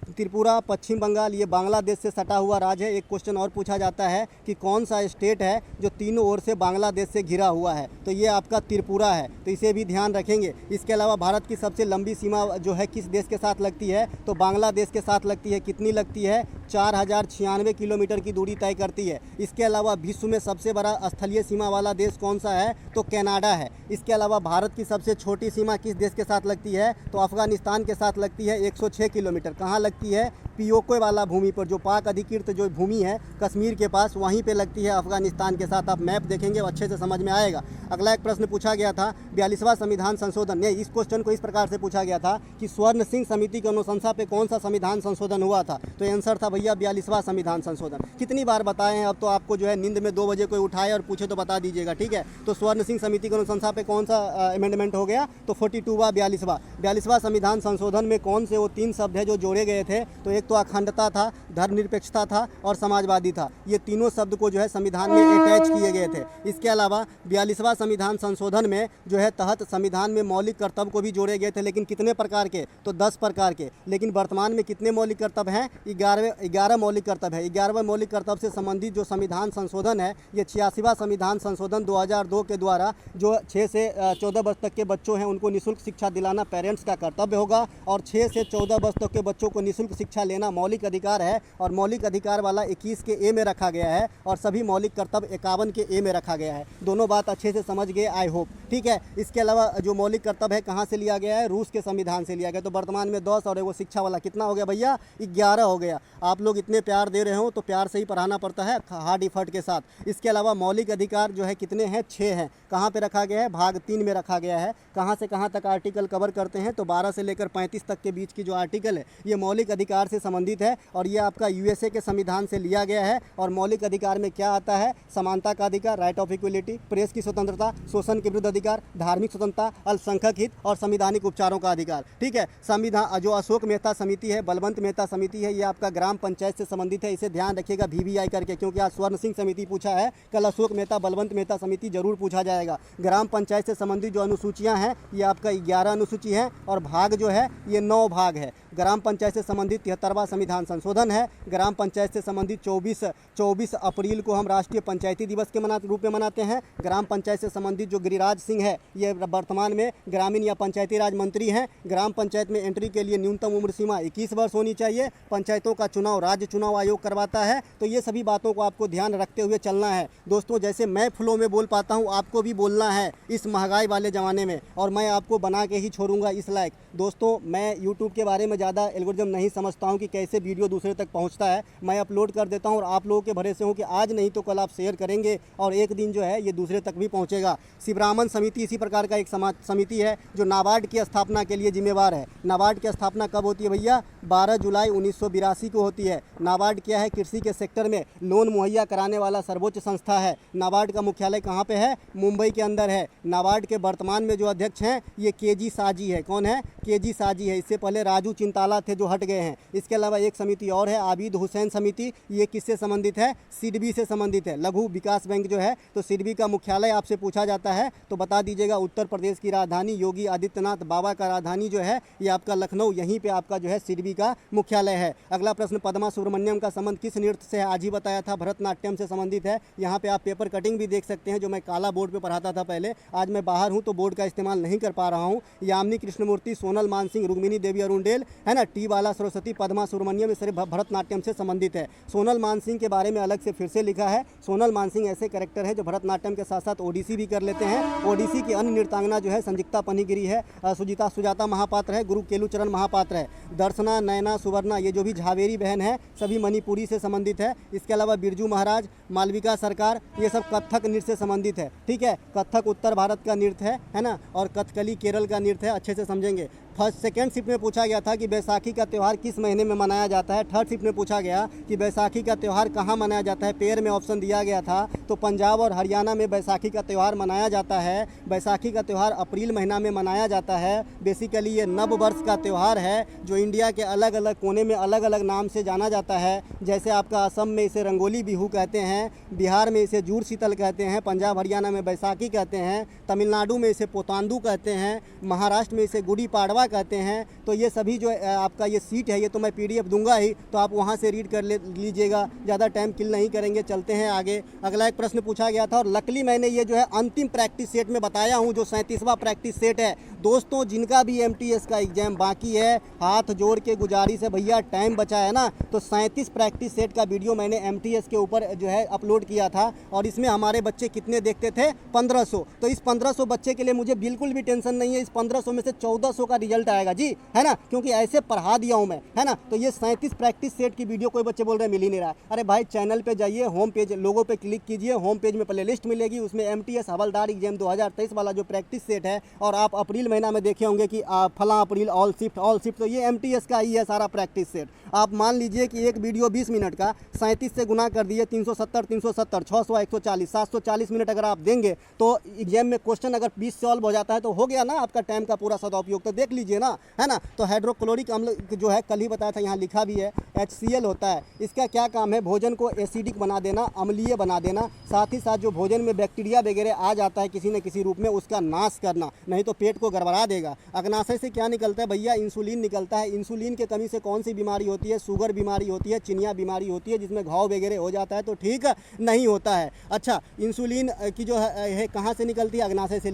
त्रिपुरा, पश्चिम बंगाल, ये बांग्लादेश से सटा हुआ राज्य है। एक क्वेश्चन और पूछा जाता है कि कौन सा स्टेट है जो तीनों ओर से बांग्लादेश से घिरा हुआ है? तो ये आपका त्रिपुरा है। तो इसे भी ध्यान रखेंगे। इसके अलावा भारत की सबसे लंबी सीमा जो है किस देश के साथ लगती है? तो बांग्लादेश के साथ लगती है। कितनी लगती है? 4096 किलोमीटर की दूरी तय करती है। इसके अलावा विश्व में सबसे बड़ा स्थलीय सीमा वाला देश कौन सा है? तो कनाडा है। इसके अलावा भारत की सबसे छोटी सीमा किस देश के साथ लगती है? तो अफगानिस्तान के साथ लगती है, 106 किलोमीटर। कहाँ लगती है? पियोके वाला भूमि पर, जो पाक अधिकृत जो भूमि है कश्मीर के पास, वहीं पे लगती है अफगानिस्तान के साथ। आप मैप देखेंगे अच्छे से समझ में आएगा। अगला एक प्रश्न पूछा गया था 42वां संविधान संशोधन। ने इस क्वेश्चन को इस प्रकार से पूछा गया था कि स्वर्ण सिंह समिति की अनुशंसा पे कौन सा संविधान संशोधन हुआ था? तो आंसर था भैया 42वां संविधान संशोधन। कितनी बार बताए हैं? अब तो आपको जो है नींद में 2 बजे कोई उठाए और पूछे तो बता दीजिएगा, ठीक है। तो स्वर्ण सिंह समिति की अनुशंसा पे कौन सा अमेंडमेंट हो गया? तो 42वां 42वां संविधान संशोधन में कौन से वो 3 शब्द है जो जोड़े गए थे? तो एक तो अखंडता था, धर्मनिरपेक्षता था और समाजवादी था। ये तीनों शब्द को जो है संविधान में अटैच किए गए थे। इसके अलावा 42वां संविधान संशोधन में जो है तहत संविधान में मौलिक कर्तव्य को भी जोड़े गए थे। लेकिन कितने प्रकार के? तो 10 प्रकार के। लेकिन वर्तमान में कितने मौलिक कर्तव्य हैं? 11 मौलिक कर्तव्य है। 11वें मौलिक कर्तव्य से संबंधित जो संविधान संशोधन है ये 86वां संविधान संशोधन 2002 के द्वारा जो 6 से 14 वर्ष तक के बच्चों हैं उनको निःशुल्क शिक्षा दिलाना पेरेंट्स का कर्तव्य होगा। और 6 से 14 वर्ष तक के बच्चों को निःशुल्क शिक्षा लेना मौलिक अधिकार है। और मौलिक अधिकार वाला 21 के ए में रखा गया है और सभी मौलिक कर्तव्य 51 के ए में रखा गया है। दोनों बात अच्छे से समझ गए, आई होप, ठीक है। इसके अलावा जो मौलिक कर्तव्य है कहाँ से लिया गया है? रूस के संविधान से लिया गया। तो वर्तमान में 10 और वो शिक्षा वाला कितना हो गया भैया? 11 हो गया। आप लोग इतने प्यार दे रहे हो तो प्यार से ही पढ़ाना पड़ता है, हार्ड इफर्ट के साथ। इसके अलावा मौलिक अधिकार जो है कितने हैं? 6 हैं। कहाँ पे रखा गया है? भाग 3 में रखा गया है। कहाँ से कहाँ तक आर्टिकल कवर करते हैं? तो 12 से लेकर 35 तक के बीच की जो आर्टिकल है ये मौलिक अधिकार से संबंधित है। और ये आपका यूएसए के संविधान से लिया गया है। और मौलिक अधिकार में क्या आता है? समानता का अधिकार, राइट ऑफ इक्वलिटी, प्रेस की स्वतंत्रता, शोषण के विरुद्ध अधिकार, धार्मिक स्वतंत्रता, अल्पसंख्यक हित और संवैधानिक उपचारों का अधिकार, ठीक है। संविधान जो अशोक मेहता समिति है, बलवंत मेहता समिति है, ये आपका ग्राम पंचायत से संबंधित है, इसे ध्यान रखिएगा VVI करके, क्योंकि आज स्वर्ण सिंह समिति पूछा है, कल अशोक मेहता बलवंत मेहता समिति जरूर पूछा जाएगा। ग्राम पंचायत से संबंधित जो अनुसूचियाँ हैं ये आपका 11 अनुसूची है और भाग जो है ये 9 भाग है। ग्राम पंचायत से संबंधित 73वां संविधान संशोधन है। ग्राम पंचायत से संबंधित 24 अप्रैल को हम राष्ट्रीय पंचायती दिवस के रूप में मनाते हैं। ग्राम पंचायत से संबंधित जो गिरिराज सिंह है ये वर्तमान में ग्रामीण या पंचायती राज मंत्री हैं। ग्राम पंचायत में एंट्री के लिए न्यूनतम उम्र सीमा 21 वर्ष होनी चाहिए। पंचायतों का चुनाव राज्य चुनाव आयोग करवाता है। तो ये सभी बातों को आपको ध्यान रखते हुए चलना है दोस्तों। जैसे मैं फ्लो में बोल पाता हूँ, आपको भी बोलना है इस महंगाई वाले ज़माने में, और मैं आपको बना के ही छोड़ूंगा इस लायक। दोस्तों मैं यूट्यूब के बारे में ज़्यादा एल्गोरिथम नहीं समझता हूँ कि कैसे वीडियो दूसरे तक पहुँचता है। मैं अपलोड कर देता हूँ और आप लोगों के भरोसे हूँ कि आज नहीं तो कल आप शेयर करेंगे और एक दिन जो है ये दूसरे तक भी पहुँचेगा। शिवरामन समिति इसी प्रकार का एक समिति है जो नाबार्ड की स्थापना के लिए जिम्मेवार है। नाबार्ड की स्थापना कब होती है भैया? 12 जुलाई 1982 को होती है। नाबार्ड क्या है? कृषि के सेक्टर में लोन मुहैया कराने वाला सर्वोच्च संस्था है। नाबार्ड का मुख्यालय कहाँ पे है? मुंबई के अंदर है। नाबार्ड के वर्तमान में जो अध्यक्ष हैं ये KG साजी है। कौन है? KG साजी है। इससे पहले राजू चिंताला थे जो हट गए हैं। इसके अलावा एक समिति और है, आबिद हुसैन समिति। ये किससे संबंधित है? सिडबी से संबंधित है, लघु विकास बैंक जो है। तो सिडबी का मुख्यालय आपसे पूछा जाता है तो बता दीजिएगा। उत्तर प्रदेश की राजधानी योगी आदित्यनाथ बाबा का राजधानी जो है ये आपका लखनऊ, यहीं पे आपका जो है सिडबी का मुख्यालय है। अगला प्रश्न, पद्मा सुब्रमण्यम का संबंध किस नृत्य से है? आज ही बताया था, भरतनाट्यम से संबंधित है। यहाँ पे आप पेपर कटिंग भी देख सकते हैं जो मैं काला बोर्ड पे पढ़ाता था पहले। आज मैं बाहर हूँ तो बोर्ड का इस्तेमाल नहीं कर पा रहा हूँ। यामिनी कृष्णमूर्ति, सोनल मानसिंह, रुक्मिणी देवी अरुणडेल है ना, टी बाला सरस्वती, पद्मा सुब्रमण्यम, ये सारे भरतनाट्यम से संबंधित है। सोनल मानसिंह के बारे में अलग से फिर से लिखा है। सोनल मानसिंह ऐसे कैरेक्टर है जो भरतनाट्यम के साथ साथ ओडिसी भी कर लेते हैं। ओडिसी की अन्य नृत्यांगना जो है संजिक्ता पनिगिरी है, सुजाता महापात्र है, गुरु केलुचरण महापात्र है। दर्शना, नयना, सुवर्णा ये जो भी झावेरी बहन है सभी मणिपुरी से संबंधित है। इसके अलावा बिरजू महाराज, मालविका सरकार ये सब कथक नृत्य से संबंधित है। ठीक है, कथक उत्तर भारत का नृत्य है ना, और कथकली केरल का नृत्य है। अच्छे से समझेंगे। सेकेंड शिफ्ट में पूछा गया था कि बैसाखी का त्यौहार किस महीने में मनाया जाता है। थर्ड शिफ्ट में पूछा गया कि बैसाखी का त्यौहार कहाँ मनाया जाता है। पेयर में ऑप्शन दिया गया था तो पंजाब और हरियाणा में बैसाखी का त्यौहार मनाया जाता है। बैसाखी का त्यौहार अप्रैल महीना में मनाया जाता है। बेसिकली ये नव वर्ष का त्यौहार है जो इंडिया के अलग अलग कोने में अलग अलग नाम से जाना जाता है। जैसे आपका असम में इसे रंगोली बिहू कहते हैं, बिहार में इसे जूड़ शीतल कहते हैं, पंजाब हरियाणा में बैसाखी कहते हैं, तमिलनाडु में इसे पोतांदू कहते हैं, महाराष्ट्र में इसे गुड़ी पाड़वा कहते हैं। तो ये सभी जो आपका ये सीट है ये तो मैं PDF दूंगा ही, तो आप वहाँ से रीड कर लीजिएगा। ज़्यादा टाइम किल नहीं करेंगे, चलते हैं आगे। अगला एक प्रश्न पूछा गया था और लकली मैंने ये जो है अंतिम प्रैक्टिस सेट में बताया हूँ जो 37वां प्रैक्टिस सेट है। दोस्तों जिनका भी MTS का एग्जाम बाकी है हाथ जोड़ के गुजारिश है भैया, टाइम बचा है ना, तो 37 प्रैक्टिस सेट का वीडियो मैंने MTS के ऊपर जो है अपलोड किया था और इसमें हमारे बच्चे कितने देखते थे? 1500। तो इस 1500 बच्चे के लिए मुझे बिल्कुल भी टेंशन नहीं है। इस 1500 में से 1400 का रिजल्ट आएगा जी, है ना, क्योंकि ऐसे पढ़ा दिया हूँ मैं, है ना। तो ये 37 प्रैक्टिस सेट की वीडियो कोई बच्चे बोल रहे हैं मिल ही नहीं रहा। अरे भाई चैनल पे जाइए, होम पेज लोगो पे क्लिक कीजिए, होम पेज में प्ले लिस्ट मिलेगी, उसमें MTS हवलदार एग्जाम 2023 वाला जो प्रैक्टिस सेट है और आप अप्रैल महीना में देखे होंगे कि फला अप्रैल ऑल शिफ्ट, तो ये MTS का ही है सारा प्रैक्टिस सेट। आप मान लीजिए कि एक वीडियो 20 मिनट का 37 से गुना कर दिए, 370, 600, 140, 740 मिनट अगर आप देंगे तो एग्जाम में क्वेश्चन अगर 20 सॉल्व हो जाता है तो हो गया ना आपका टाइम का पूरा सदुपयोग। तो देख लीजिए ना, है ना। तो हाइड्रोक्लोरिक अम्ल जो है कल ही बताया था, यहाँ लिखा भी है HCl होता है। इसका क्या काम है? भोजन को एसिडिक बना देना, अम्लीय बना देना, साथ ही साथ जो भोजन में बैक्टीरिया वगैरह आ जाता है किसी न किसी रूप में उसका नाश करना, नहीं तो पेट को गड़बड़ा देगा। अग्नाशय से क्या निकलता है भैया? इंसुलिन निकलता है। इंसुलिन की कमी से कौन सी बीमारी होती है? शुगर बीमारी होती है, चिनिया बीमारी होती है जिसमें घाव वगैरह हो जाता है तो ठीक नहीं होता है। अच्छा, इंसुलिन की जो है कहाँ से निकलती है? अग्नाशय से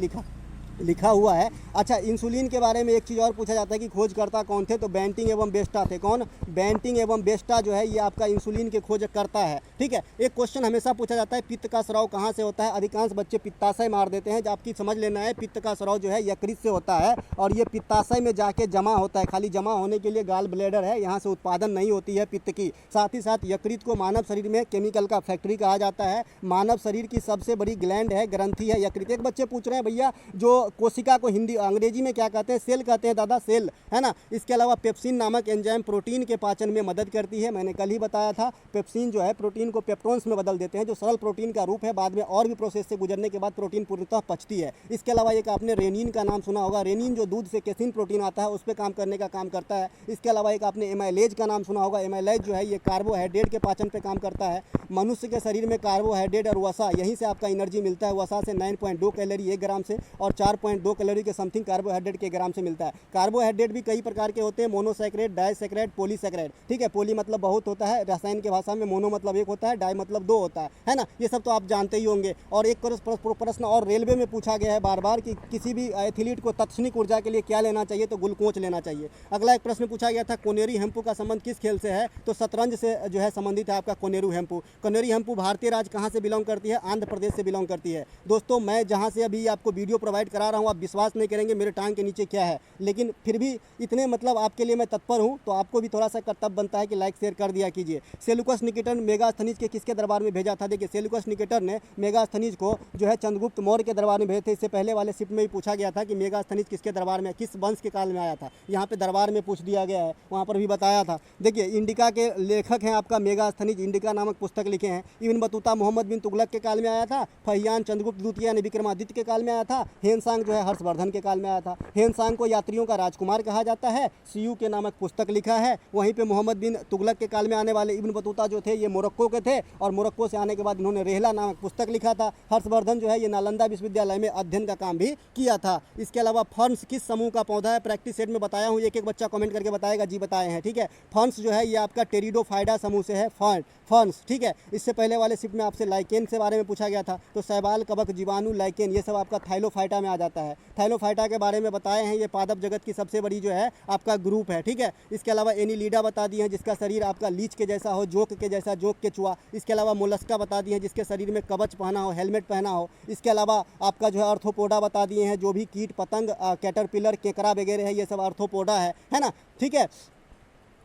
लिखा हुआ है। अच्छा, इंसुलिन के बारे में एक चीज़ और पूछा जाता है कि खोजकर्ता कौन थे? तो बेंटिंग एवं बेस्टा थे। कौन? बेंटिंग एवं बेस्टा जो है ये आपका इंसुलिन के खोज करता है। ठीक है, एक क्वेश्चन हमेशा पूछा जाता है पित्त का स्राव कहाँ से होता है? अधिकांश बच्चे पित्ताशय मार देते हैं, आपकी समझ लेना है पित्त का स्राव जो है यकृत से होता है और ये पित्ताशय में जाके जमा होता है। खाली जमा होने के लिए गाल ब्लैडर है, यहाँ से उत्पादन नहीं होती है पित्त की। साथ ही साथ यकृत को मानव शरीर में केमिकल का फैक्ट्री कहा जाता है। मानव शरीर की सबसे बड़ी ग्लैंड है, ग्रंथि है यकृत। एक बच्चे पूछ रहे हैं भैया जो कोशिका को हिंदी अंग्रेजी में क्या कहते हैं, सेल कहते हैं दादा, सेल, है ना। इसके अलावा पेप्सिन नामक एंजाइम प्रोटीन के पाचन में मदद करती है। मैंने कल ही बताया था, पेप्सिन जो है प्रोटीन को पेप्टोन्स में बदल देते हैं, जो सरल प्रोटीन का रूप है, बाद में और भी प्रोसेस से गुजरने के बाद प्रोटीन पूर्णतः पचती है। इसके अलावा एक आपने रेनिन का नाम सुना होगा, रेनिन जो दूध से केसिन प्रोटीन आता है उस पर काम करने का काम करता है। इसके अलावा एक आपने एमाइलेज का नाम सुना होगा, एमाइलेज जो है ये कार्बोहाइड्रेट के पाचन पे काम करता है। मनुष्य के शरीर में कार्बोहाइड्रेट और वसा, यहीं से आपका एनर्जी मिलता है। वसा से 9.2 कैलोरी 1 ग्राम से और 4.2 कैलोरी के समथिंग कार्बोहाइड्रेट के ग्राम से मिलता है। कार्बोहाइड्रेट भी कई प्रकार के होते हैं, मोनोसैकेराइड, डाइसैकेराइड, पॉलीसैकेराइड, ठीक है। पॉली मतलब बहुत होता है रसायन की भाषा में, मोनो मतलब एक होता है, डाई मतलब 2 होता है ना। ये सब तो आप जानते ही होंगे। और एक प्रश्न और रेलवे में पूछा गया है बार बार कि किसी भी एथलीट को तत्क्षणिक ऊर्जा के लिए क्या लेना चाहिए, तो ग्लूकोज लेना चाहिए। अगला एक प्रश्न पूछा गया था, कोनेरू हेम्पू का संबंध किस खेल से है, तो शतरंज से जो है संबंधित है आपका कोनेरू हेम्पू। कोनेरू हेम्पू भारतीय राज्य कहाँ से बिलोंग करती है, आंध्र प्रदेश से बिलोंग करती है। दोस्तों मैं जहाँ से अभी आपको वीडियो प्रोवाइड करा रहा हूँ, आप विश्वास नहीं करेंगे मेरे टांग के नीचे क्या है, लेकिन फिर भी इतने मतलब आपके लिए मैं तत्पर हूँ, तो आपको भी थोड़ा सा कर्तव्य बनता है कि लाइक शेयर कर दिया कीजिए। सेल्यूकस निकेटर मेगास्थनीज के किसके दरबार में भेजा था, देखिए सेल्यूकस निकेटर ने मेगास्थनीज को जो है चंद्रगुप्त मौर्य के दरबार में भेजे थे। इससे पहले वाले शिफ्ट में भी पूछा गया था कि मेगास्थनीज किसके दरबार में, किस वंश के काल में आया था, यहाँ पे दरबार में पूछ दिया गया है, वहाँ पर भी बताया था। देखिए इंडिका के लेखक हैं आपका मेगास्थनीज, इंडिका नामक पुस्तक लिखे हैं। इब्न बतूता मोहम्मद बिन तुगलक के काल में आया था। फहियान चंद्रगुप्त द्वितीय यानी विक्रमादित्य के काल में आया था। हेनसांग जो है हर्षवर्धन के काल में आया था। हेनसांग को यात्रियों का राजकुमार कहा जाता है, सीयू के नामक पुस्तक लिखा है। वहीं पे मोहम्मद बिन तुगलक के काल में आने वाले इब्न बतूता जो थे ये मोरक्को के थे, और मोरक्को से आने के बाद इन्होंने रेहला नामक पुस्तक लिखा था। हर्षवर्धन जो है ये नालंदा विश्वविद्यालय में अध्ययन का काम भी किया था। इसके अलावा फर्न्स किस समूह का पौधा है, प्रैक्टिस सेट में बताया हूँ, एक एक बच्चा कमेंट करके बताएगा जी बताए हैं, ठीक है। फर्न्स जो है ये आपका टेरिडोफाइडा समूह से है, फर्न्स, ठीक है। इससे पहले वाले शिफ्ट में आपसे लाइकेन के बारे में पूछा गया था, तो शैवाल, कवक, जीवाणु, लाइकेन ये सब आपका थाइलोफाइटा में आ जाता है। थाइलोफाइटा के बारे में बताए हैं, ये पादप जगत की सबसे बड़ी जो है आपका ग्रुप है, ठीक है। इसके अलावा एनीलिडा बता दी है, जिसका शरीर आपका लीच के जैसा हो, जोक के जैसा, जोक के चुआ। इसके अलावा मोलस्का बता दी है, जिसके शरीर में कवच पहना हो, हेलमेट पहना हो। इसके अलावा आपका जो है आर्थ्रोपोडा बता दिए हैं, जो भी कीट पतंग, कैटरपिलर, केकड़ा वगैरह है, ये सब आर्थ्रोपोडा है ना, ठीक है।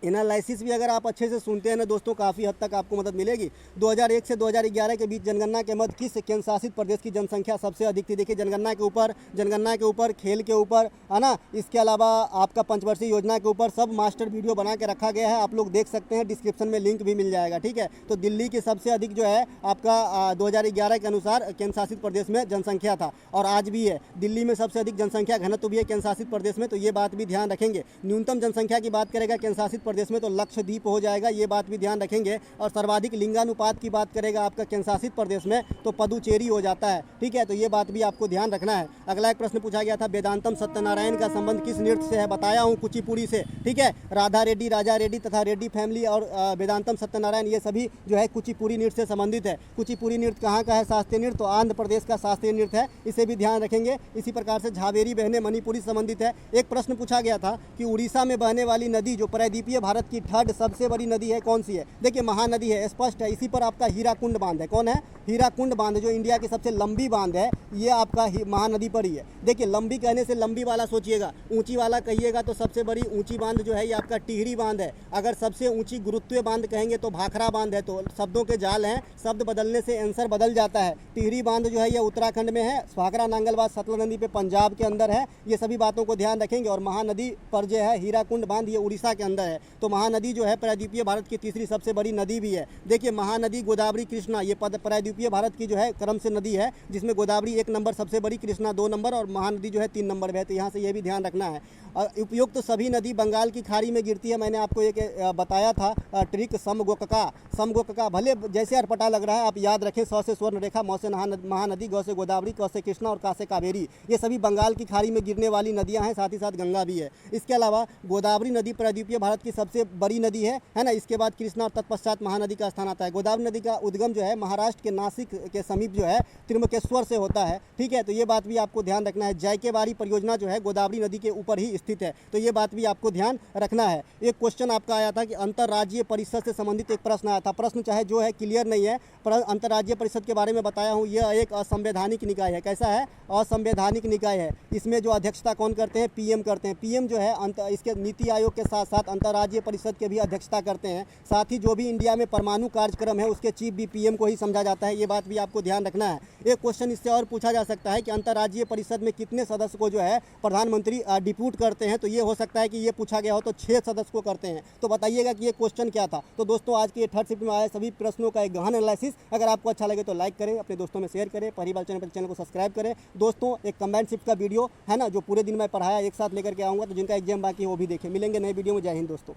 एनालिसिस भी अगर आप अच्छे से सुनते हैं ना दोस्तों, काफ़ी हद तक आपको मदद मिलेगी। 2001 से 2011 के बीच जनगणना के मध्य किस केंद्र शासित प्रदेश की जनसंख्या सबसे अधिक थी। देखिए जनगणना के ऊपर, खेल के ऊपर, है ना। इसके अलावा आपका पंचवर्षीय योजना के ऊपर सब मास्टर वीडियो बना के रखा गया है, आप लोग देख सकते हैं, डिस्क्रिप्शन में लिंक भी मिल जाएगा, ठीक है। तो दिल्ली की सबसे अधिक जो है आपका 2011 के अनुसार केंद्र शासित प्रदेश में जनसंख्या था, और आज भी है। दिल्ली में सबसे अधिक जनसंख्या घनत्व भी है केंद्र शासित प्रदेश में, तो ये बात भी ध्यान रखेंगे। न्यूनतम जनसंख्या की बात करेगा केंद्र शासित प्रदेश में तो लक्षद्वीप हो जाएगा, ये बात भी ध्यान रखेंगे। और सर्वाधिक लिंगानुपात की बात करेगा आपका केंद्र शासित प्रदेश में तो पदुचेरी हो जाता है, ठीक है। तो ये बात भी आपको ध्यान रखना है। अगला एक प्रश्न पूछा गया था, वेदांतम सत्यनारायण का संबंध किस नृत्य से है, बताया हूँ कुचिपुड़ी से, ठीक है। राधा रेड्डी, राजा रेड्डी तथा रेड्डी फैमिली और वेदांतम सत्यनारायण ये सभी जो है कुचिपुड़ी नृत्य से संबंधित है। कुचिपुड़ी नृत्य कहाँ का है शास्त्रीय नृत्य, तो आंध्र प्रदेश का शास्त्रीय नृत्य है, इसे भी ध्यान रखेंगे। इसी प्रकार से झावेरी बहने मणिपुरी संबंधित है। एक प्रश्न पूछा गया था कि उड़ीसा में बहने वाली नदी जो प्रायद्वीपीय भारत की थर्ड सबसे बड़ी नदी है कौन सी है, देखिए महानदी है, स्पष्ट है। इसी पर आपका हीराकुंड बांध है, कौन है, हीराकुंड बांध जो इंडिया की सबसे लंबी बांध है, ये आपका महानदी पर ही है। देखिए लंबी कहने से लंबी वाला सोचिएगा, ऊंची वाला कहिएगा तो सबसे बड़ी ऊंची बांध जो है ये आपका टिहरी बांध है। अगर सबसे ऊंची गुरुत्वीय बांध कहेंगे तो भाखड़ा बांध है। तो शब्दों के जाल हैं, शब्द बदलने से आंसर बदल जाता है। टिहरी बांध जो है ये उत्तराखंड में है, भाखड़ा नांगलबाज सतलज नदी पे पंजाब के अंदर है। ये सभी बातों को ध्यान रखेंगे। और महानदी पर जो है हीराकुंड बांध ये उड़ीसा के अंदर है। तो महानदी जो है प्रायद्वीपीय भारत की तीसरी सबसे बड़ी नदी भी है। देखिए महानदी गोदावरी, कृष्णा ये प्रायद्वीपीय भारत की जो है क्रम से नदी है, जिसमें गोदावरी 1 नंबर सबसे बड़ी, कृष्णा 2 नंबर और महानदी जो है 3 नंबर में है। तो यहाँ से ये भी ध्यान रखना है। उपयुक्त तो सभी नदी बंगाल की खाड़ी में गिरती है। मैंने आपको एक बताया था ट्रिक, समगोकका भले जैसे अटपटा लग रहा है, आप याद रखें। स से स्वर्ण रेखा, म से महानदी, ग से गोदावरी, क से कृष्णा और का से कावेरी, ये सभी बंगाल की खाड़ी में गिरने वाली नदियां हैं, साथ ही साथ गंगा भी है। इसके अलावा गोदावरी नदी प्रायद्वीपीय भारत की सबसे बड़ी नदी है ना। इसके बाद कृष्णा और तत्पश्चात महानदी का स्थान आता है। गोदावरी नदी का उद्गम जो है महाराष्ट्र के नासिक के समीप जो है त्र्यंबकेश्वर से होता है, ठीक है। तो ये बात भी आपको ध्यान रखना है। जायकेबारी परियोजना जो है गोदावरी नदी के ऊपर ही स्थित है, तो ये बात भी आपको ध्यान रखना है। एक क्वेश्चन आपका आया था कि अंतर्राज्यीय परिषद से संबंधित एक प्रश्न आया था। प्रश्न चाहे जो है क्लियर नहीं है, पर अंतर्राज्यीय परिषद के बारे में बताया हूँ। यह एक असंवैधानिक निकाय है। कैसा है, असंवैधानिक निकाय है। इसमें जो अध्यक्षता कौन करते हैं, पीएम करते हैं। पीएम जो है इसके नीति आयोग के साथ साथ अंतर्राज्यीय राज्य परिषद के भी अध्यक्षता करते हैं। साथ ही जो भी इंडिया में परमाणु कार्यक्रम है उसके चीफ भी पीएम को ही समझा जाता है, ये बात भी आपको ध्यान रखना है। एक क्वेश्चन इससे और पूछा जा सकता है कि अंतर्राज्यीय परिषद में कितने सदस्य को जो है प्रधानमंत्री डिप्यूट करते हैं, तो ये हो सकता है कि ये पूछा गया हो तो 6 सदस्य को करते हैं। तो बताइएगा कि ये क्वेश्चन क्या था। तो दोस्तों आज के ये थर्ड शिफ्ट में आए सभी प्रश्नों का एक गहन एनालिसिस, अगर आपको अच्छा लगे तो लाइक करें, अपने दोस्तों में शेयर करें, पहली बार चैनल को सब्सक्राइब करें। दोस्तों एक कंबाइंड शिफ्ट का वीडियो है ना जो पूरे दिन मैं पढ़ाया एक साथ लेकर के आऊँगा, तो जिनका एग्जाम बाकी है वो भी देखें। मिलेंगे नए वीडियो में। जय हिंद दोस्तों।